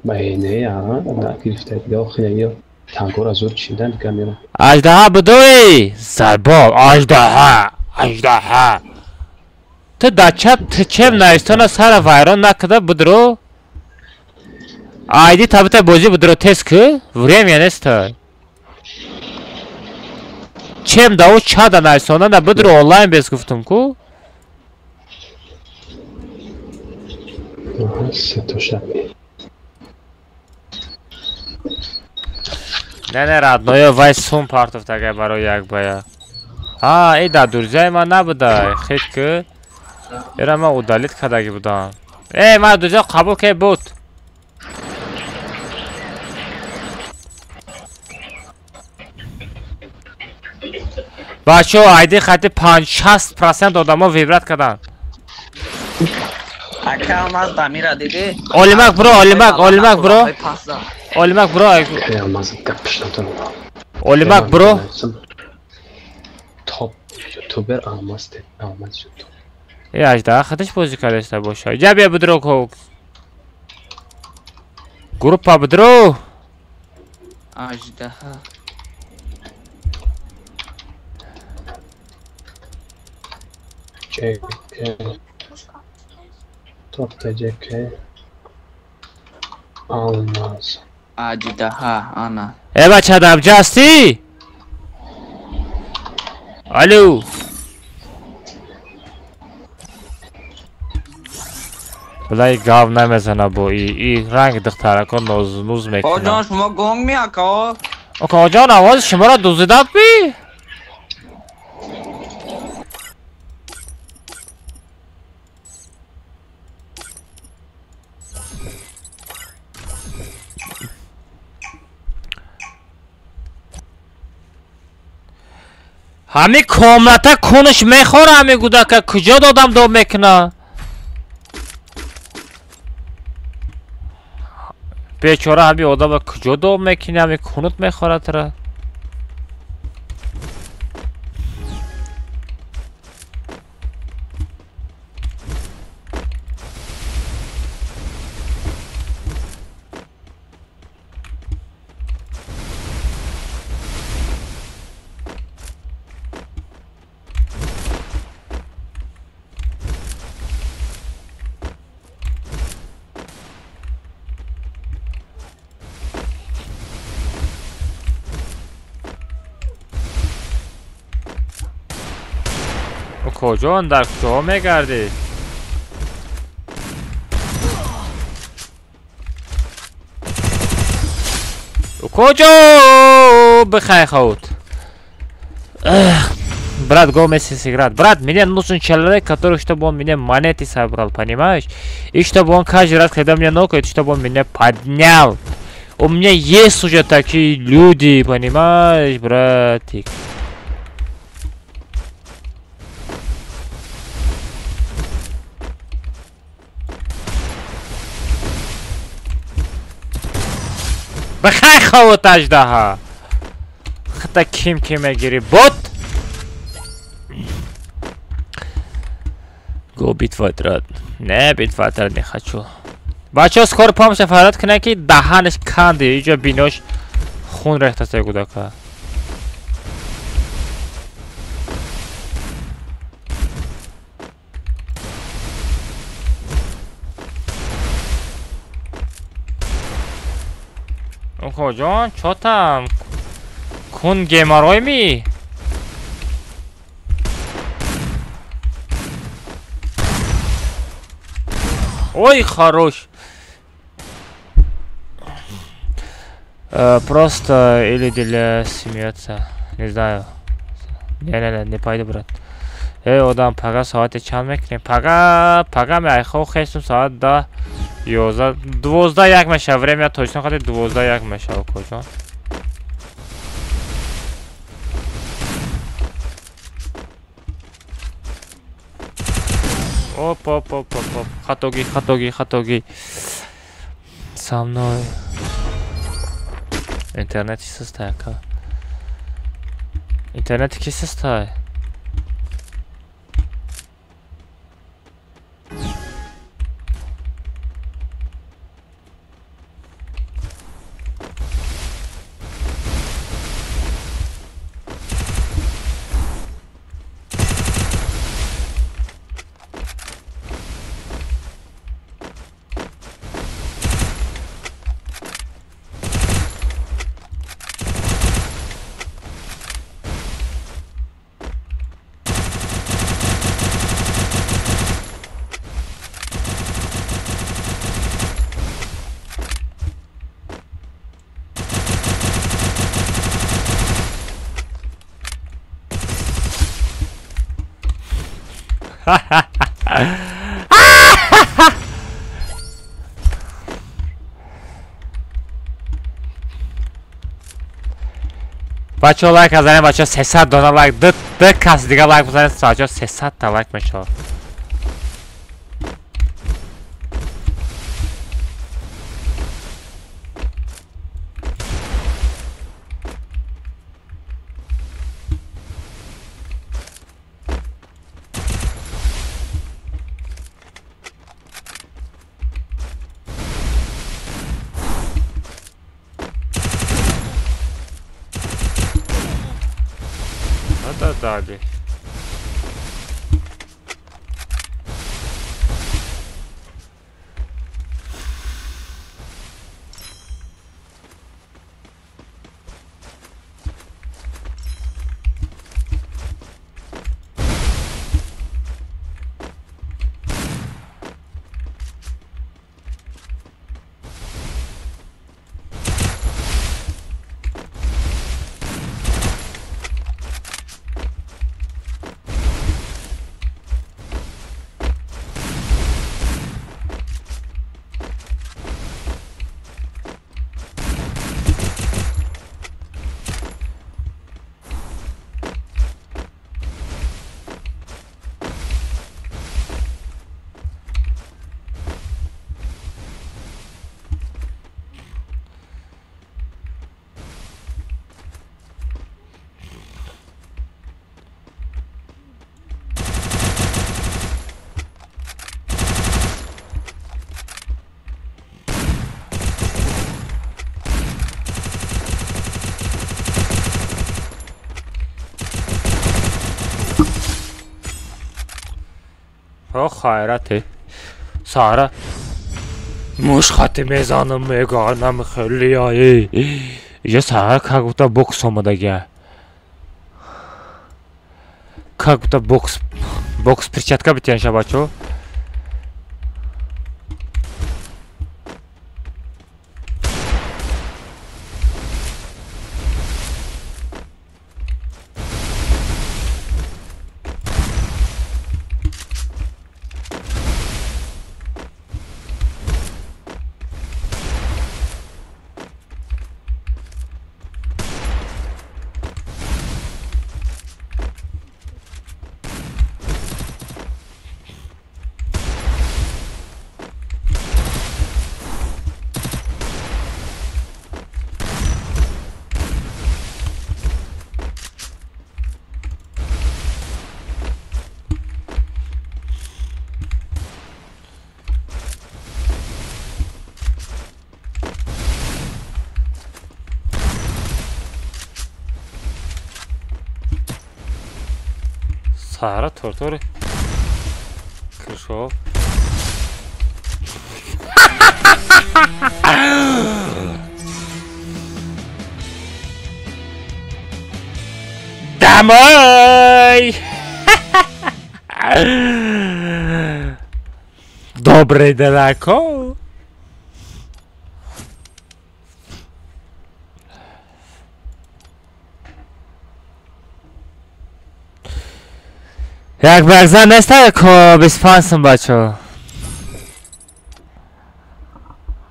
با اینه نه گرفته دیگه آخیه یا تنگور از اور چیدن دیگه میرم اجده ها بدوی زباب اجده ها تو دا چپ نایستانا سر ویران نکده بدرو ایدی تابتا بازی بدرو تست که وریم یا نیست چم دا او چا دا نایستانا دا بدرو آنلاین بیز گفتم کو سه تا شب نه رادنوی وای سون پارت افتاگه برای یک بایا ای دا دورجای ما نبوده خیلی که ایرا ما اودالیت کدگی بودم ما دو جا قبول که بود بچه ها ایدی خطی 50% آدم ها ویبرات کدن اکرماس دامیرا دیدی اولیمک برو اولیمک برو تاپ یوتیوبر آلماس یوتیوب ای اجده خودش بازی کرده باشه اینجا بیا بدرو کو گروپ ها بدرو اجده JK Top da JK Almaz اجده آنا ای بچه دم جاستی الو Валай гав намезана бо и ранг духтаракон нуз мекунад. Оҷон шумо гонг меякав? Окоҷон авози шуморо дуздидад би? ҳами комлата кунш мехора ҳами гудака куҷо додам доб мекуна? бечора ҳами одама куҷо доб мекуни ҳами кунут мехоратра? کجان در کجا میگردی؟ کجا بخای خود брат го вместе играть брат мне нужен человек который чтобы он мне монеты собрал понимаешь и чтобы он каждый раз когда меня нокает чтобы он меня поднял у меня есть уже такие люди понимаешь братик بخای خود اجدها خطا کیم میگیری بوت گو بیت فاترات نه بیت فاترات نخواهد بچه ها سکار پامش فراد کنه که دهانش کنده اینجا بیناش خون ریخته سه گوداکا کجان چاتم کن گیمرای می ой хорош просто или для смеяться не знаю не пойду брат одам пага соати чанд мекунем пага меайхо хестум соат да 12 меша время точно ходи 12 меша кожон оп хатоги со мной интернет состоит интернет ки состоит بچه ها لایک بزنید بچه ها 300 دانه لایک ده کس دیگه لایک بزنید بچه ها 300 تا لایک میشه дали. خیرته سارا موش خاطی میزانم میگانم خیلی آیی یه سارا که گفتا بوکس آمده گه که گفتا بوکس پرچتکا بیتین شا بچو سارا تورتوره کشو دمای Dobre daleko. Jak bardzo nie stałeko bez pansem baczo.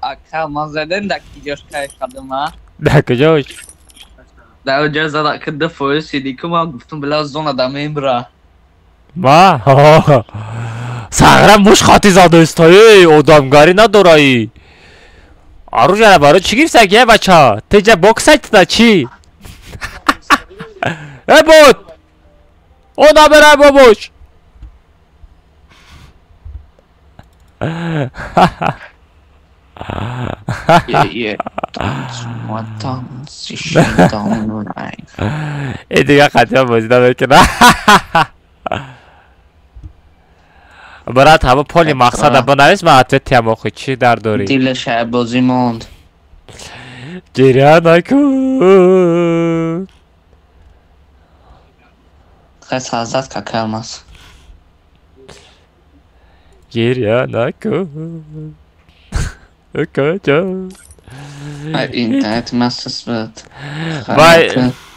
Aka mazeden da gidiyor kadıma. کجاش؟ در اونجا زدن که دفعه سیدی که ما گفتم بلا زون آدم امرا ما؟ سغرم موش خاطی زاده استایی آدمگاری ندارایی آرو جانه بارو چی گیفت گیه بچه ها؟ تیجه بوکس ایت چی؟ ای بود او نبره بابوش این دیگه خطی ها بازی داده که نه برات همه پولی مقصد ابا نویس من حتویتی هم آخوی چی در داری دیل شب بازی موند گریه نکن خیلی حضرت که کلماس گریه نکن کجا اینترنت مسیس بود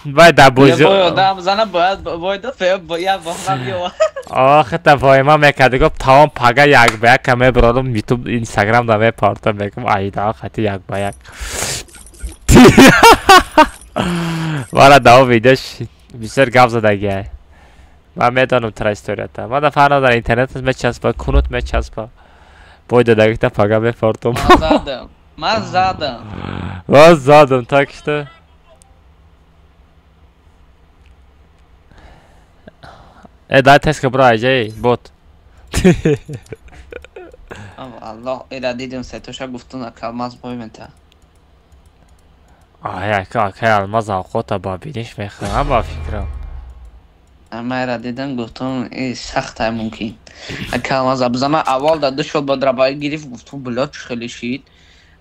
باید در بوزی آدم زنه باید دفعه باید بخونم آخه تفاهی ما میکرده گفت تمام پاگه یک به یک همه برادم یوتیوب اینستاگرام دامه پارتا میکنم ایده خطی یک به یک والا داو ویدیوش بسیار گفت زدگیه من میدانم ترا استوریتا ما دفعه در اینترنت میچسبه کنوت میچسبه باید دقیقه تا پاگه میپارتم من زدم من زدم تاکشته دای تست که برای جایی بود الله ایره دیدیم سیتوشا گفتون اکلماز بایمنته یک الماز خودتا با بینیش میخوام با فکرم اما ایره دیدم گفتون ای سخت های ممکن اکلماز بزنه اول داده شد با دربایی گریف گفتون بلا چو خیلی شید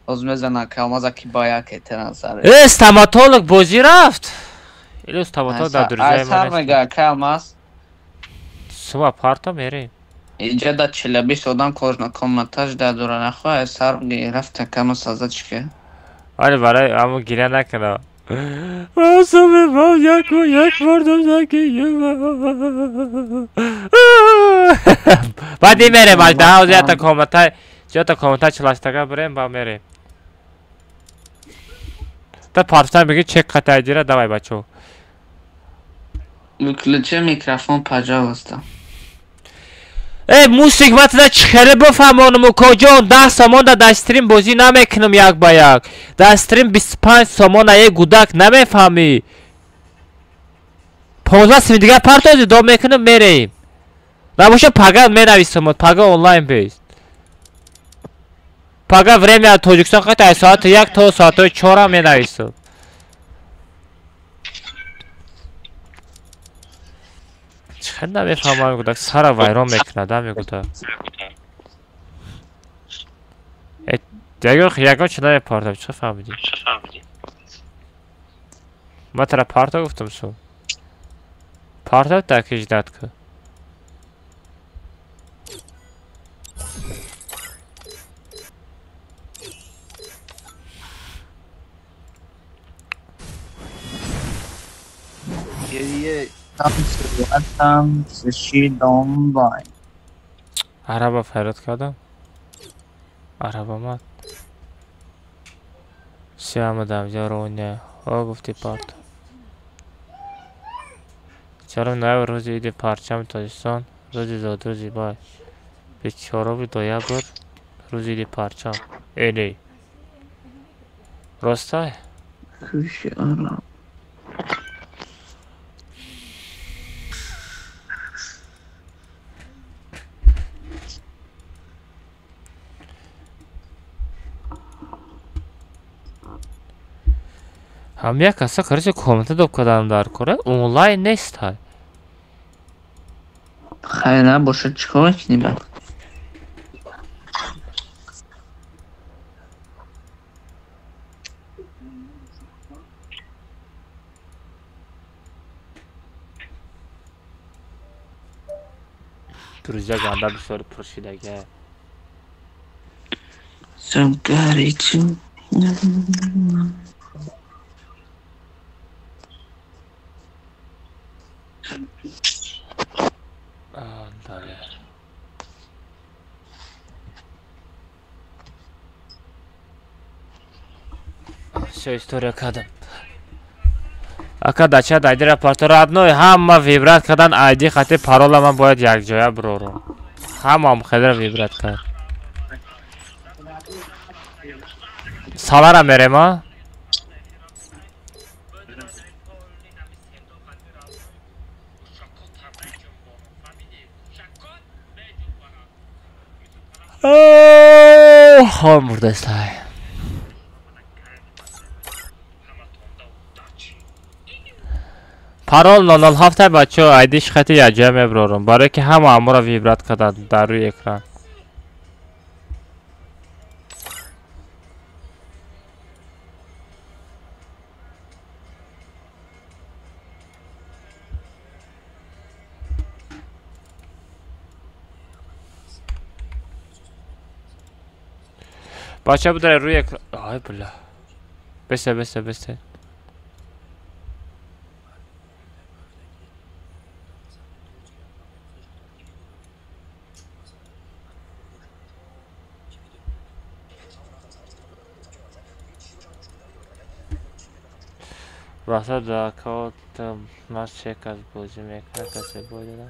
از میزن اکلماز اکی باید که ترن سره استماتولوگ بازی رفت ایلو استماتولوگ در دروزه من سر میگه اکلماز سوا پارتا میریم اینجا دا 40-20 آدم کار کامنتاج در دوران خواه سر رفت کم سازدش که آره برای همون گیره نکنه آسمه با یک مردم زکی بعدی میریم از ده ها زیاد کامنتاج 40 تکه بریم با میریم تا پارتا بگی چک قطعه دیره دوای بچو کلچه میکروفون پجا هستم ای موسیق متن چخره بفهمانم و کجا 10 سامان در استریم بازی نمیکنم یک با یک در استریم 25 سامان یک گودک نمیفهمی 15 سیم دیگه پرتازی دو میکنم میریم نباشه پاگا مینویسم پاگا آنلاین بیست پاگا время توجکستان قطعه ساعت 1 تا ساعت 4 مینویسم خیلی نمیفهمم گودک سر ویران میکنه دمی گودک یکان چه نمی پارتا چه فهمیدی؟ ما ترا پارتا گفتم سو پارتا تاکیج داد که گریه هم سشی دنبای عربا فراد کردم عرب آمد سی آمدم جارونه ها گفتی پارتا چرا نه روزی ایده پرچم تاجستان روزی زاد روزی باش به چارا بی دایا بر روزی ایده پرچم اینی راسته خوش آرام هم یک کسا کرده کومنت دوب کدام دار کنه اونلاین نیست های خیلی باشه چیکار کنی با پروژه گنده بسیار پرشیدگه سمکاری چون داره چه істория کردم ака дача дайди рапортор одной ҳама вибрат кардан айди хати парола ман бояд якҷоя бирорам ҳамаам хеле вибрат кард салара мерем а ҳол мурдастай парол 007 бачаҳо айдиш хати якҷоя мебирорам барое ки ҳама аморо вибрат карданд дар рӯи экран бача бударе рӯи экран ай била бесте васад аккаунт нас чек аз бозӣ мекунад касе боида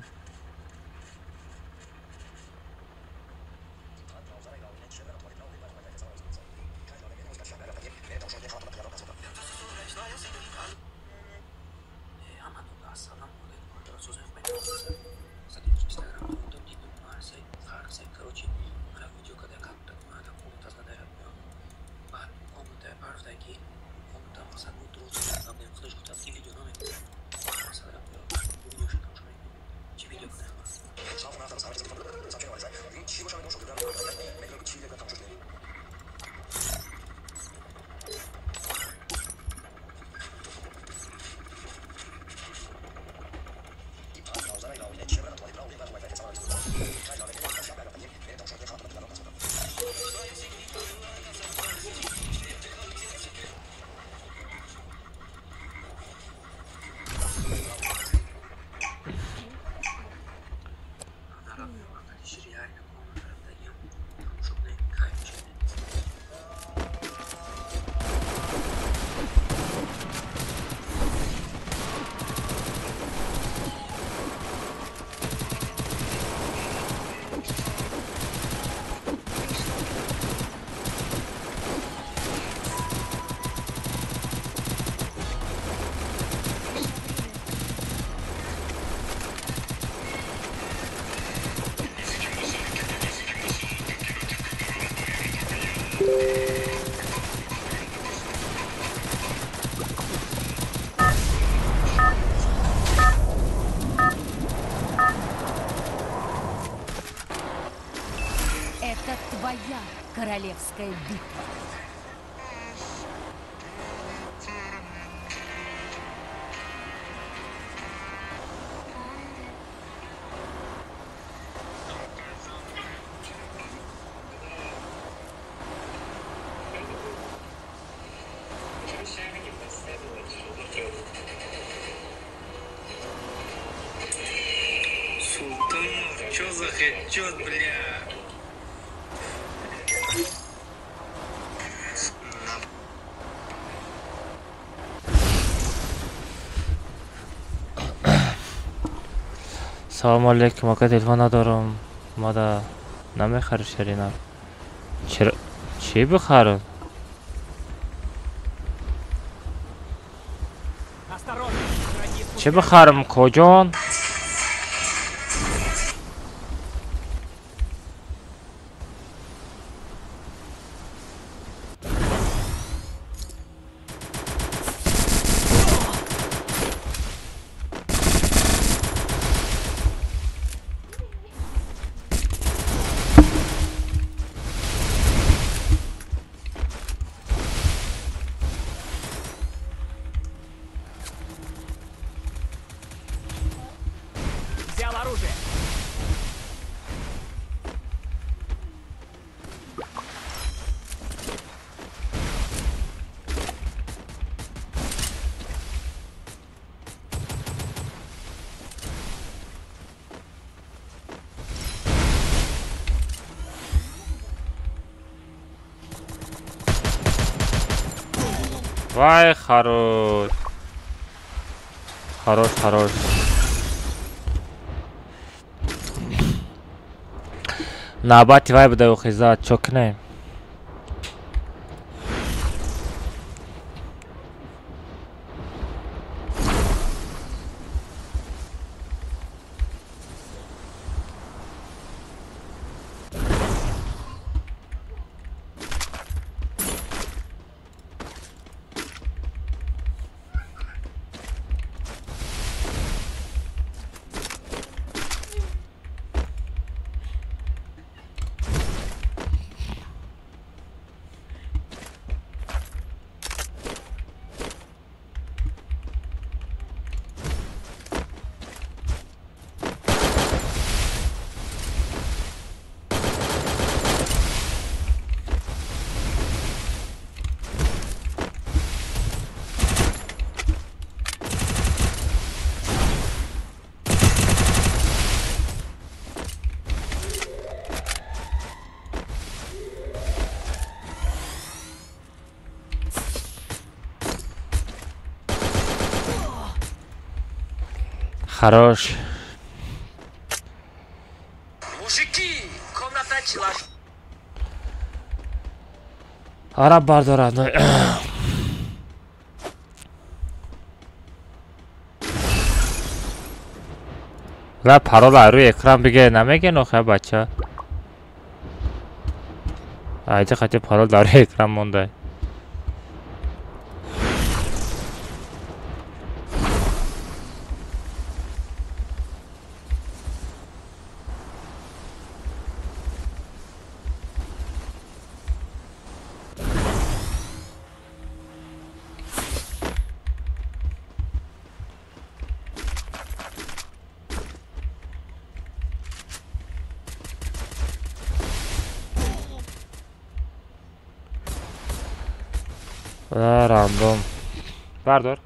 Королевская битва. Султанов, чё за хэдшот, бля? سلام علیکم آقا تلفن ندارم مادر نمیخره شرینا چرا چی بخرم Осторожно! Враги چه спускаются بخرم کجان Взял оружие! وای خروش خروش خروش نباتی وای بده و خیزات چکنه خروش Мужики, комната началась. عرب بردارد و پرول روی اکران بگه نمیگه نخه بچه ایجا خطی پرول در روی اکران مونده راندوم بردار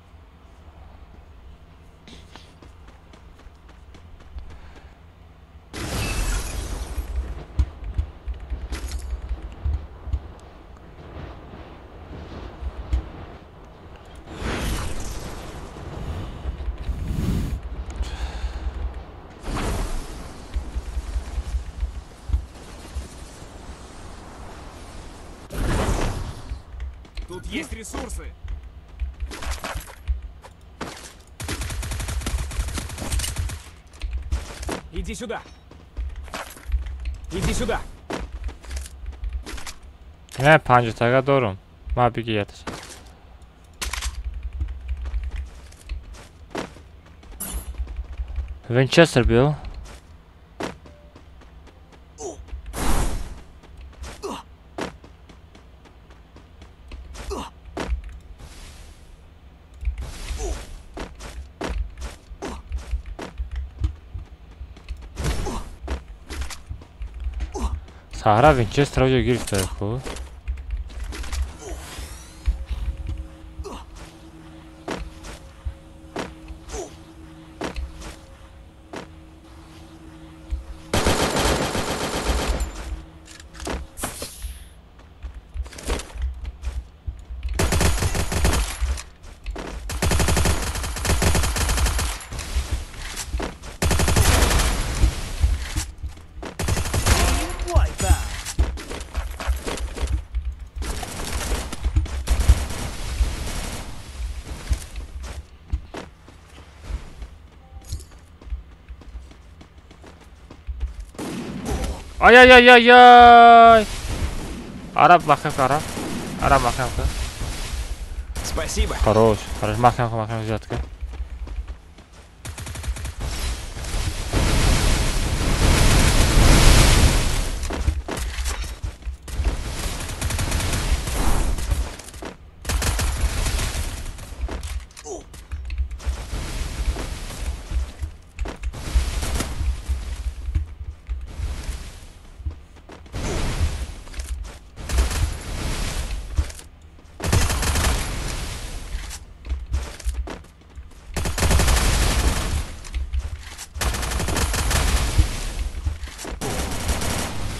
Тут есть ресурсы! Иди сюда! Иди сюда! نه 50 تا دارم ما بگی یادش وینچستر بیل Sahra Winchester رو گرفته خب Wipe out. Ай-яй-яй-яй-яй! Араб махкам араб. Араб махкам. Спасибо. Хорош. Хорош махкам зиядка.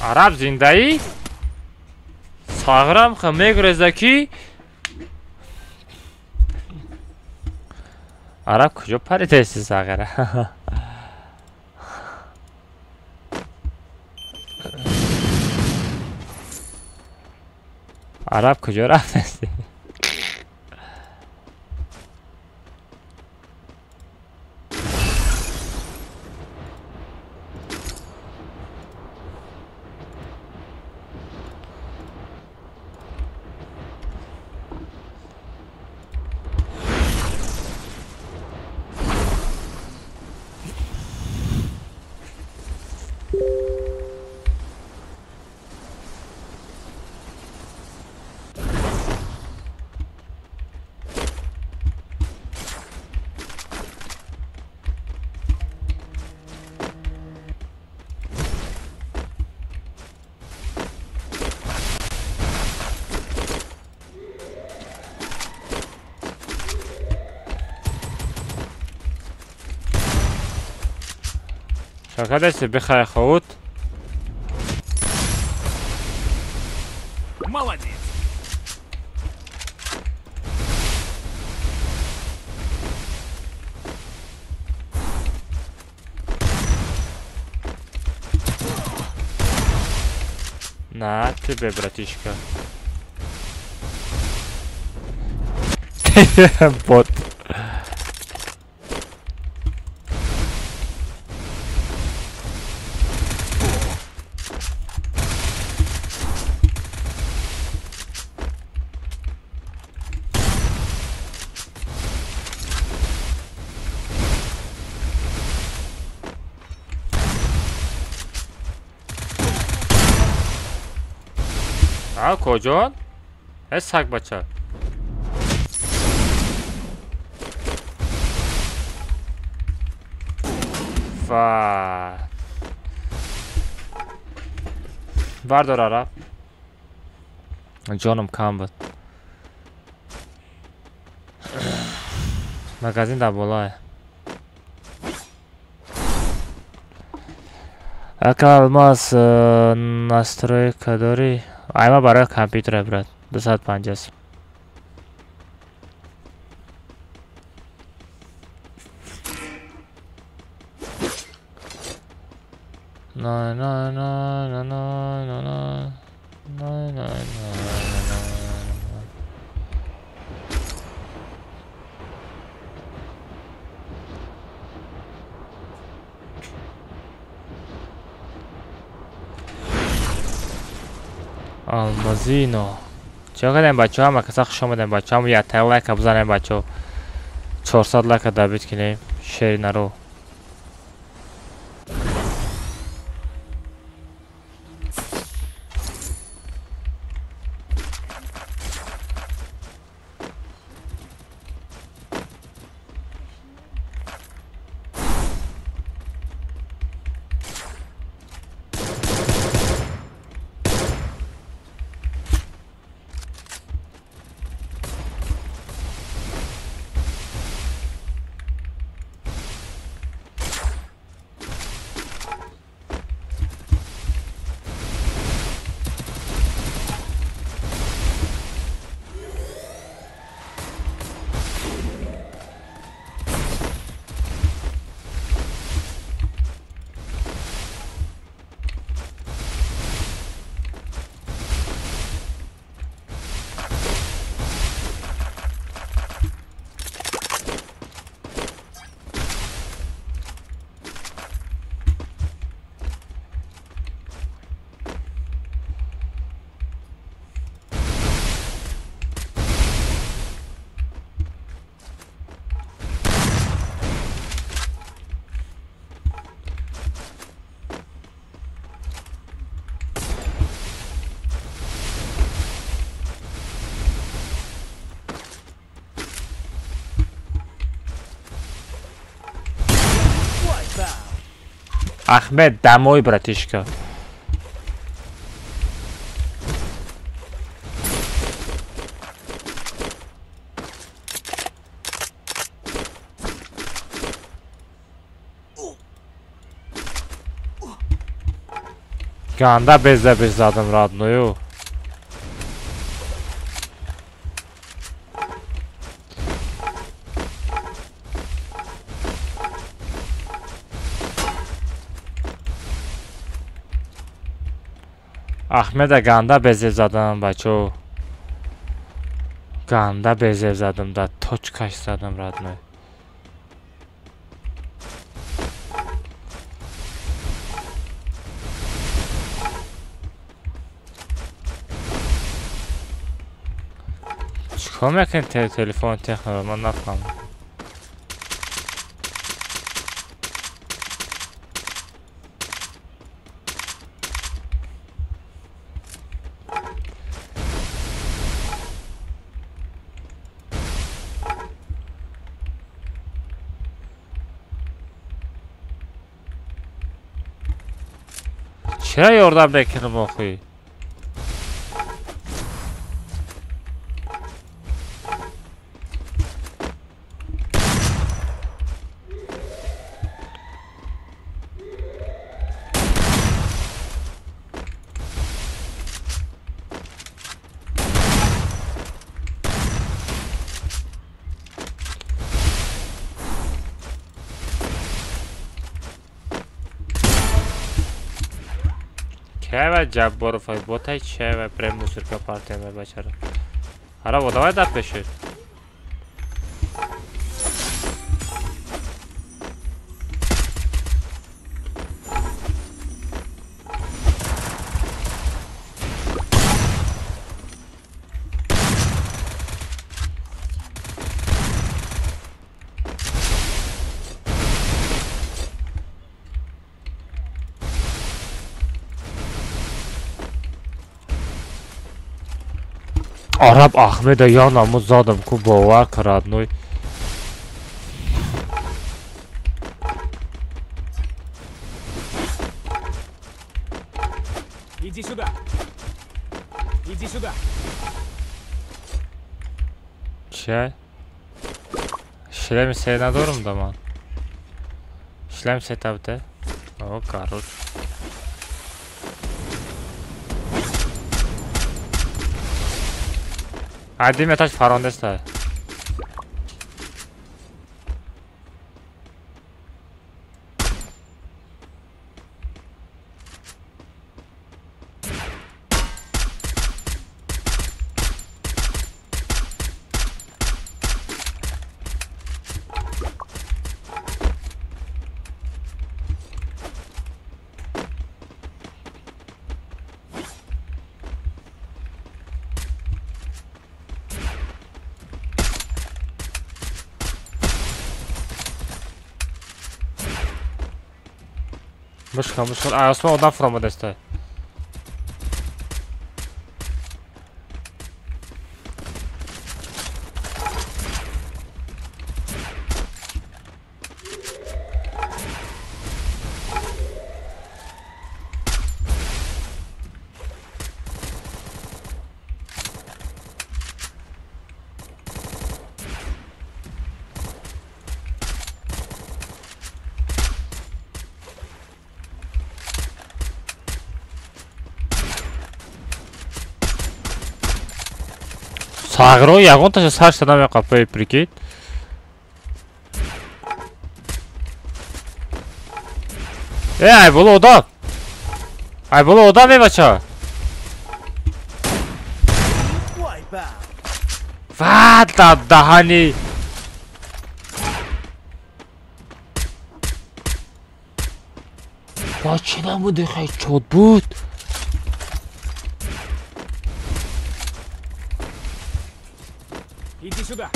عرب زنده ای؟ ساغرم خمیگ رزدکی؟ عرب کجا پریده ایستی ساغره؟ عرب کجا رفتی؟ Шакадайся, бихай хаут. Молодец. На тебе, братишка. Бот. کجان؟ سگ بچه بردار عرب جانم کم بود مگزین در بالاه اکا الماس настройка داری айма барои компютер брат 250 на на на на на на на на Алмазино. Чака дем бача, макаса хуш омадем бача. Я лайк бзанем бача. 400 лайк дабит кинем. Шер наро. Ahmet, домой, братишка. Ganda bezledim Radnoyu. Ahmet'e ganda bezledim bacho. Ganda bezledim da toç kaçsadım Radnoyu. چیکار میکنی تلفن تکنولوژی من نفهمم. چرا یاردم بکنم آخی؟ چه و جبار فای بوتای چه و بریم موسیقی پارتی می بچره. هر وقت داوای داد بشه. Arab Ahmet'e ya namuz zadım ku bavar kradnoy. Иди сюда. Иди сюда. Şey. Şilemi seyna doğrum da man. Şilem setavde. O karuş. Hadi metaş farandesta. Мышка, а снова одна фрома достай. Сагро ягон таша сар шадам я капай прикид. Ай боло одам. Ай боло одам бача. Вада дахани. Почему мы дыхай чот буд? Иди сюда.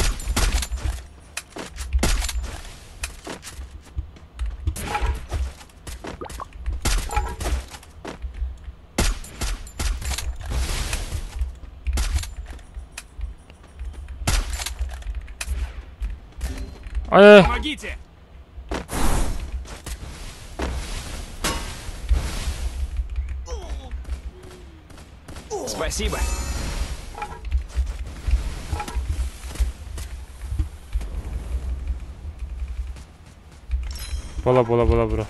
Помогите. Спасибо. Bola bura.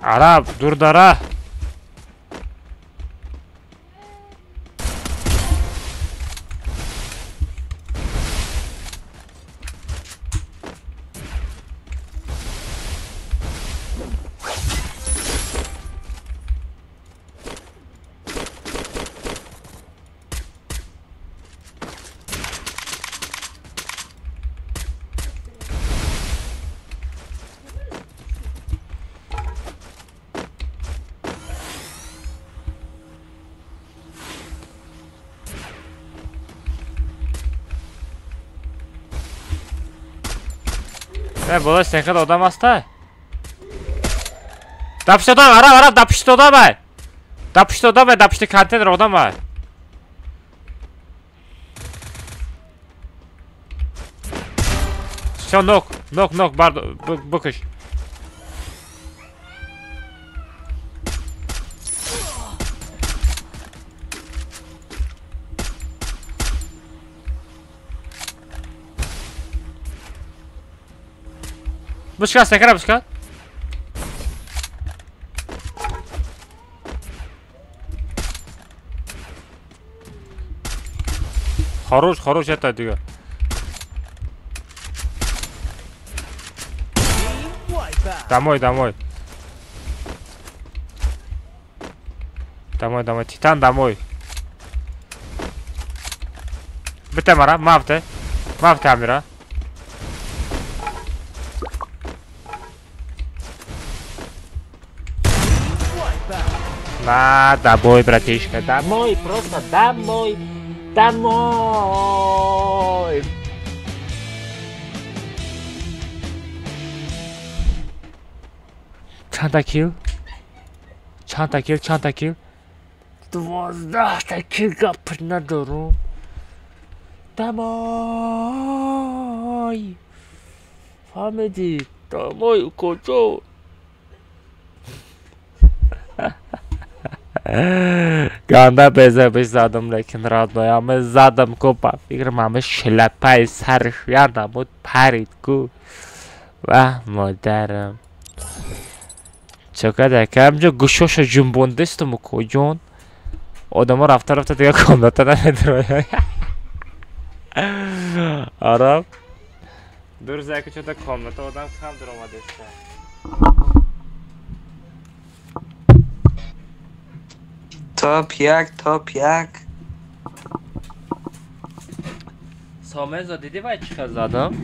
Arap dur dara. Bola sen kadar odam hasta. Dapıştı odam Arap dapıştı odam ay. Dapıştı odam ay dapıştı konteyner odam ay. Все nok bardo bu kış. Бушка, секара бушка. Хорош это дига. Домой. Домой, Титан домой. Bitte mara, mavte Amira. Домой, братишка, домой, просто домой. Çanta kill. 12 kill kapır ندارم. دمای فهمیدی دمای کجا گانده بزه زدم لیکن رادایامه زدم کو با فکرم همه شلپای سرش یادم بود پرید کو و مادرم چقدر که همجا گوشاش جنبونده استم کجان آدم ها رفته دیگه کاملتا نمیدونه Arap dur zeki çoda komnata odam kam duramadı işte. Top yak. Samezo dedi vay çıkar zadım.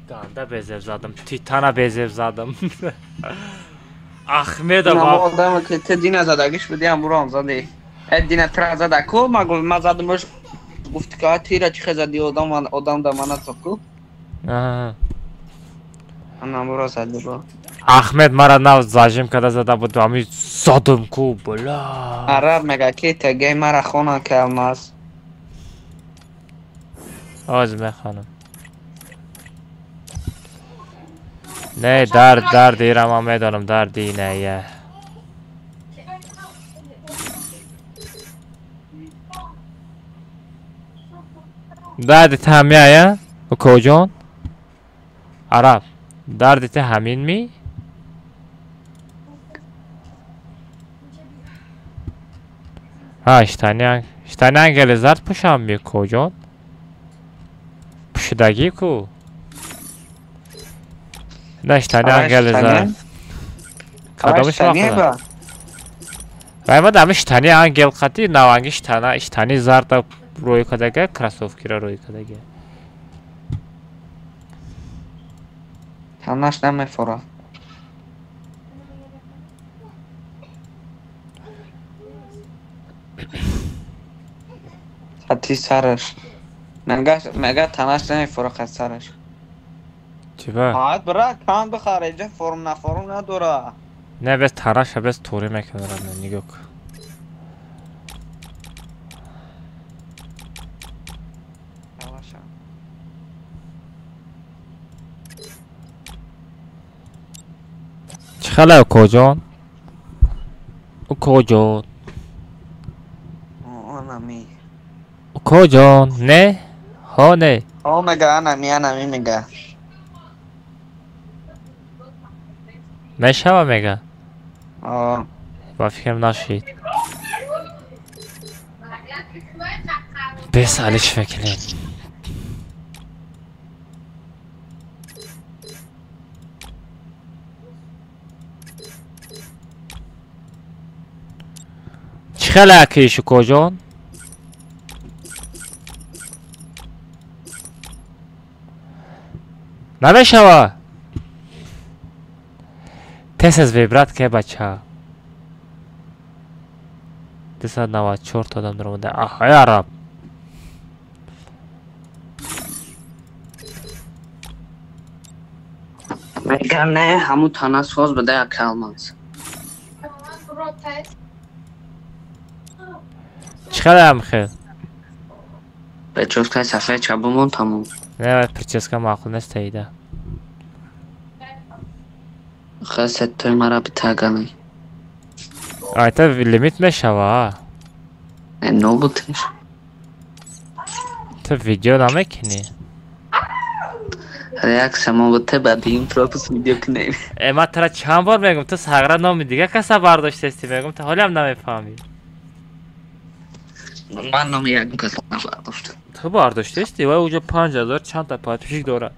Ganda bezev zadım. Titana bezev zadım. Ahmedov. Ama odamı ki tedine zadagış budiyam buram zadi. Edine trazada ko ma zadımış گفت که تیره چی خزدی آدم دا منو تکو نمورا زدی با احمد مرا نو زاجم کده زده بود و همی زدم کو بلا عرب مگه که تگه مرا خونه که الماس آزمه خانم نه در دیرم هم میدانم در دینه یه دردت همیه و کجان عرب دردت همین می ها اشتانی انگل زرد پوشم می کجان پوشدگی کو نه اشتانی انگل زرد کدامش واقعا باید هم اشتانی انگل خطی نوانگی اشتانی زرد روی کدگه کراسوفکی را روی کدگه تنش نمیفوره حتی سرش مگه تنش نمیفوره خد سرش چی با؟ آید برا کان بخاره اینجا فرم نداره نه بس تراش بس توری میکنه رادنوی نگاه کن. چه خلاص کجان؟ او کجان؟ آنمی او کجان؟ نه؟ ها نه؟ او مگه آنمی میگه میشه میگه؟ آه با فکرم نشید. بس علیش فکرین. چه خلاکیشو کجان؟ نمیشه پس از ویبرات که بچه 294 تا آدم در اومده. آهای عرب میگه نه همون تانه ساز بده اکلماس چقدر هم خیل؟ پرچسکای صفحه چپمون تموم نه پرچسکا معقول نیست تاییده. خیلی ستوی مرا بتاگمی آیتا لیمیت میشه نو بودش تو ویدیو نمیکنی؟ ریاکس ما بوده بعد این پروپس ویدیو کنیم من ترا چند بار میگم تو سغره نامی دیگه کسا برداشته استی میگم تو حالی هم نمیفهمی. من نامی یکم کس نبرداشت تو برداشته استی وای اوجا 5000 چند تا پاتفیک داره.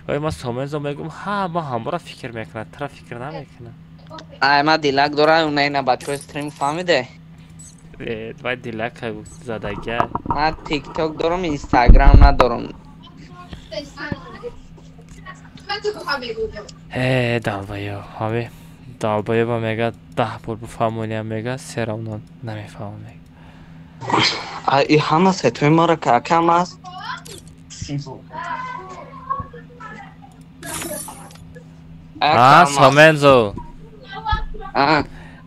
وای ما سومنزو میگم ها ما همه را فکر میکنه ترا فکر نمیکنه. ما دیلک داره اون اینا بچه استریم فهمیده وای دیلک زدگه من تیک تاک دارم اینستاگرام ندارم دالبایو همه دالبایو با میگه 10 بار بفهمونی هم میگه سرمون نمیفهمم این همه ستوی ما را که کم است سومنزو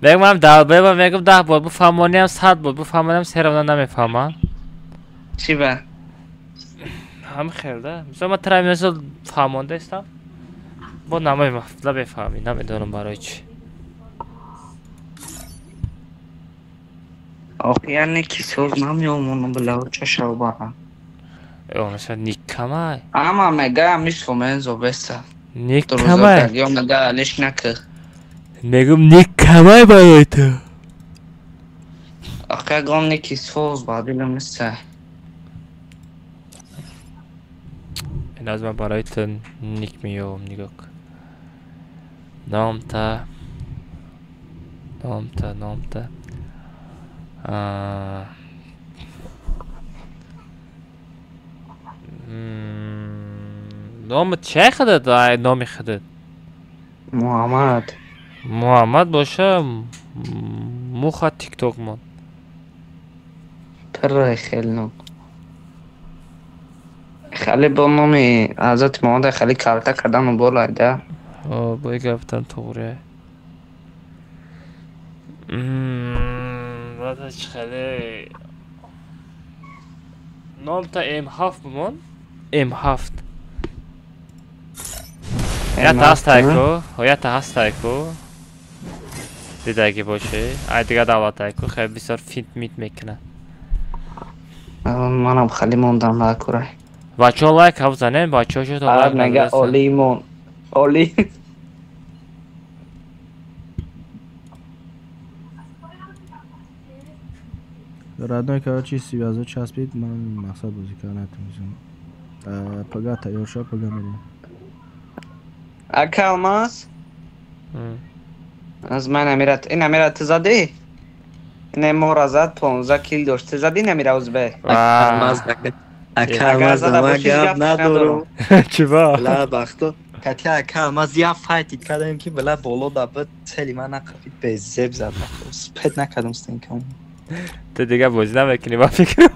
میگم هم دالبایو میگم 10 بار بفهمونی هم 100 بار بفهمونی هم سرمون نمیفهمم چی به؟ هم خیرده مثلا من ترایی مثل فهمانده استم با نمای مفتله بفهمی نمیدونم برای چی آخه یعنی کی سوز نمیامونم بلاو چه شو برم اون مثلا نیک کمای اما مگه همیش سومنزو بسته نیک تو کمای روزا یا مگه علیش نکه میگم نیک کمای برای تو آخه گام نیکی سوز بادیلم نیسته این از من برای تو نیک میوم نگاه کن نام تا نام چه خودت دای نامی خودت محمد باشه موخه تیک توک من پر خیلی نام خیلی با نامی حضرت محمد خیلی کارتا کردن و بالا ده بایی گفتن طوره بعدش خیلی نام تا M7 بمون M7 یا تا هست تایکو دیده اگه باشه ای دیگه دولت تایکو خیلی بسیار فیت میت میکنه منم خیلی موندم لکوره بچه ها لایک هم زنه بچه ها شد عرب نگه اولیمون اولی رادنوی که چی سیویازو چسبید من مقصد بازی که نتونستم پگاه تایار شد پگاه میریم اکلماس از من امیرت این امیرت زدی این مورا زد 15 کیل داشت زدی نمیره از به اکلماز نما گفت ندارم چی با؟ بلا بختو کتی اکلماز یا فایتید کردیم که بلا بولو دابت سلی من نقفید به زب زد سپید نکردم ستین کم تو دیگه بازی نمیکنی با فکر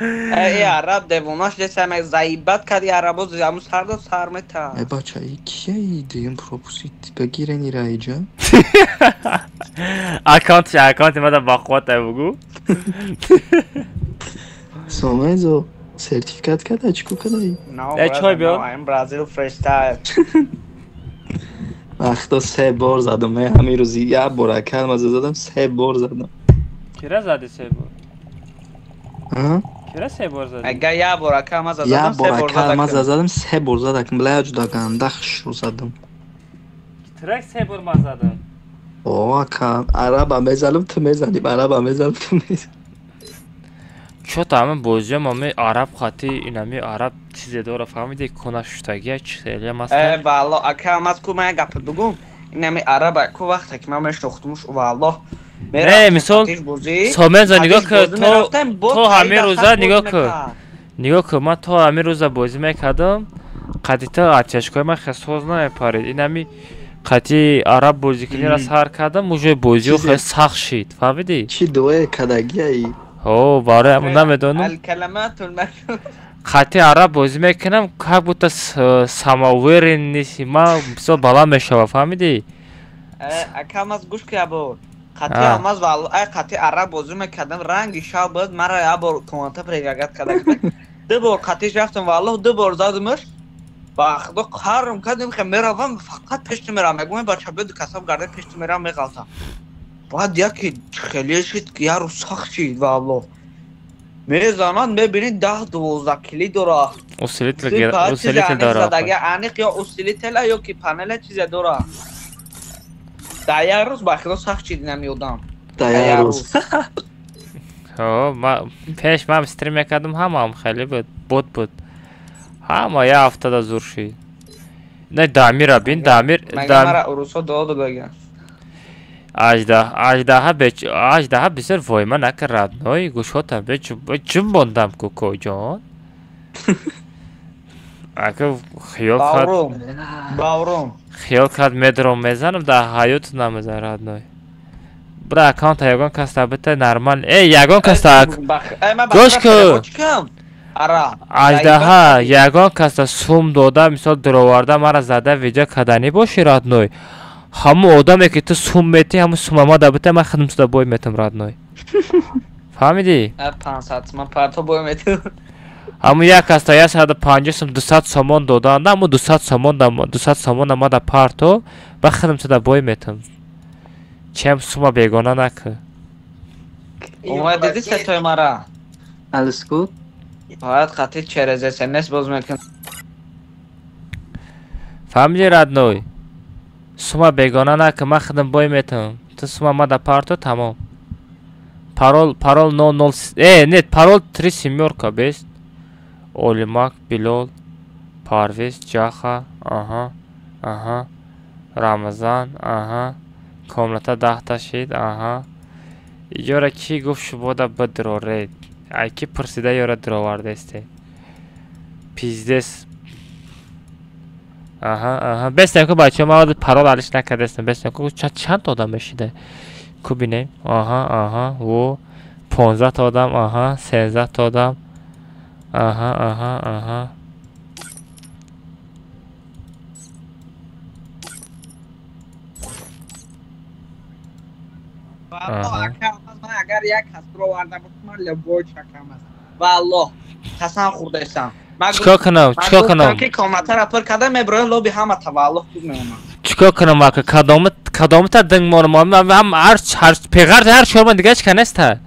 ای عرب دووناش دستم زایبت کردی عربو زیامو سردو سرمتا ای بچه ای کیه ای دیگه پروپوزیت بگیرن ایره ایجا اکانت ما دا باقوات بگو سومزو سرتیفیکات کرده چیکو کرده ای؟ ای چای بیار I'm Brazil freestyle وقتا 3 بار زدم من همین روزی یه بار اکرم از زدم 3 بار زدم کرا زده 3 بار؟ ها؟ کرا 3 بار زده؟ اگه یه بار کم از یه زدم 3 بار بار اکرم از زدم زدم 3 بار زدم بلایج داگم دخش رو زدم ترک 3 بار ما زدم اوه اکرم عرب هم بزنم تو میزنیم عرب هم بزنم تو میزنیم چو تمام بوزی مامی عرب خاطی اینمی عرب چیزی داره فهمیدی کنشتگی چیزی مثلا والا اکرم از کو من گپ بگم اینمی عرب کو وقت که من شختمش والا نه مثال سومنزا نگاه که تو همه روزا نگاه که من تو همه روزا بازی میکردم قدی تا آتشگاه من خسوز نمیپارید اینمی قدی عرب بازی کنی را سر کردم موجه بازی خیلی سخت شید فهمیدی؟ چی دوه کدگی ای؟ اوه باره همون نمیدونم الکلمات المشهور قطعی عرب بازی میکنم که بوده سماویر نیستی ما بسیار بالا میشوه فهمیدی؟ اکم از گوش که بود قطعی هم از والا قطعی عرب بازی میکردم رنگی شا بود مرا یه بار کمانتا پریگرگت کردم 2 بار قطعیش رفتم والا 2 بار زدمش با خدا قهرم کردم که میروم فقط پشت میرم میگم بچه بید کسب گرده پشت میرم میغلطم بعد یکی خیلی شد که یارو سخت شد والا میزنن میبینید 10-12 کلی داره اوسیلیتل داره انیق یا اوسیلیتل یا که پنل چیزی داره ده روز با خدا سخت شد نمیودم ده روز پیش من استریم میکردم هم خیلی بود همه یه هفته دا زور شد نه دامیر بین دامیر مگه مرا اروسا دو بگن اجده بسیار وایما نکرد نای گوشاتم به جم بندم کوکو جان اگه خیال کرد میدرم میزنم در حیات نمیزرد نای برای اکانت یگان کستا بته نرمال یگان کستا گوش که اجده یگان کستا سوم داده مثال دروارده مرا زده ویجا کدنی باشی راد نای همون آدمی که تو سوم میتی همون سوم ما دبته من خدم سودا بای میتم راد نای فهمیدی؟ 500 من پرتو بای میتم همون یک کستا 150 سوم 200 سومان دادن همون 200 سومان ما دا پرتو من خدم سودا بای میتم چه هم سوم بیگانه نکه اومد دیدی ستای مرا السکوت باید قطعی چرزه سنس باز میکن فهمیدی راد نای سوما بیگانه نه که من خدم بای میتونم تو سوما ما دا پارتو تمام پارول 00 نیت پارول 3 سیمیورکا بیست اولیماک بیلول پارویز جاخا رمضان کاملتا 10 تا شید یورا کی گفت شبودا بدرورید ایکی پرسیده یورا دروارده استه پیزدس بستم که بچه ما پرول علیش نکرده استم بستم که چند آدم بشیده کو بینیم و 15 تا آدم 13 تا آدم اگر یک کس رو وارده بکنم لبوی چکم است والله قسم خوردهستم چیکار کنم که کامنت را پر کرده میبره لوبی همه تولد خوب میمونم چیکار کنم اگه کدامت دنگ مانم هم هر پیغرد هر شورما دیگه چی کنسته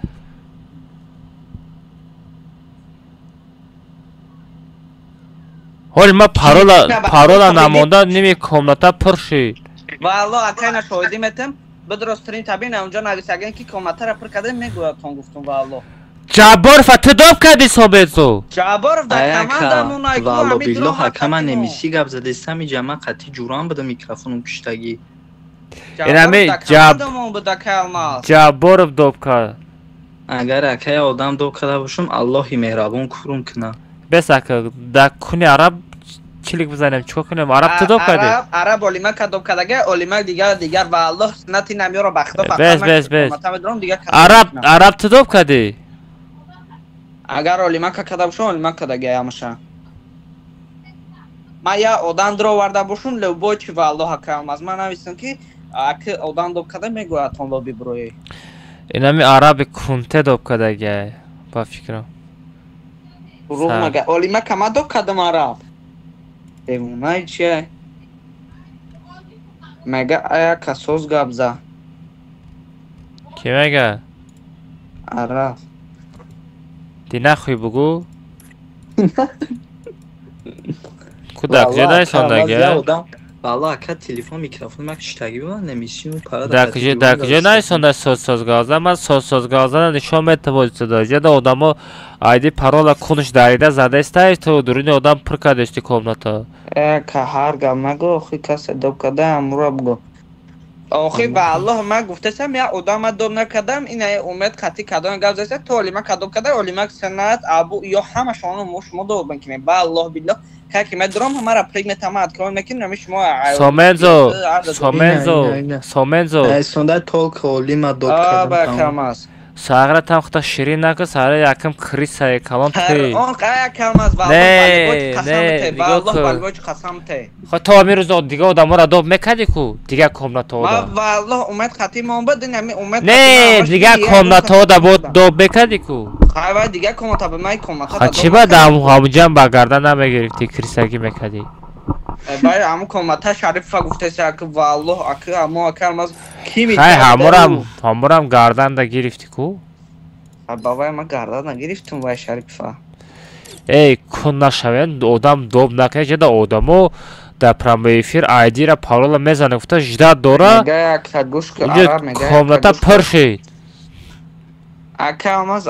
حال ما پارولا نمونده نمی کامنتا پر شید والله اکینا شاهدی میتم بدرسترین تبین اونجا نویسگن که کامنت را پر کرده میگوید تون گفتم والله جبارف اتداب کردی صحبتو جبارف در کمندمون ایکو والله همی بیلو درو حکم نمیسی گپ زده سمی جمع قطعی جوران بده میکروفونم کشتگی جبارف دوب کرد اگر اکه آدم دو کرده باشم اللهی مهربان کرم کنه بس اکه در کنی عرب چلیک بزنیم چکا کنیم عرب تداب کردی عرب اولیما کداب کردگه اولیما دیگر والله سنتی نمیاره بخدا بس عرب تداب کردی агар олимака када бошам олимака да гаямаша ма я одан дроварда бошум любочи ва аллоҳ акрам аз ман навистам ки аки одан доб када мегӯяд он лоби брои инами араби кунте доб када гай ба фикрам рух мага олимака ма доб кадам араб эмунай чи мега ая касоз габза ки мега араб ди нахӯй бугӯ ку дакҷа найсондага Valla akat telefon mikrofonu mak iştagi var nemishim para дакҷа найсонда созсозгаза ман созсозгаза нишон метавонисту ҷада одамо айди парола кунш дарида задастаи то дуруни одам пур кардашти комната ка ҳар гап магӯ охи касе доб када амура бугӯ охи ба аллоҳ ман гуфтасам я одама доб накардам ина умед қатӣ кадом гап заста то олима кадоб када олима санат абу ё ҳамашону шумо доб мекунем ба аллоҳ биллоҳ как мы дром хамара приметамат кон мекунем нами шумо сомензо сонда толк олима доб кадам сагра там хата ширин накун сара якам крисае калон ти он қая камаз ба аллоҳ қасамте ба аллоҳ балгоч қасамте хо то амирузо дига одамора доб мекади ку дига комната ода ма ба аллоҳ умед қатӣ мон бад нами умед не дига комната ода бод доб мекади ку хава дига комната ба май комната ха чи ба дам ҳамуҷам ба гардан намегирифти крисаги мекади бай аму комната шарифа гуфтеса ки ва аллоҳ аки амо акалмаз кими хай ҳамурам гарданда гирифти ку бабай ма гардан нагирифтум вай шарифа эй кун нашавен одам доб накай ҷада одамо дар прямой эфир айдира парола мезанад гуфта ждат дора комната пур шид акалмаз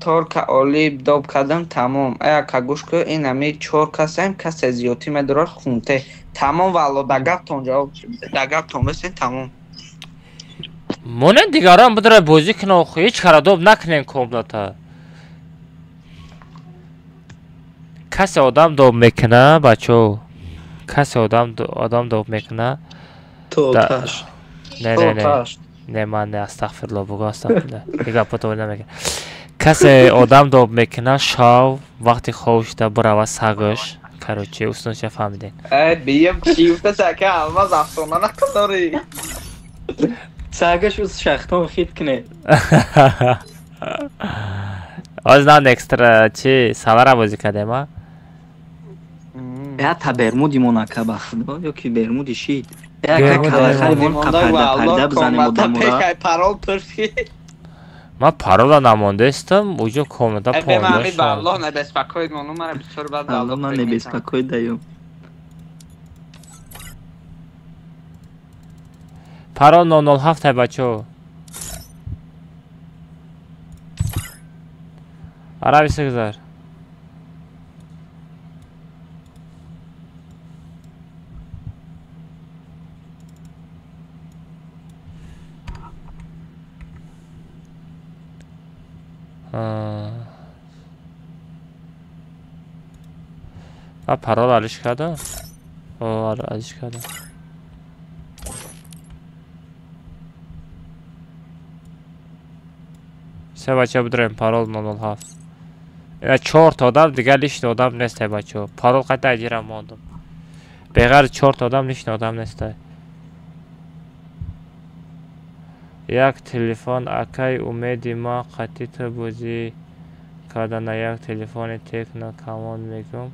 торка олиб доб кардам тамом ака гӯшку ин ами 4 касаем касе зиёдӣ медорад хунте тамом валло дагаптон ҷавоб дагаптон бесен тамом монен дигарам бидра бозӣ кина охо ҳеҷ кара доб накунен комната касе одам доб мекуна бачо касе одам доб мекуна не ман не астағфирулло бугӯ астағфирулло дигапото намекунам касе одам доб мекуна шав вақти ховшида бурава сагш короче уснуша фаҳмиден бием чӣ гуфтаса ка алмаз афсона накунори сагаш уз шахтон хит кне оз нам экстра чи салара бозӣ кардема я та бермуди монака бахудо ё ки бермуди шид я калахари мон қапарда бизанем одамора парол пурси ман парола намондаистам уҷо комната понда ба аллоҳ небеспокоид мону мара бисёр бад аллоҳ ман небеспокоид даём парол 007 бачо араби сигзар парол алиш кардам алиш кардам се бача бидорем парол 007 ина 4 та одам дигар лишни одам нестай бачо парол қайта айдира мондам беғайр 4 та одам лишни одам нестай як телефон акай умеди ма қатита бозӣ карда на як телефони текно камон мегум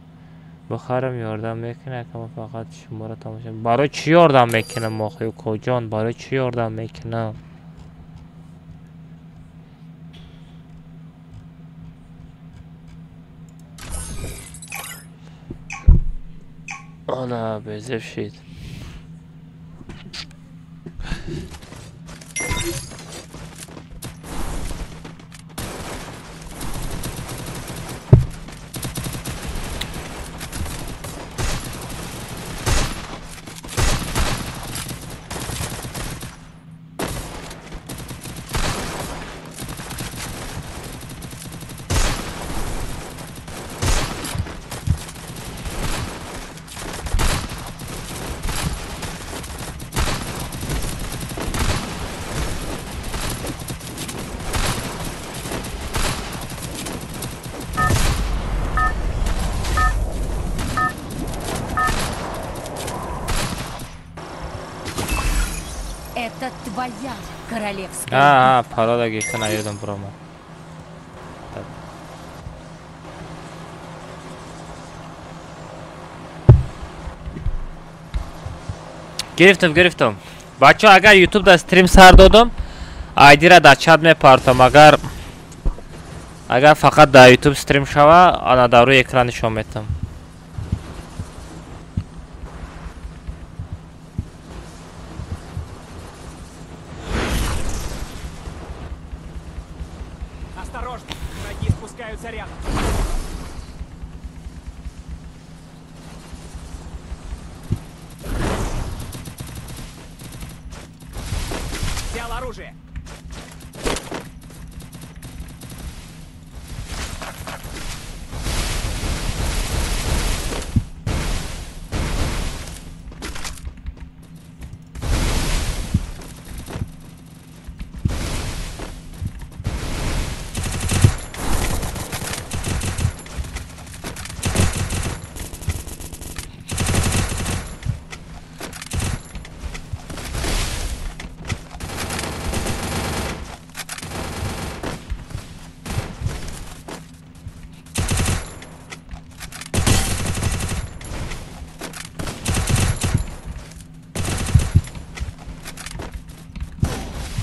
бухарам ёрдам мекунам акама фақат шуморо тамоша барои чӣ ёрдам мекунам охи укоҷон барои чӣ ёрдам мекунам ана безеб шид Это твоя королевская. Ha, para da geçten ayırdım burama. گرفتم بچه ها اگر یوتیوب دا استریم سر دادم آیدی را در چت میپارتم اگر فقط در یوتیوب استریم شوه آن در روی اکران نشون میدم Осторожно! Враги спускаются рядом. Взял оружие.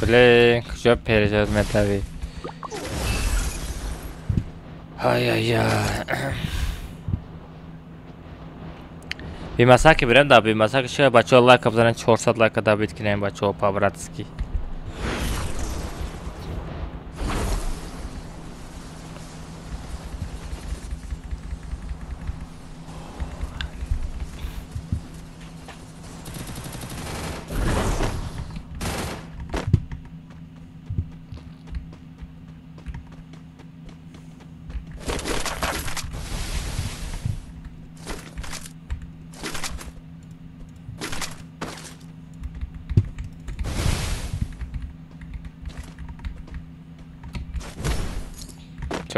بله کجا پیرجاد متوی های بیمساکی بریم دا بیمساکی شو بچه ها لایک بزنن 400 لایک دا بیت کنیم بچه ها پابراتسکی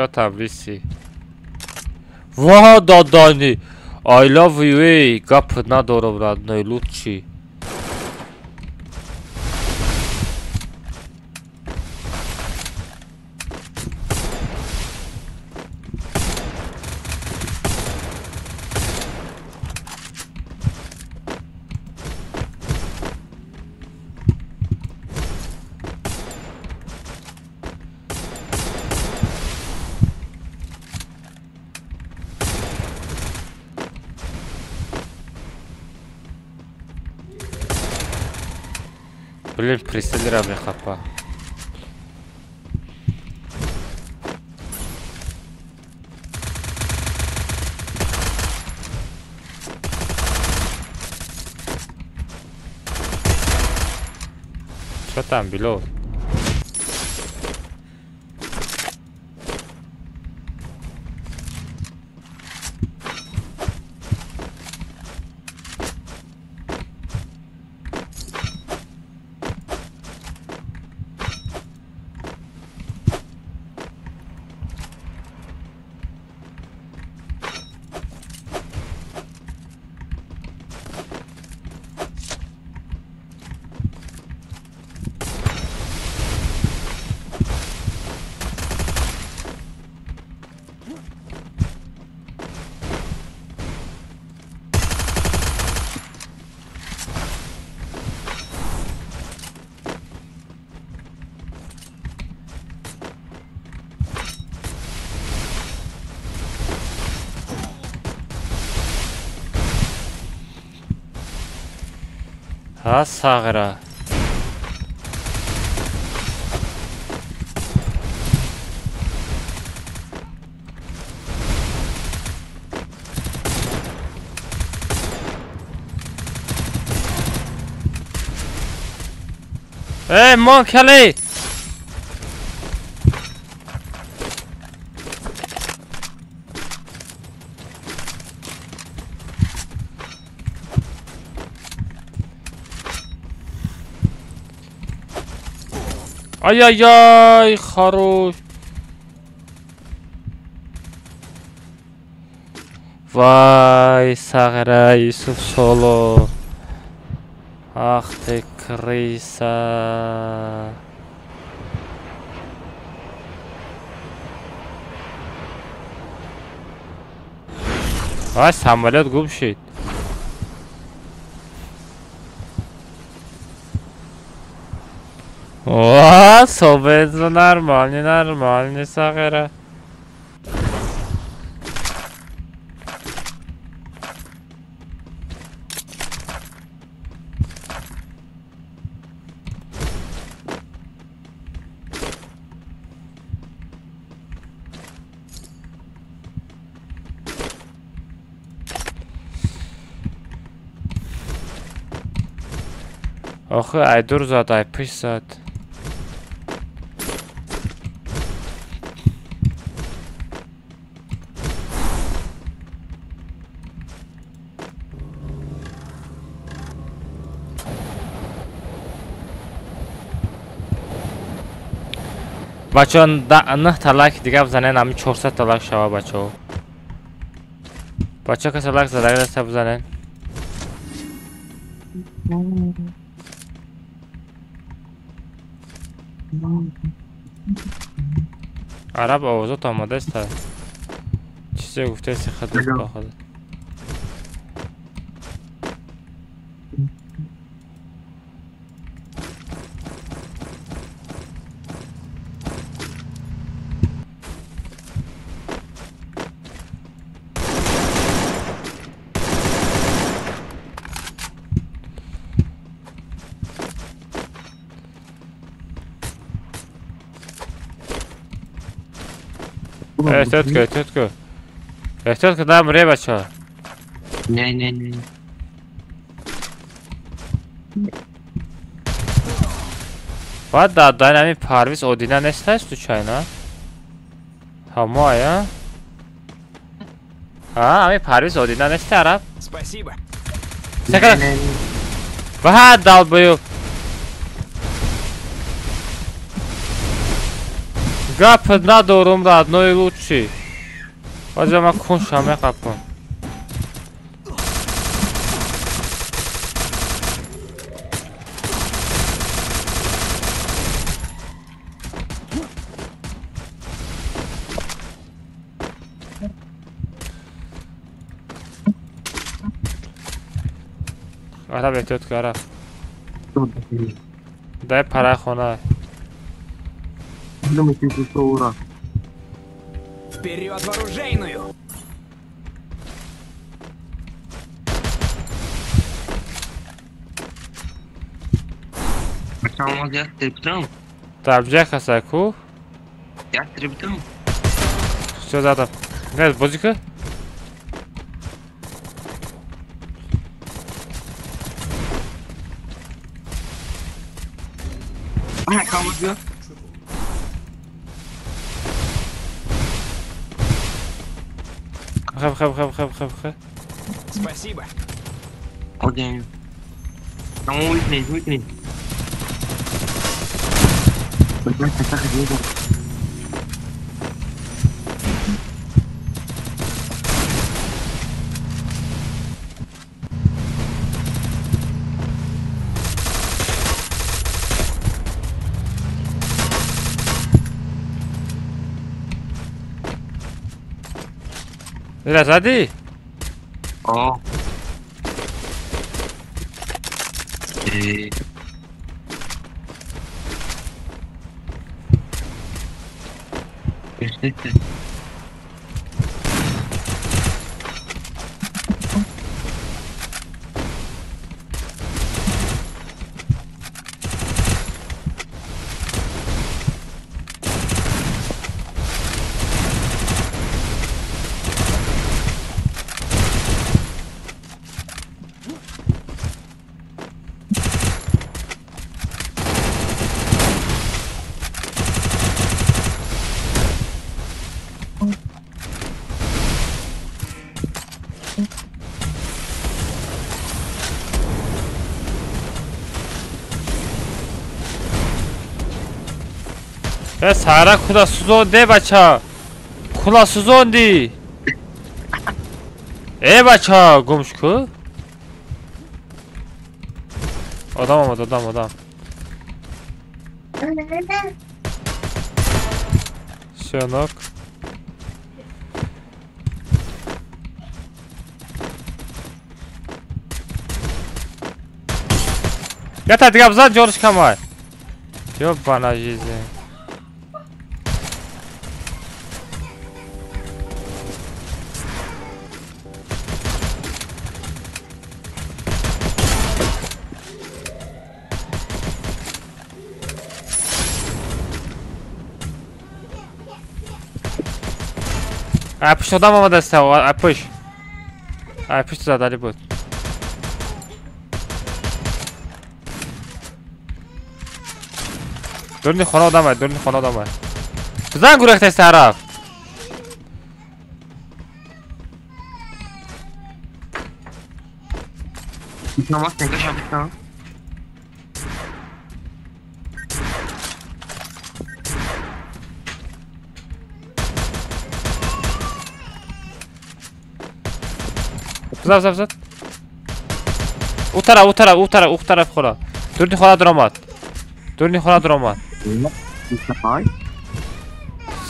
چه تبریسی واه دادانی I love you گپ ندارم ردنای لوت چی Блин, пристрелила бля хапа. Что там, Белов? ها صغرى ايه مونك هلي ай-яй-яй, хорош. Vay Sağra Yusuf Solo. Ах ты крыса. Ай, самолет гум шид. О, собет нормальный сагера. آخه ای دور زد ای پیش زد بچه ها 9 تا لایک دیگه بزنین همین 400 تا لایک شوه بچه ها بچه ها کسی لایک زده دسته بزنین عرب آوازات آماده است چیزی گفته سی خدمت با خودت احتیاط که دارم ره بچه ها نه باید دادن همین پرویز اودینه نسته است تو چاینا همه آیا همین پرویز اودینه نسته عرب Спасибо. سکر باید دال بیو گپ ندارم родной лучший بازم من کن شامه قپم عرب احتیاط که عرب دای پرای خونه Вперед в оружейную! Tamam yaktırıp Табжа хасаку yaktırıp Все задам Гайз, бозика kalmadı. Хап. Спасибо. Окей. Tamam uyutmayın. Biraz hadi. Aa. İşte. Ya Sara kula suzonde bacha. Kula suzondi. Bacha gumshku. Adam olmadı adam. Şanok. Ya ta دیگه بزن جورج کمای جو بنا چیزه اپش دادم آمده است اپش زدالی بود دورنی خانه آدم بزن گروه تست طرف Namaz ne kaç yaptık tamam. بزن او طرف خلا دورنی خانه درامات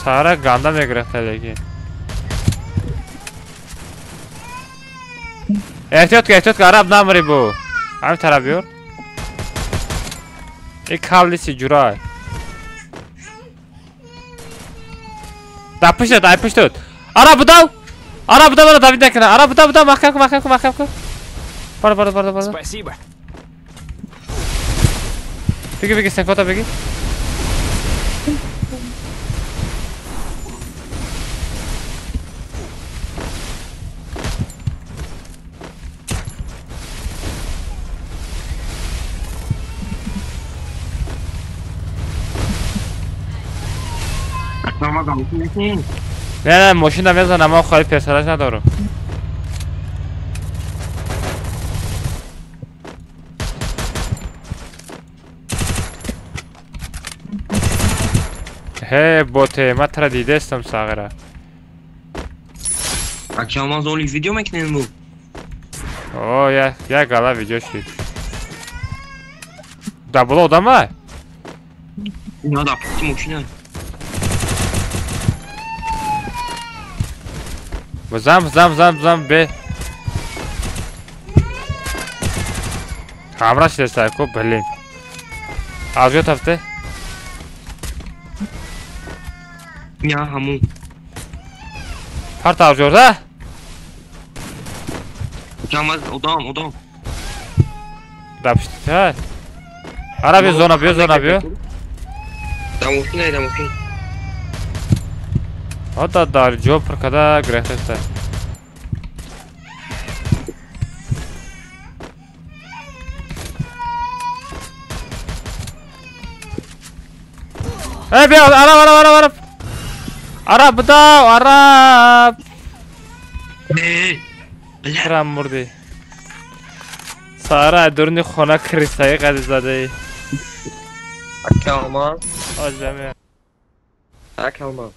سارا گنده میگرفته دیگه احتیاط که عرب نمری بو همین طرف بیار این کلیسی جورای دپش داد عرب بداو برا دوید نکنه عرب بداو محکم کن برو Спасибо. بگی سنفاتا بگی Namaz almışsın. نه ماشین هم میزنم اما خواهی پسرش ندارم هی بوته من ترا دیده استم ساغره Akşam az only video makinenin bu. اوه یا گلا ویدیو شد دبل odam var Ya da yaptım makine. بزن به همراش دسته کو بلین آجو تفته Ya hamu. پرت آجو ده Akşam az odam. دبشته عربی زونا بیو Da makine. حتی دار جو پر کده گرفته است ای بیا عرب بداو عرب کرم مردی سارا دورنی خونه کریستایی قدی زده ای Akşam az. آجامه Akşam az.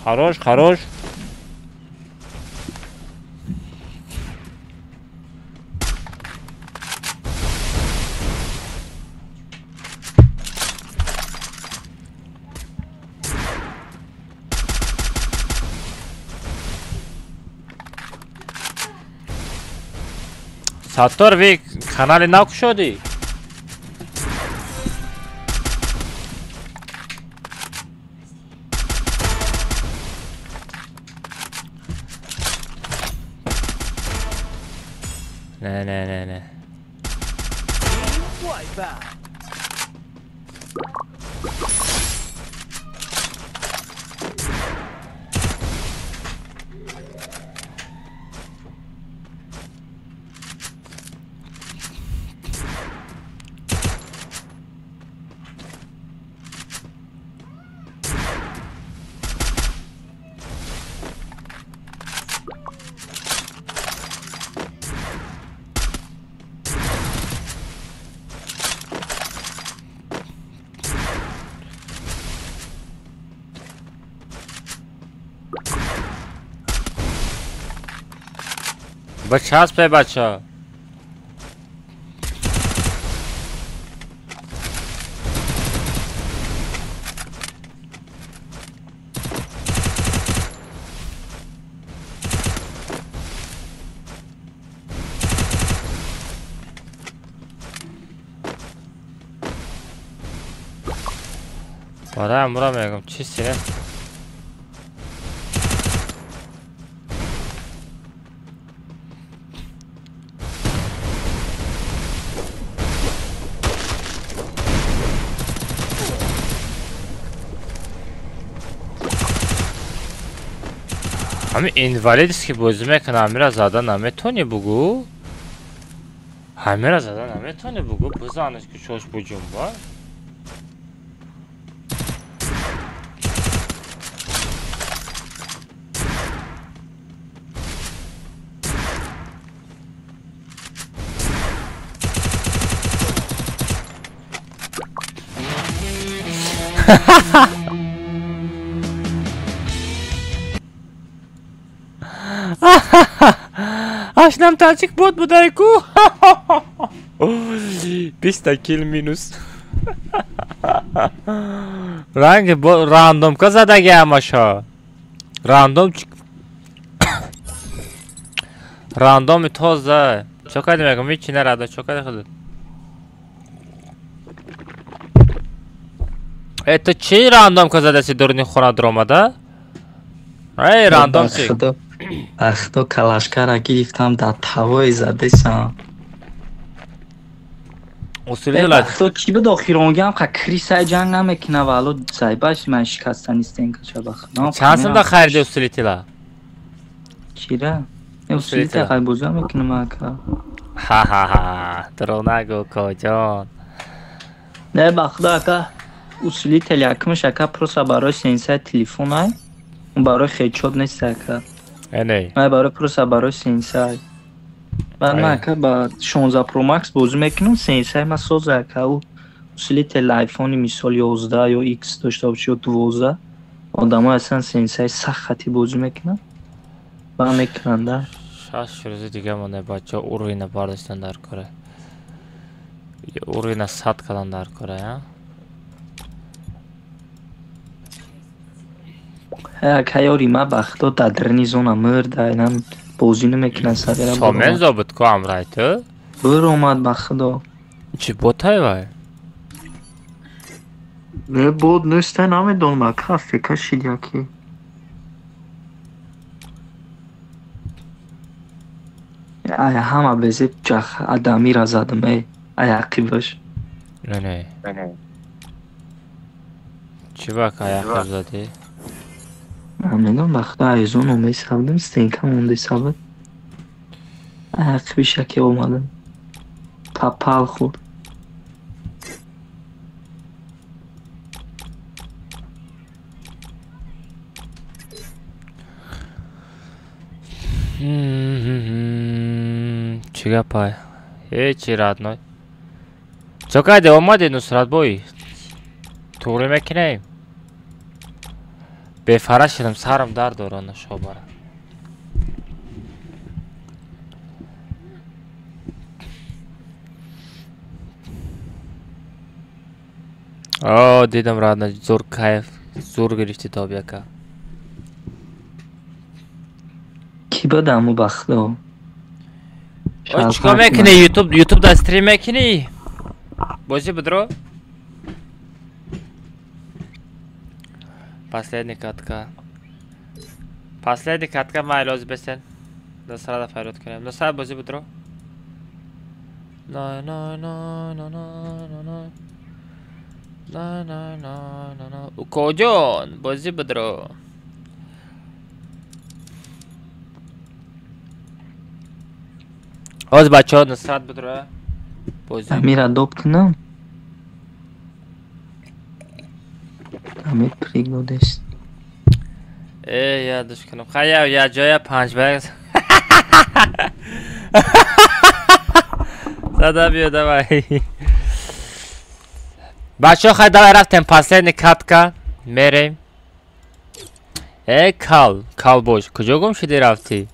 Хорош, хорош. Sattor ve kanali nakuşodi. Ne. बच्चा पे बच्चा vuramıyorum çizsene. Hami invalidski bozime kanamira zadan ametoni bugu. Hamira zadan ametoni bugu. Buzanış ki çoş bucum var. Aşnam tacik bot budayku. 200 kill minus. Rangi bu random kazada gelmişa. Random random tozda. Çok hadi meğam hiç nerede çok hadi. Это чей рандом казадasi дурни хора дромада? Эй, рандом чек. Ахто калашкара гирифтам дар тавои задешам. Усулилат. Ахто чӣ буд охиронгам ха крисай ҷанг намекуна вало сайбаш ман шикастанистен качабах. Чанд сумда хариди усулитила? Чира? Усулита хай буза мекунам ака. Ха. Дурог нагу коҷон. Не бахда ака. Усулита якмаш ака просто барои сенсай телефонай. Он барои хедшот нест ака. Ene. Май барои просто барои сенсай. Ман ака ба 16 Pro Max бозӣ мекунам, сенсай ма соза ака. У усулита айфони мисол 11 ё X дошта бошад ё 12. Одамо асан сенсай сахати бозӣ мекунам. Ба мекунам да. Шаш рӯзи дига монда бача уровня бардоштан дар кора. Уровня сад кадан дар кора, я? Кайори ма бахто дадрни зона мырда инам бозӣ намекунам садера. Сомен забит ко амрайту? Бур омад бахто. Чи ботай вай? Не бод нестай намедонам ака фика шид яки. Ай ҳама безеб ҷах адамира задам ай аяқӣ бош. Не. Чи вак аяқӣ зади? Намедонам бахто айзон омесавдам стенка монда сабад. Аяқӣ бишаки омадам. Папал хурд. Чи гапай? Ҳечи радной. Чокайде омади Нусратбой? Туғри мекунем? Befara şirim sarım dar doğru şobara. Dedim Radna zor kayf. Zor girişti tabi aka. Ki badamı baxdı o. Çıkam ekini YouTube'da stream ekini. Bozi budro. Последний катка. Последний катка майлоз бесен. До срада файрот кунем. Но сай бози будро. No. Kojon bozi budro. Oz bachod nasrat budro. Bozi. Amir adopt کنم. امیر پریگودش. یادش کنم. خیلی یا جای 5 بگ. صدا بیاد وای. بچه‌ها خیلی داره رفتیم последний катка میریم. کال باش کجا گم شدی رفتی؟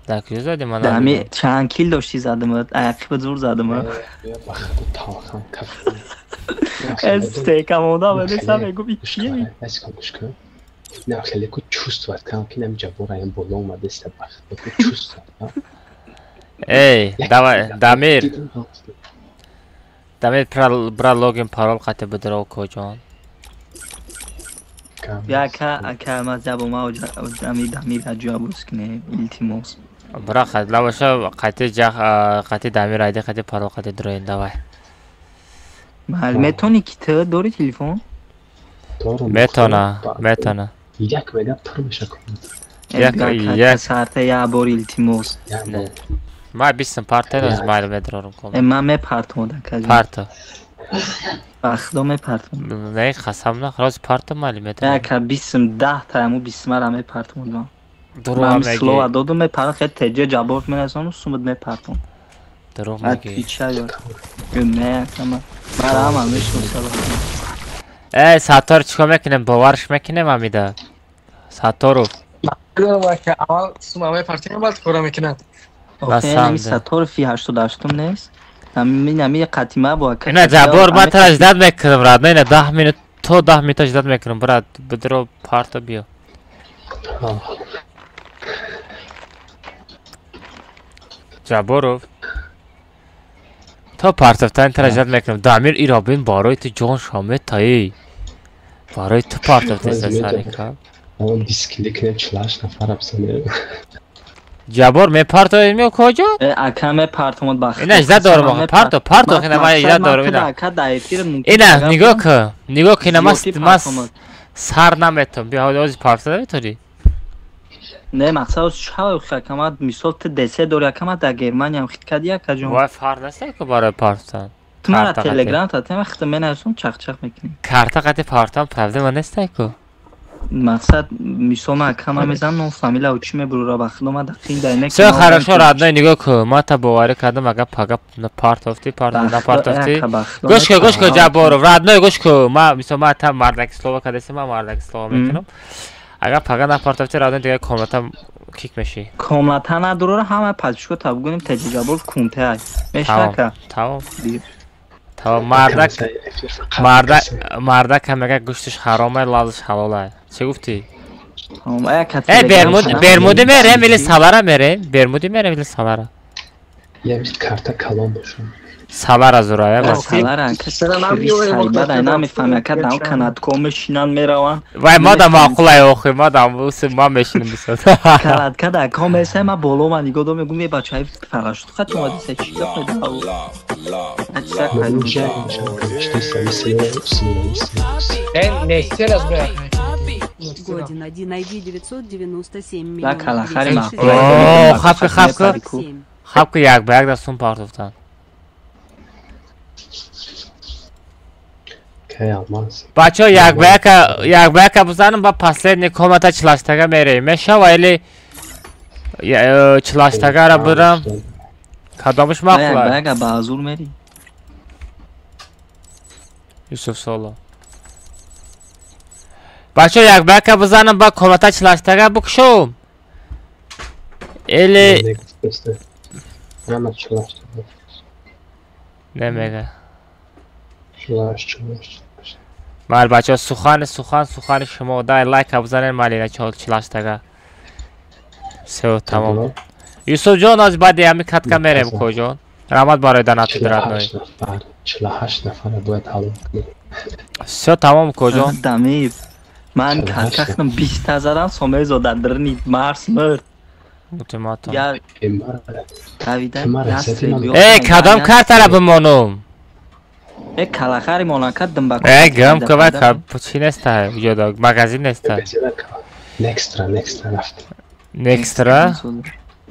در کجا زدی من؟ دمی چند کیل داشتی زدمت؟ ایقی به زور زدمت؟ استیکم اونا بده سمه گو بیچیه Naquele que чувствовать, как нам жабораем болом а десять бах, это чувствовать. Эй, давай, Дамир бра логин парол қате бидро коҷон. Ака ма забома ами Дамир аҷабус кине илтимос. Бра қат лаваша қате Дамир айди қате парол қате дроин давай. метони ки ты дори телефон? метона. یک مگا پر میشه کنم. یک ساعت یا بار التماس. ما 20 پارت از مایل بدرارم کنم. من میپرتم دکتر. پارت. بخدا میپرتم. نه خسام نه خلاص پارت مالی میدم. نه که 10 تامو 20 مرا میپرتم من. درو میگی. سلو دادو میپرتم خیلی تجه جواب میرسونم سومد میپرتم. درو میگی. چه نه کما. مرا هم میشناسم. ساتور چیکار میکنه باورش میکنه مامیدا ساتورو که اول سومه پارتیم بعد کارا میکنه نمی ساتور فی 88 نیست نمی قطیمه با که نه جبار ما تر اجداد میکنم راد نه 10 منت تو 10 منت اجداد میکنم برات بدرو پارتا بیا جبارو تو پارتفتن تر اجداد میکنم دامیر ایرابین باروی تو جان شامه تایی برای تو پارتفت سری کار. اون بیسکلیت چلاش نفرم سنه. جبار می پارتو میو کجا؟ اکم پارتمون باخت. اینا اجازه دارم پارتو خیلی ما اجازه دارم اینا. نگاه که نماست سر نمیتونم بیا از پارتو نمیتونی. نه مقصد چه خیلی مثال تو دسته داری که در گرمانی هم خیلی کدیه کجا. وای فرق نیست که برای پارتو. تو مرا تلگرام تا تیم وقت من ازم چخ میکنی. کارتا قطع پارتام پرده من نیست که. مقصد میسوم اکم میزنم نو فامیل او چی میبرو را بخدم ما دقیق دینه. سه خراشو رادنای نگاه که ما تا باوری کردم اگر پاگا پارتافتی نه پارتافتی. گوش که جبارو رادنای گوش که ما میسوم ما تا مردک سلوا کردیم ما مردک سلوا میکنم. اگر پاگا نه پارتافتی رادنای دیگه کاملا کیک میشی. کاملا نداره همه پادشکو تا بگونیم تجربه کنته ای. میشه تمام. مردک هم میگه گوشتش حرامه لازش حلاله چه گفتی؟ برمودی میره میلی سالارا میره برمودی میره میلی سالارا یه بیش کارتا کلام باشون سالارا زورایه سالارا بعد اینا میفهمه که داو کناتکو میشینن میروان وای ما دا معقولای اوخی ما دا ما میشینیم بسید کناتکا دا کامیسه ما بولو من نگاه دو میگم یه بچه های فراشت خط اومدی سه چی دفعه داو Годин 1 ID 997 لا کلاخری ما خب که یک به یک دستون پارتفتن بچه ها یک به یک بزنم با последний комната چلاشتگه میره میشه ولی چلاشتگه را برم کدامش مقبول یک به یک بازور میری یوسف سالا بچه یک بکه بزنم با کمتا چلاشتگه بکشم ایلی همه چلاش نمیگه چلاش مال بچه سخان شما دای لایک بزنین مالی چلاشتگه سو تمام یوسف جان از بعد همی کت میریم کجا رحمت برای دانات درات 48 نفر باید حال کنیم سو تمام کجا دمی من کاکم 20,000 سومه زدن درنی مارس مرد متماتم یا ای کدام کارت را بمانم ای کلاخاری موناکت دم با ای گم که باید چی نسته وجودا مغازین نسته نکسترا رفت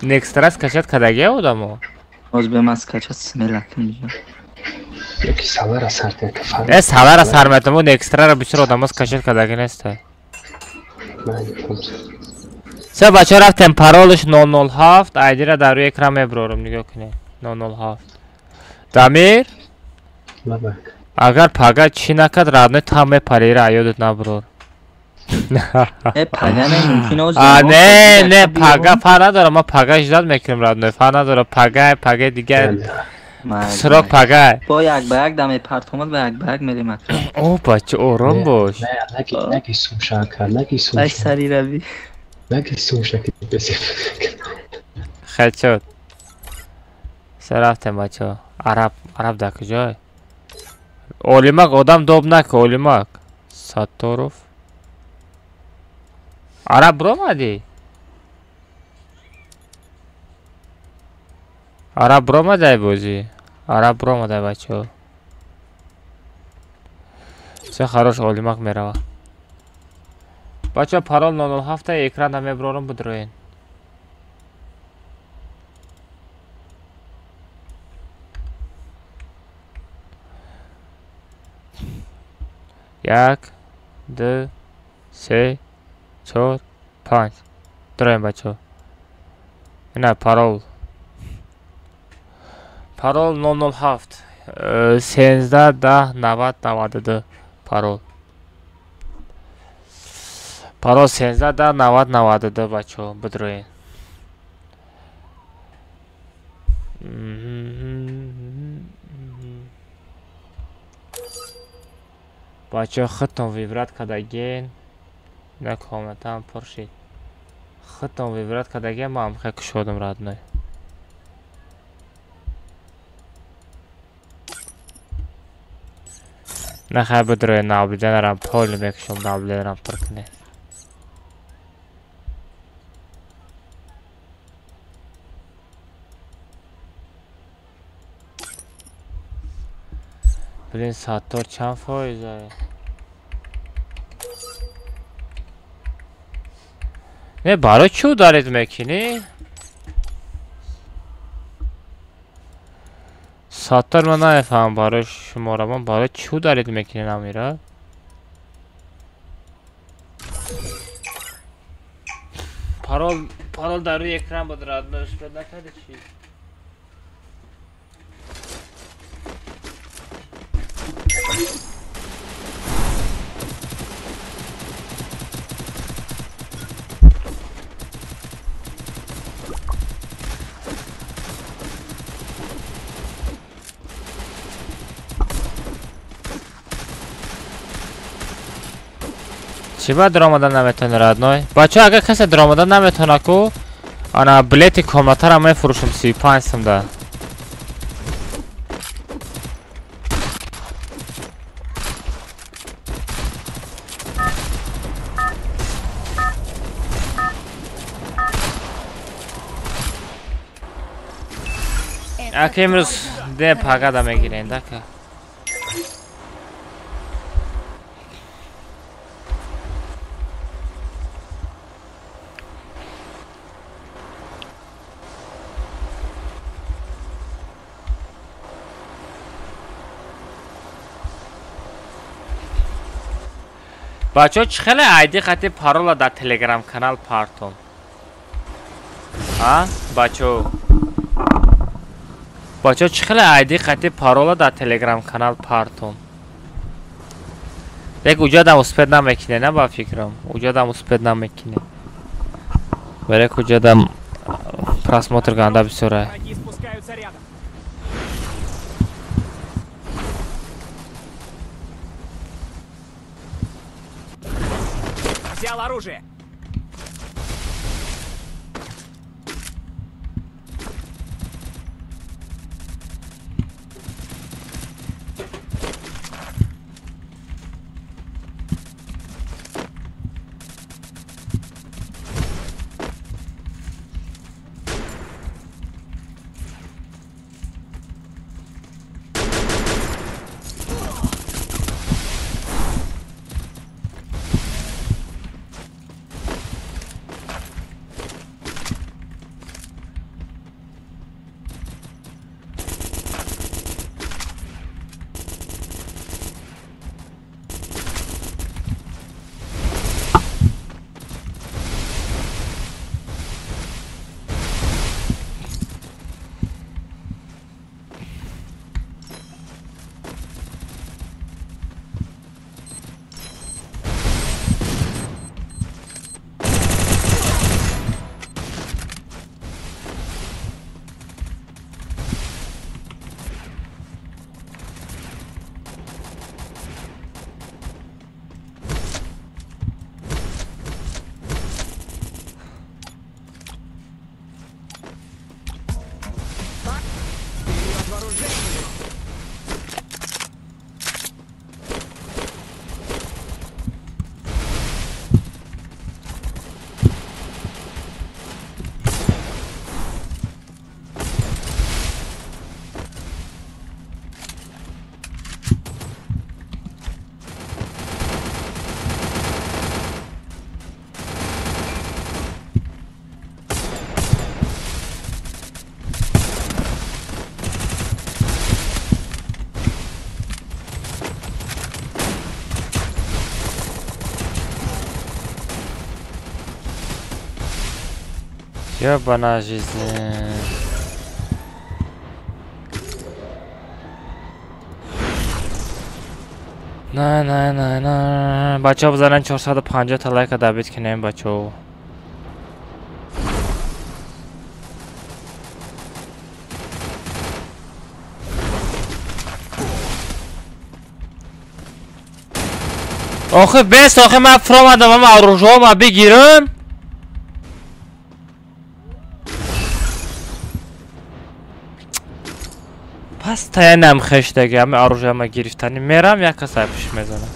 نکسترا скачать кадаги одаму оз бема скачать смелаким یکی سوار سرته که فرق ای سوار سرمتمو نکسترا را بسیار آدم скачать کадаги نسته سه بچه رفتم پارولش 007 ایدی را در روی اکرام میبرورم نگاه کنی 007 دامیر اگر پاگا چی نکد رادنه تا میپری را یادت نبرور نه پاگا فا نداره ما پاگا اجداد میکنیم رادنه فا نداره پاگا دیگه سراغ پاگا با یک به یک دمه پرتومت به یک به یک میریم اکرام او بچه اورم باش نگی سومشاکر نگی سومشاکر سری روی نگی سومشاکر بسید خیلی شد سه رفتیم بچه عرب در کجای اولیمک آدم دوب نکه اولیمک ساتوروف عرب برو مدی عرب برو مدی بوزی عرب برو مدی بچه چه خروش اولیمک میروه بچه پارول 007 اکران همه برورم بدروین یک دو سه چهار پنج دروین بچه اینه پارول 007 13 10 90 92 پارول 13 10 90 92 بچه بدروین بچه خطم ویبرات کدگین نه کامنتا هم پرشید خطم ویبرات کدگین ما هم خیلی کشودم راد نه نه خیلی بدروی نابلیدن رم پول میکشم نابلیدن رم پرکنه بلین ساتور چند فایزه نه برای چو دارید میکنی؟ ساتور من نفهم برای شما را من برای چو دارید میکنی نمیره؟ پارول در روی اکران بود راد نشبت نکرده چی؟ چی باید درآمدن نمیتونه رادنوی؟ بچه اگر کسی درآمدن نمیتونه کو انا بلیت کاملتر هم میفروشم 35 سم ده اکه امروز ده پاگه ده میگیرین ده که بچه چه خیلی ایدی خطی پارولا در تلگرام کانال پارتون ها بچه چه خیلی ایدی خطی پارولا در تلگرام کانال پارتون Лек уҷадам успед намекине, на ба фикрам. Уҷадам успед намекине. Берек уҷадам просмотр ганда бисёрай. Враги спускаются рядом. Взял оружие. Вперед вооружению. Ёбана жизнь. نه بچه ها بزنن 450 تا لایک دبیت کنیم بچه ها. آخه بست آخه من فرامدم هم آروژه ها بگیرم. پس تاینم خشتگی همه آروژه همه گرفتنی میرم یک کسای پیش میزنم.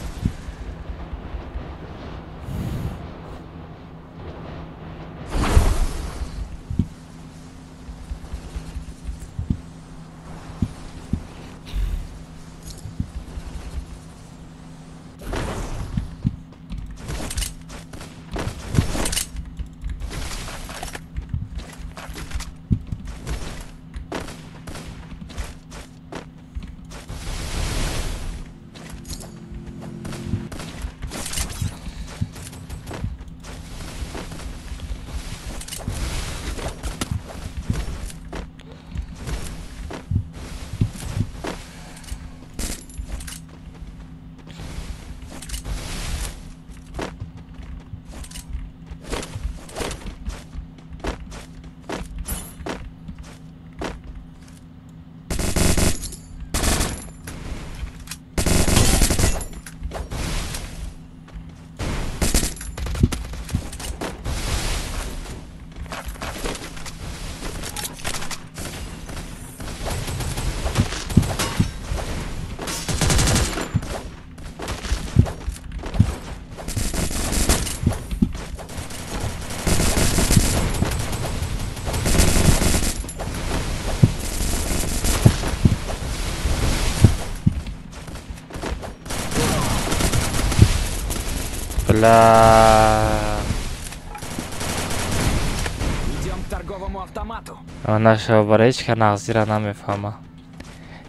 Идем к торговому автомату. Наша баречка нагзира намефама.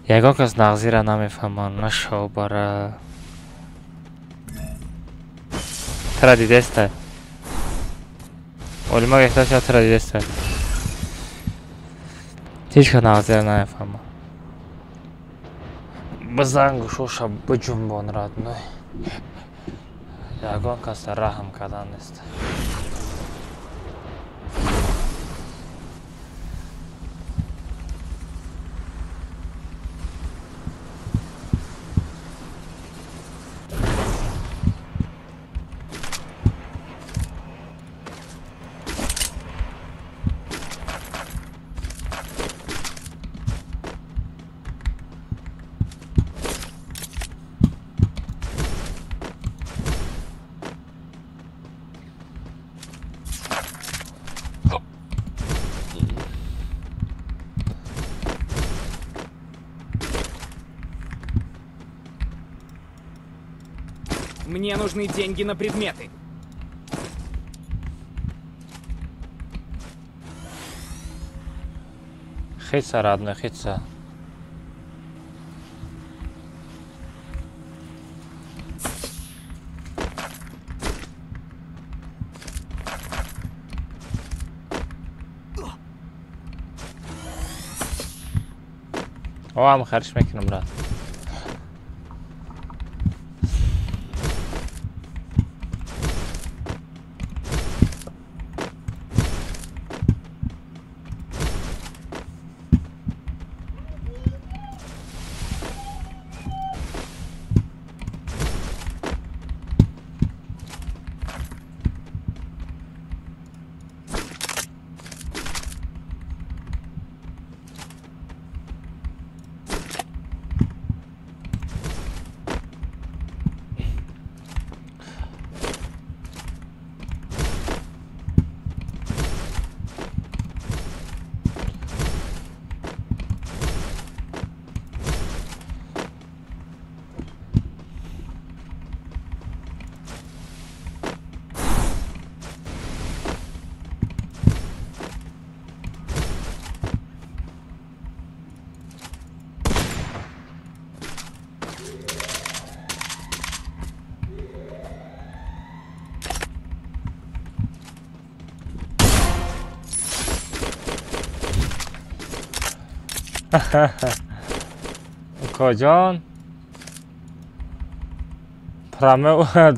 Ягон кас нагзира намефама. Наша бара. Тра дидеста. Олима гехташа тра дидеста. Тишка нагзира намефама. Базангу шоша бджумбон родной. ягон каса раҳм кардан нест. Мне нужны деньги на предметы. Хица, родной, хица. О, ам хариш мекунам, брат. کجان؟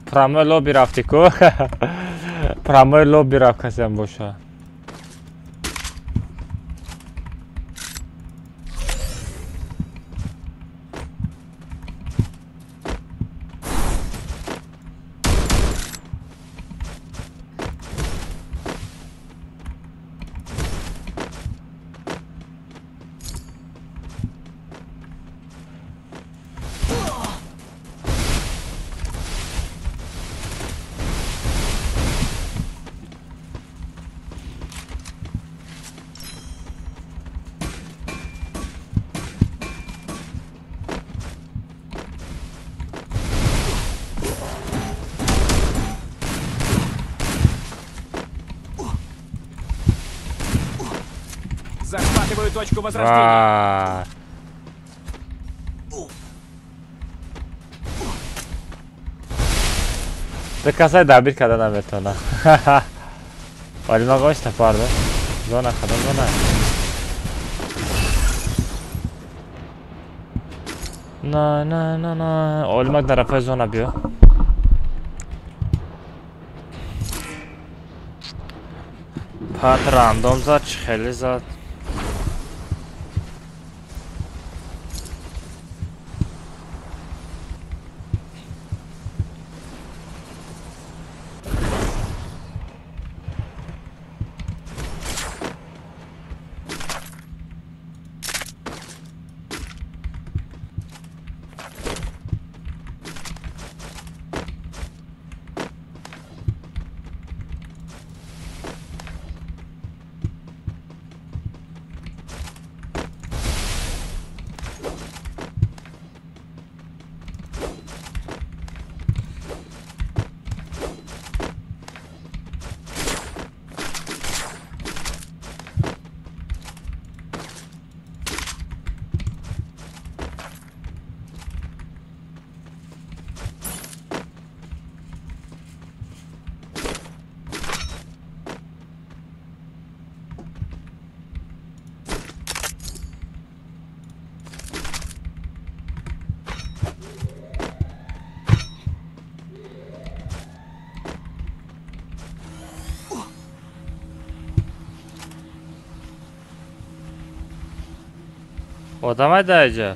پرامه لابی رفتی کو؟ پرامه لابی رفت کسی هم باشه. Захватываю точку возрождения. Доказать, да, бить когда нам это на. Вали много очень пар, да? Зона, хода, зона. На. Olmak tarafa zona biyo. Pat random zat, خیلی zat. Odama dayıcı.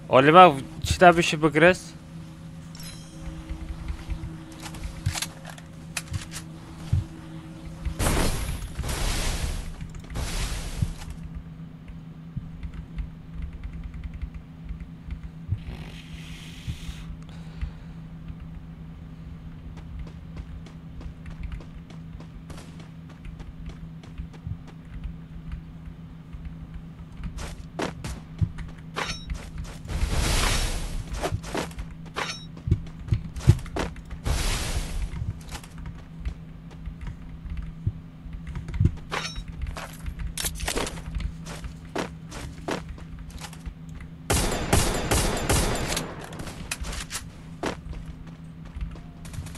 Oliver, czyta by się progres?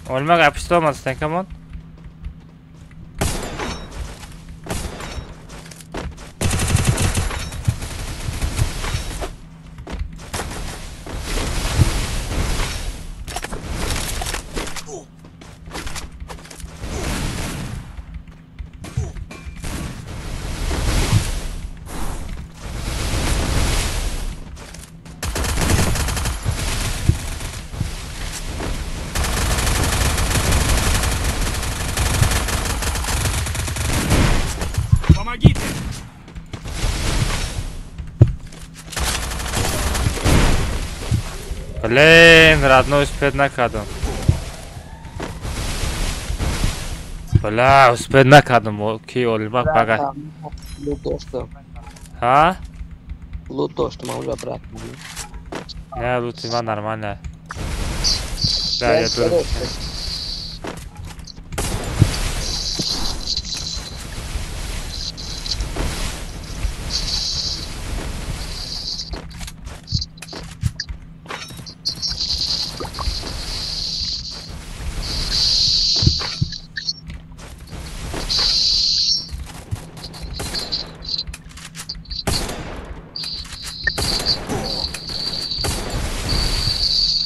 Olmak yapıştı olmaz sen, come on. Помогите! Блин, родной успеть накадом. Бля, успеть накадом, окей, Олимак, пога. А? Лут то, что мы уже обратно. Не, лут има нормально. Да, я тоже.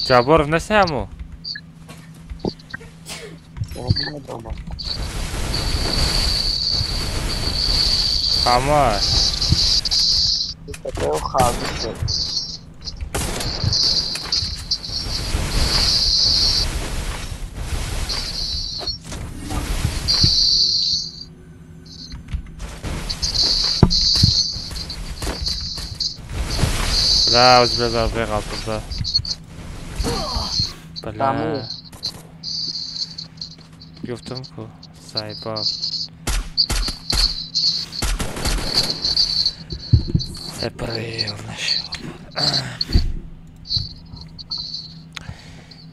Jabor в насяму. Хама. Это ухабы. Да, у тебя забегал туда. Бля. Юфтунку. Заебал. Эприл нашел.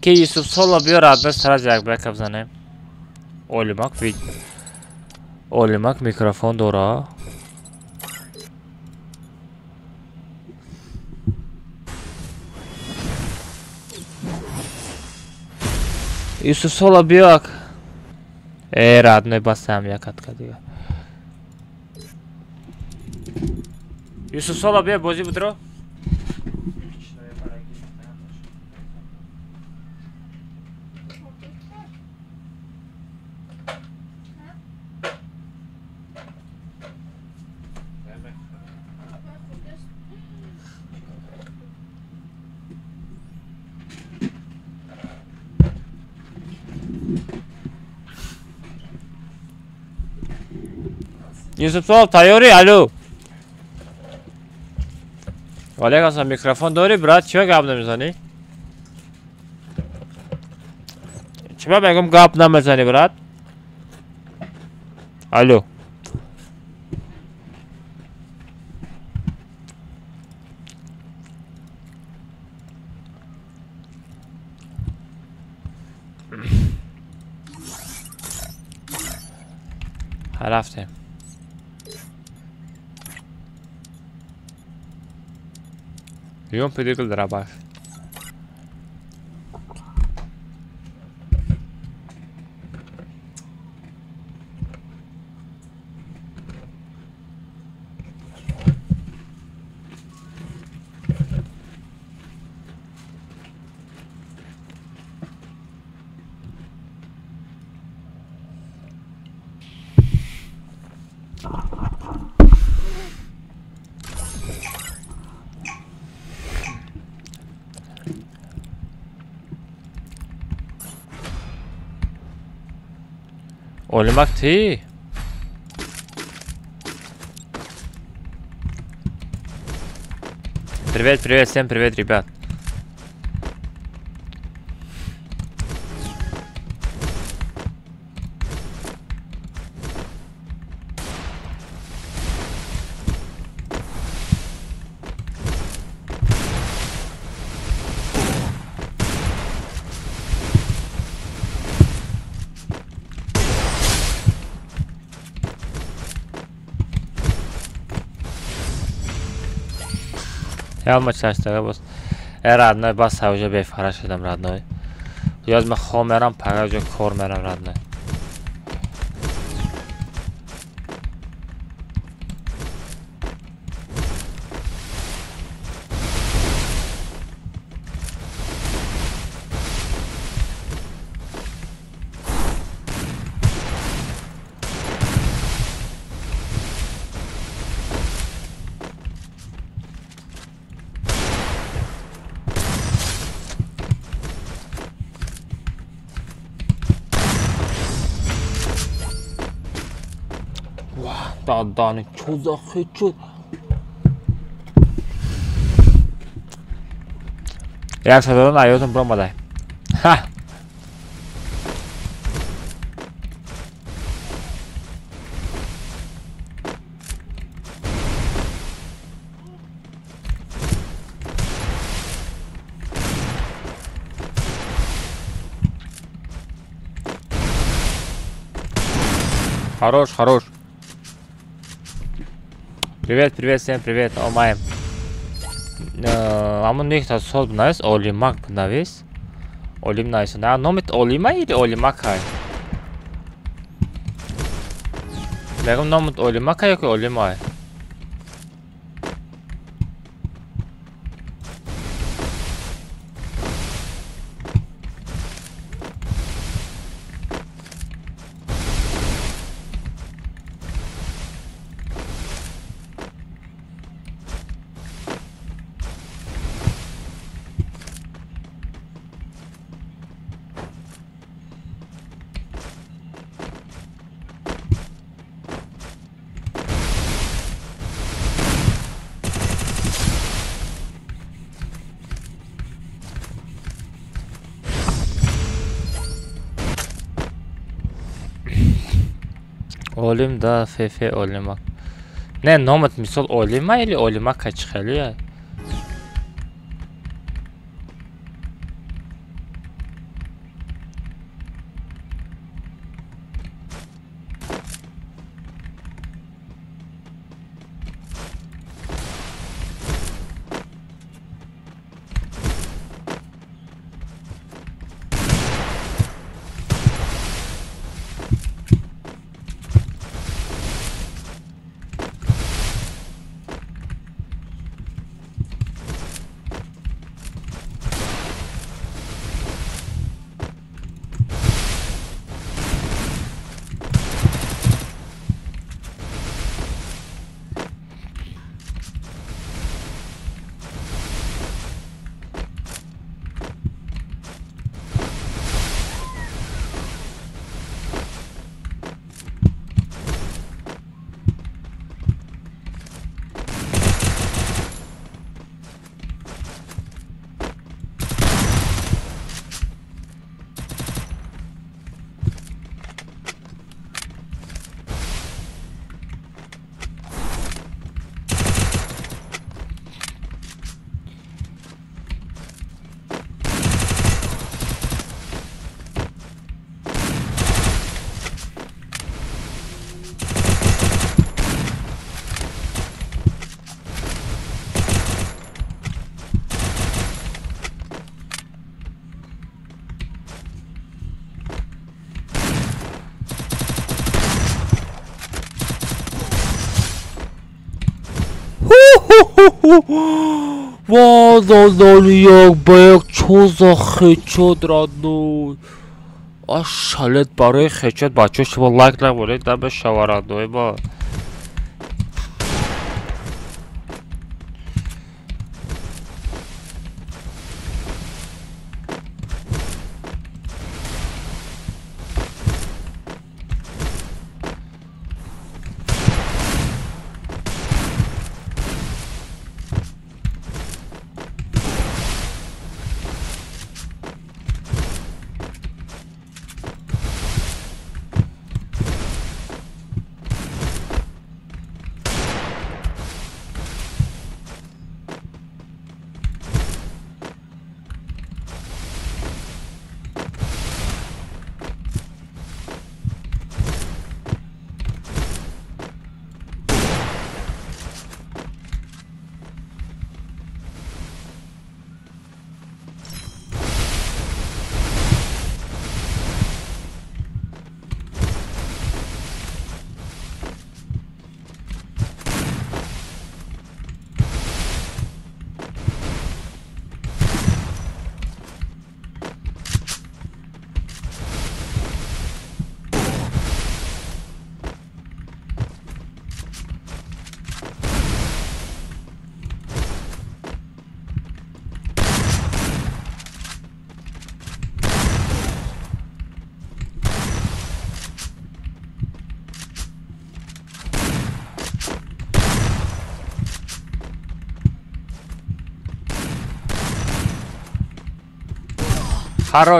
Ki Yusuf sola bir adına saracak backup zannem. Olimak mikrofon doğru. Yusuf sola bir bak. Radno basam ya katka diyor. Yusuf sola bir bozi budro. Yusuf sol tayori alo. Валерий, микрофон дори, брат, чего гап намезани? Чего бегом гап намезани, брат? Алло. رفتیم. یون پیدا کل در باش. Olimak ти? Привет, привет, всем привет, ребят. Я мачтага бос. Радной бас уже бефара шудам радной. Ёз ма хо мерам пага уже кор мерам радной. Даны чё за хэчет? Як садан айотун промадай. Ха. Хорош, хорош. Привет, привет, всем привет, омаем. Амун нехта сол бунавис, Олимак бунавис. Олим навис. На номит Олима или Олимакай? Мегам номит Олимакай yoki Olimay? Olim da FF Olimak. Ne nomad misol Olima или Olimaka chiqadi ya? یک به یک چوز خیچود رادنوی شالت برای خیچود بچه شما لایک نمونید دم شوارندوی ما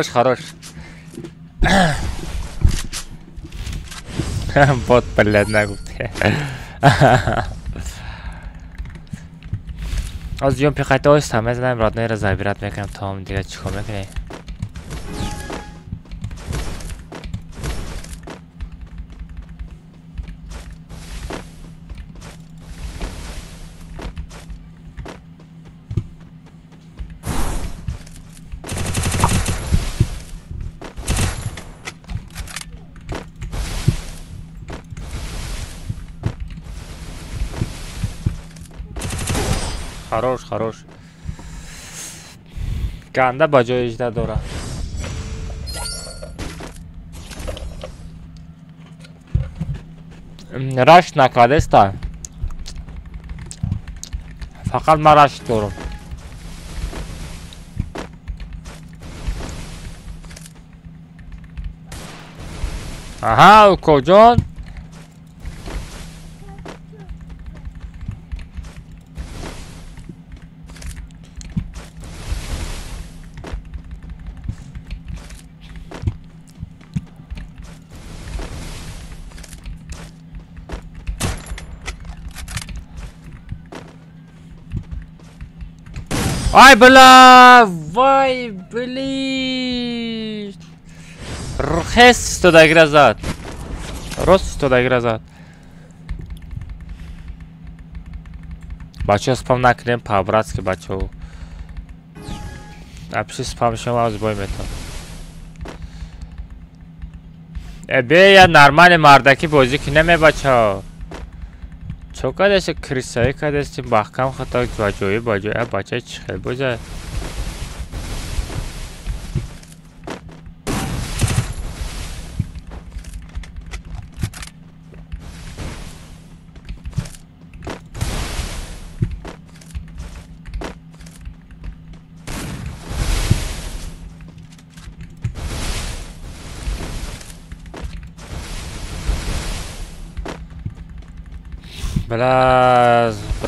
خراش بات بلد نگفته از جون پیخایت هایست همه زنم رادنای را زبیرت میکنم تا هم دیگه چیکار میکنی خروش گنده با جای اجده داره رشت نکاده است فقط من رشت دارم آها کجا Ay bela vay beli Rhes to da igra zad Rost to da igra zad بچه اسپام نکنیم پابرات که بچه ها اپسی اسپام شما از بای میتون بیا یا نرمال مردکی بازی که نمی بچه ها چوکا دست کریستایی که دستی محکم خطا بجایی بچه چی خیلی بوزه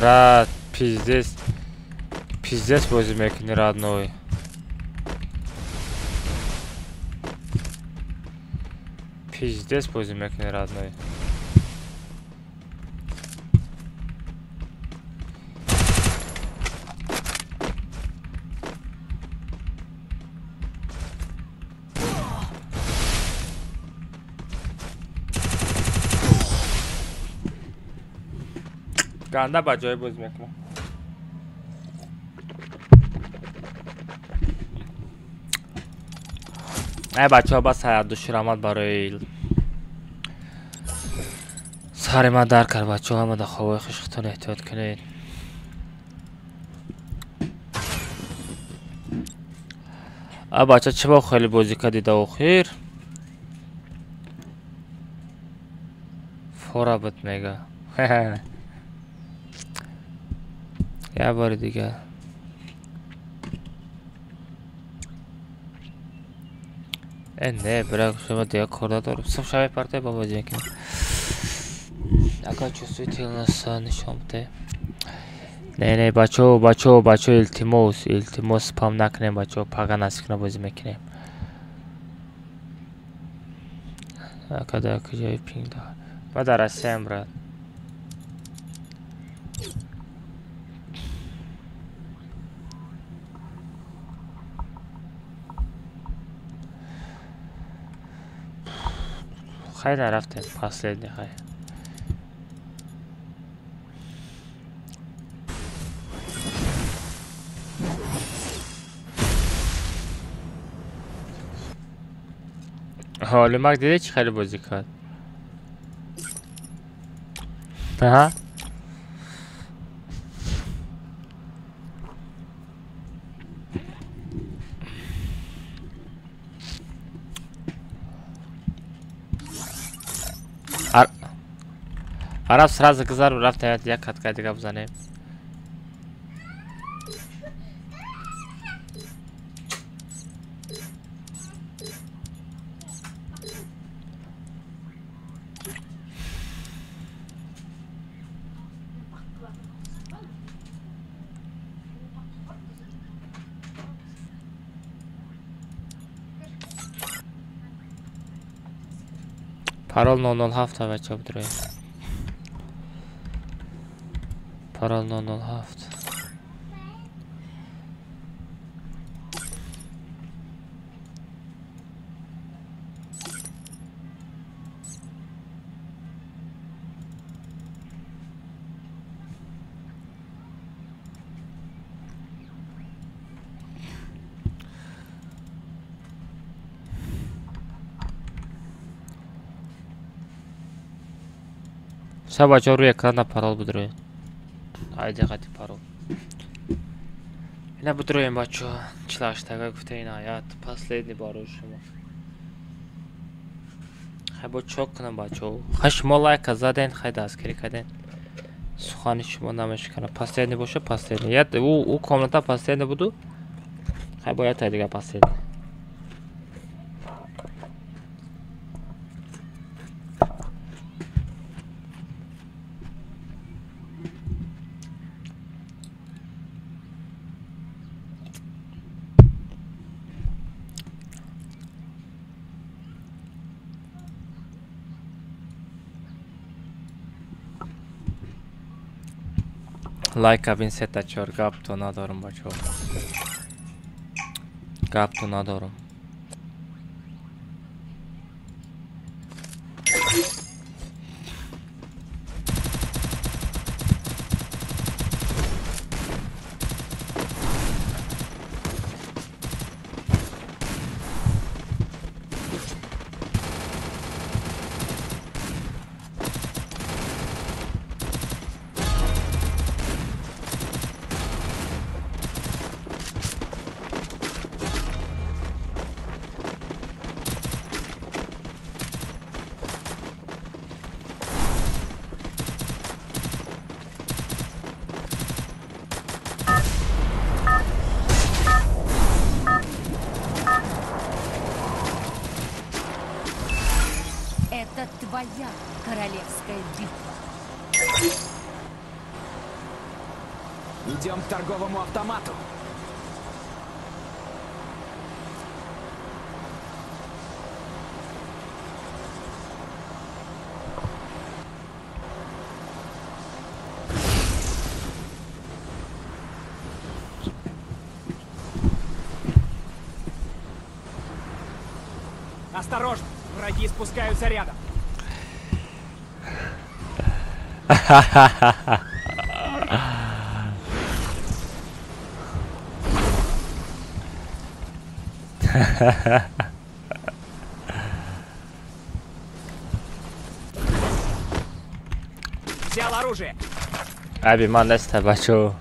брат, пиздец бозим мекини родной. Пиздец бозим мекини родной. گنده بجای بازی میکنم ای بچه ها بس حیات دوشیر آمد برای سر من در کرد بچه ها همه در خواه خشختان احتیاط کنید بچه چه با خیلی بازی کردید آخر فورا بهت میگه یه بار دیگه نه برای شما دیگه کرده دارم سب شبه پرته با بازی میکنم اگر чувствуете нас نشان بده نه بچه التماس سپام نکنیم بچه پاگا نسکنه بازی میکنیم اکده کجای پینگ ده ما در اسیم رد خیلی نرفتیم последний خیلی حالا مک دیده چی خیلی بازی کرد ها عرب سراز گذار رفت هیات یک خط دیگه بزنیم Parol 007 بچه بدرویم Parol 007 Все бачу روی اکران парол بدرویم Haydi hadi parol Yine بدرویم бачу Чилаштага гуфте ин аят Последний бару шумо Хайбо чок кунам бачу Хашмо лайка заден хайда аскери каден Сухани шумо намешкана Последний боша последний Яд у комната последний буду Хайбо ят айдига последний Like abin set açıyor. Gap to ندارم بچه Gap to ندارم Это твоя королевская битва. Идем к торговому автомату. Осторожно! Враги спускаются рядом. Взял оружие. Abi man deste بچو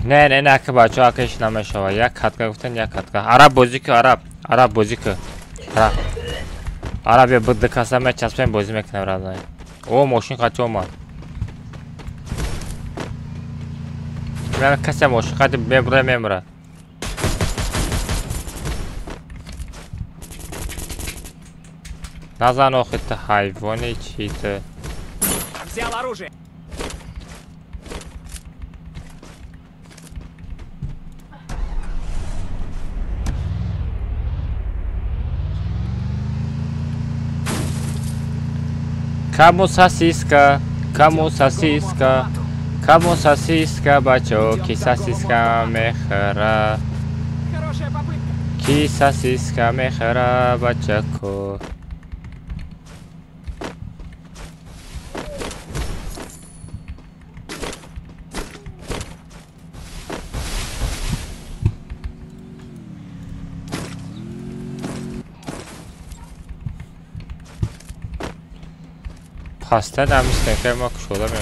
نه نه که بچه ها کش نمیشه یک خطکه گفتن یک خطکه عرب بازی که عرب بازی که عرب یه بده کسا من چسبیم بازی میکنم رازنای او ماشین قطع اومد من کسی ماشین قطع میبره نزن آخه تا حیوانی چی تو Взял оружие. Кому сосиска, кому сосиска, кому сосиска, бачо, ки сосиска мехара, Хорошая попытка. ки сосиска мехара, бачако. Pasta da mistake ma şurada mı?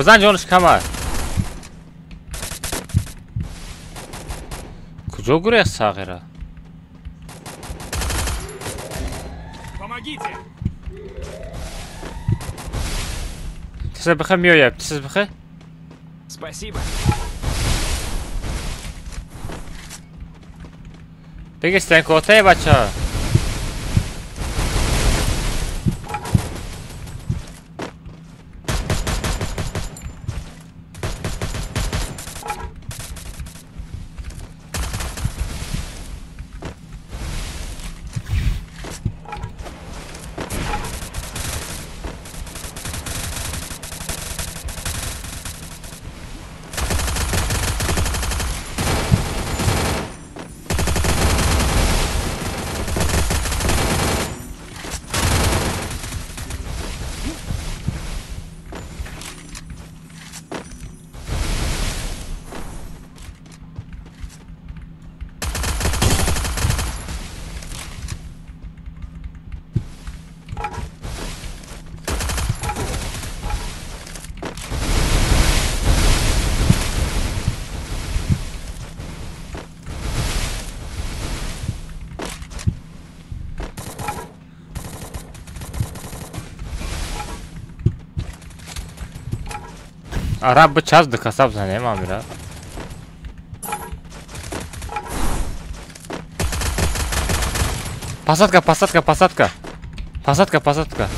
بزن جانش کمر کجا گره ساغره Помогите. تسه بخه میایم تسه بخه Спасибо. بگه استنکوته بچه ها عرب به چاز دکاسب زنه مامیرا посадка посадка посадка посадка посадка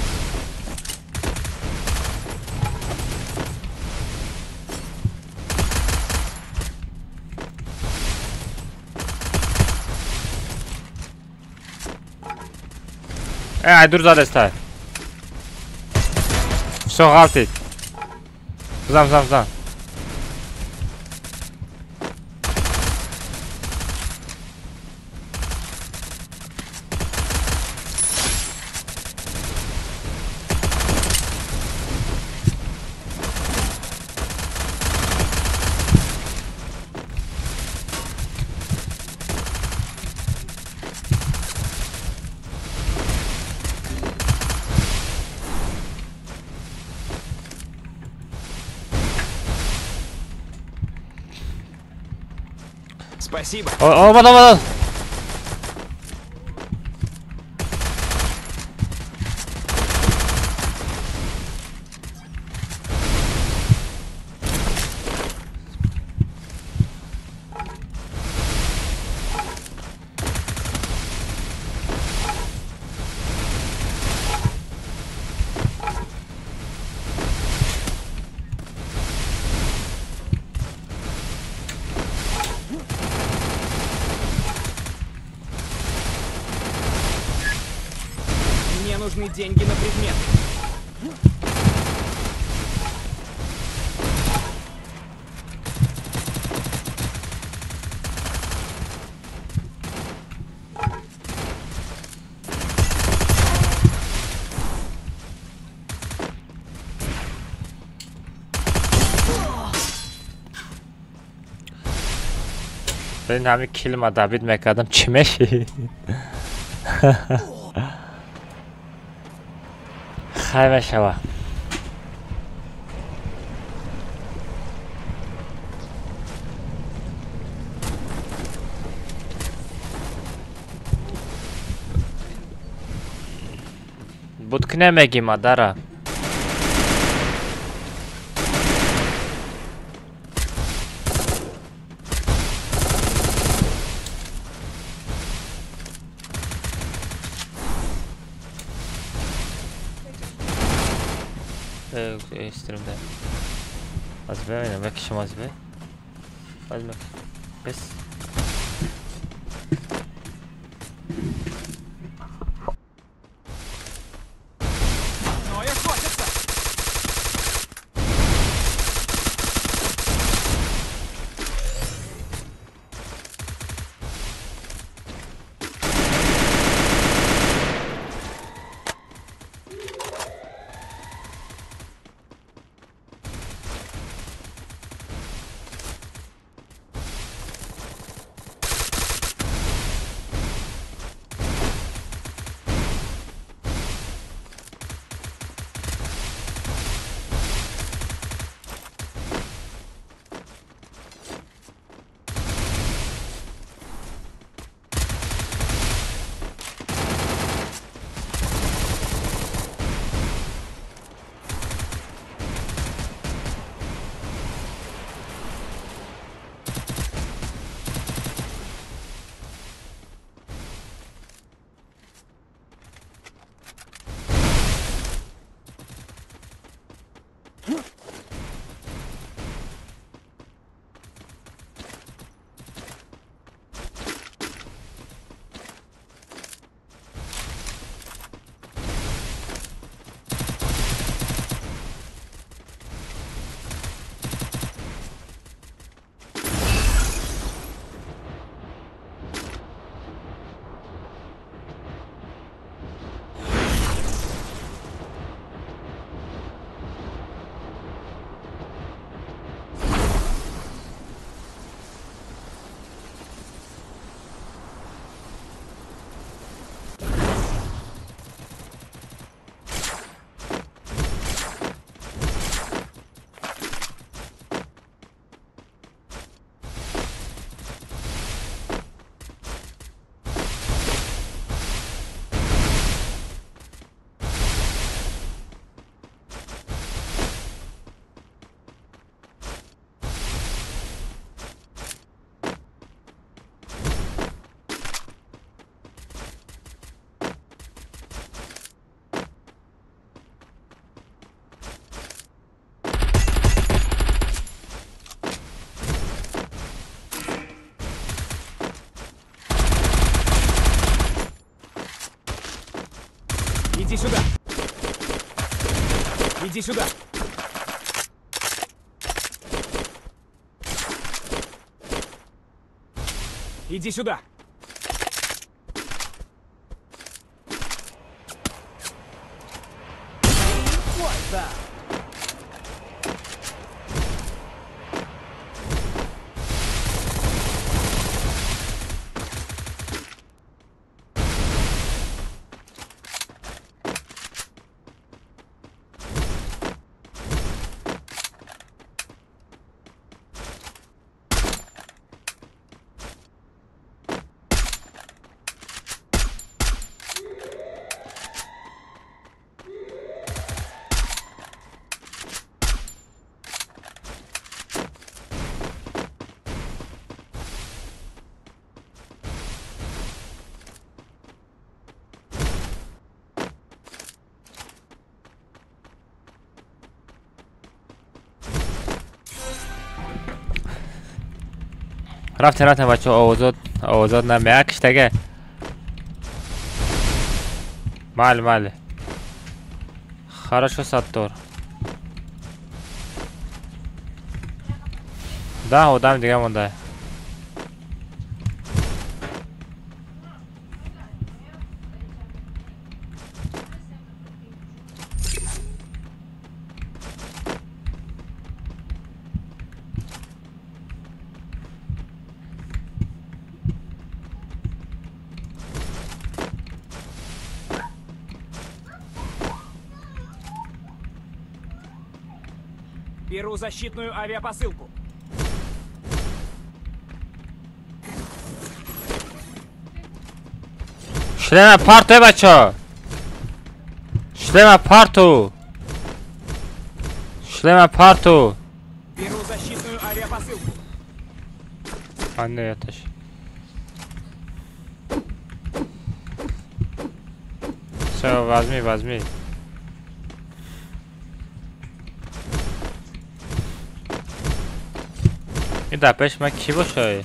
dur zadesta все галтит Zam. Спасибо. Потом. Мне нужны деньги на предмет. Ben همین کیل ما دابید میکردم چی میشی؟ خیلی شوا будку نمیگیم مادره استریم از ببینم یکی شما از ببین بس Иди сюда! Иди сюда! Иди сюда! Ой, да! رفتن بچه آوازات نمیکش دیگه بله хорошо ساتور 10 آدم دیگه مونده Беру защитную авиапосылку. Şleme parto bachcha. Şleme parto. Şleme parto. Беру защитную авиапосылку. Anne yataş. Все, возьми. این دپش من کی باشه؟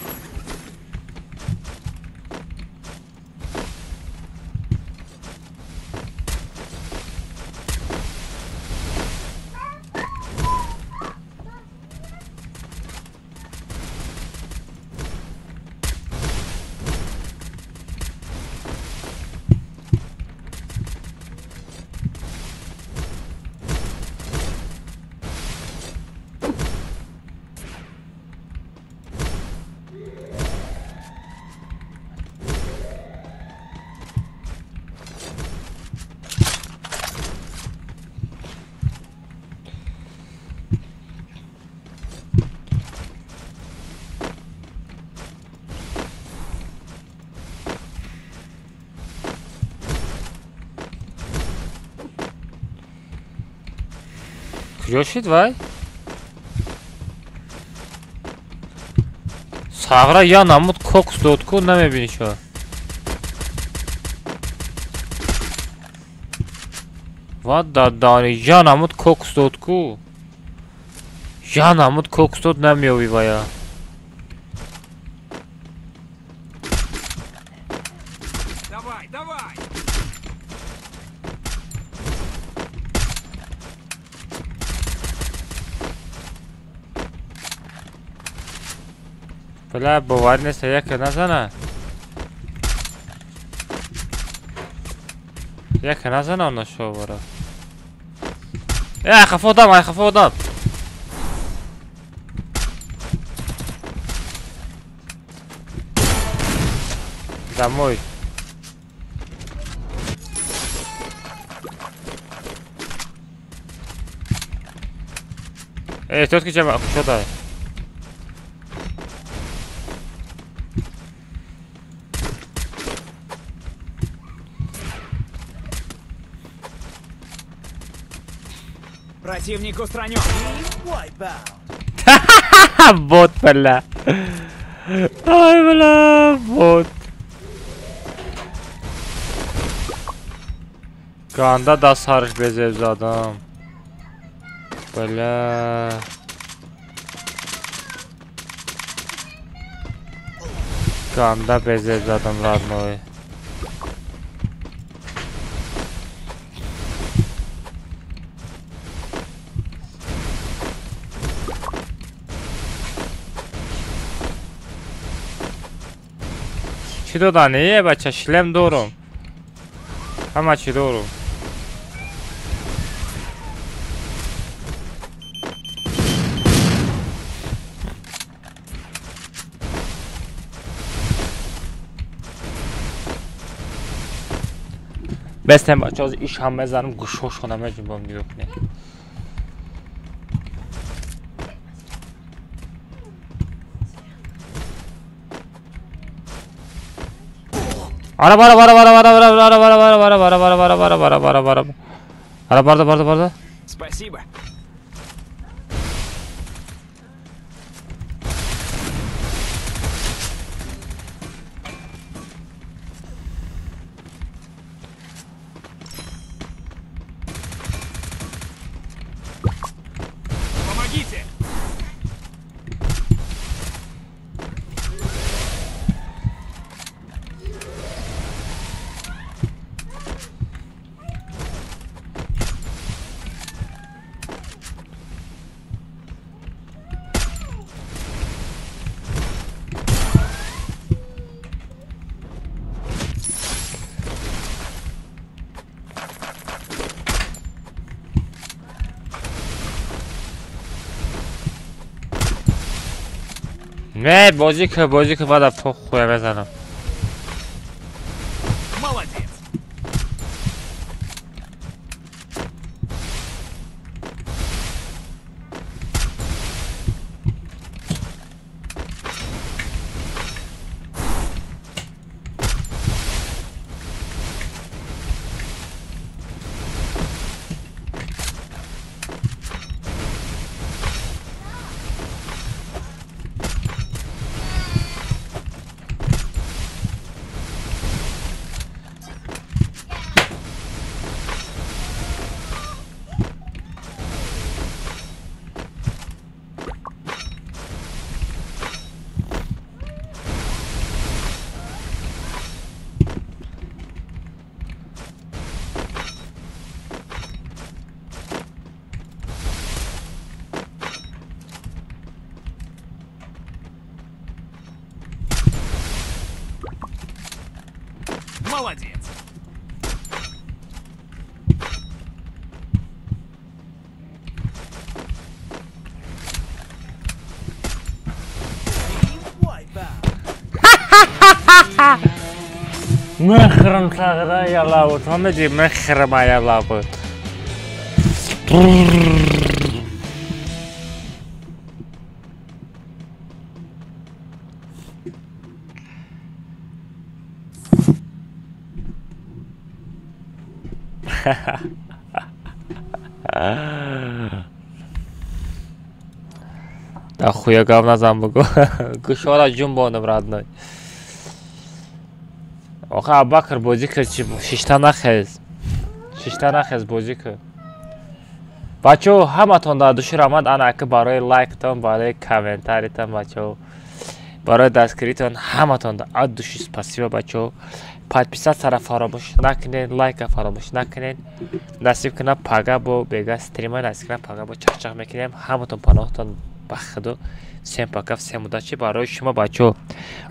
کجا شد وای؟ ساغرا یا نمود کوکس داد کو نمیبینی شو وات دادانی یا نمود کوکس داد کو یا نمود کوکس داد نمیوی وایا Давай. بله باور نیست یک نزنه یک نزنه اون شو برا خفه آدم دموی тут که جمع خوش شده Противник устранен. بوت بله آی بله بوت Qanda da sarış bezevzadım Bele Qanda bezevzadım radnoy چی دادنیه بچه شلم دورم همه چی دورم بستم بچه از ایش هم بزنم گوشوش کنم هجم با هم نیوکنه Ara bara. Спасибо. Помогите. نه بازی که بعد پخ خواه بزنم Молодец. Молодец. Mehrim sağıra yalavut. Hamidi mehrim yalavut. Да хуя говна замбугу. Гушора жумбонум родной. آخه ابوبکر بازی کرد چی شیشتا نخیز بازی کرد بچه ها همه تان دادوشی رامد انا که برای لایک تان برای کامنتاری تان بچه ها برای دستگیری تان همه تان دادوشی سپاسیبا بچه ها подписать سر فراموش نکنین لایک فراموش نکنین نصیب کنه پاگا با بگه استریمای نصیب کنه پاگا با چخ میکنیم همه تان پناه تان بخدو всем пока, всем удачи برای شما بچه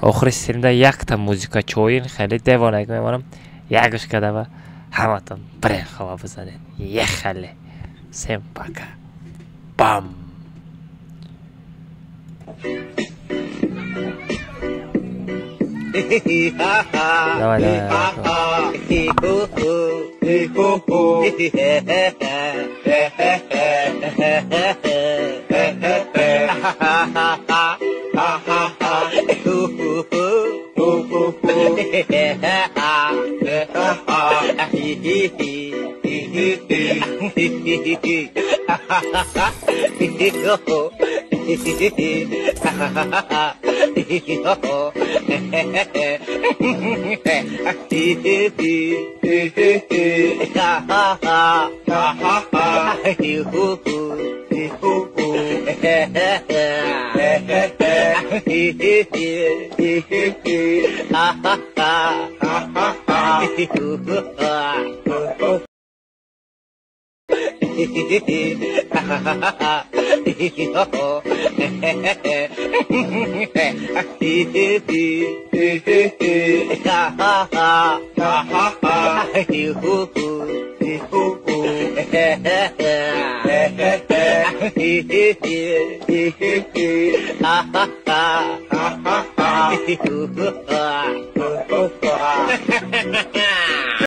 آخر استریمده یک تا موزیکا چوین خیلی دیوانه میمونم یکش کده و همه تان برین خواه بزنین یک خیلی всем пока بام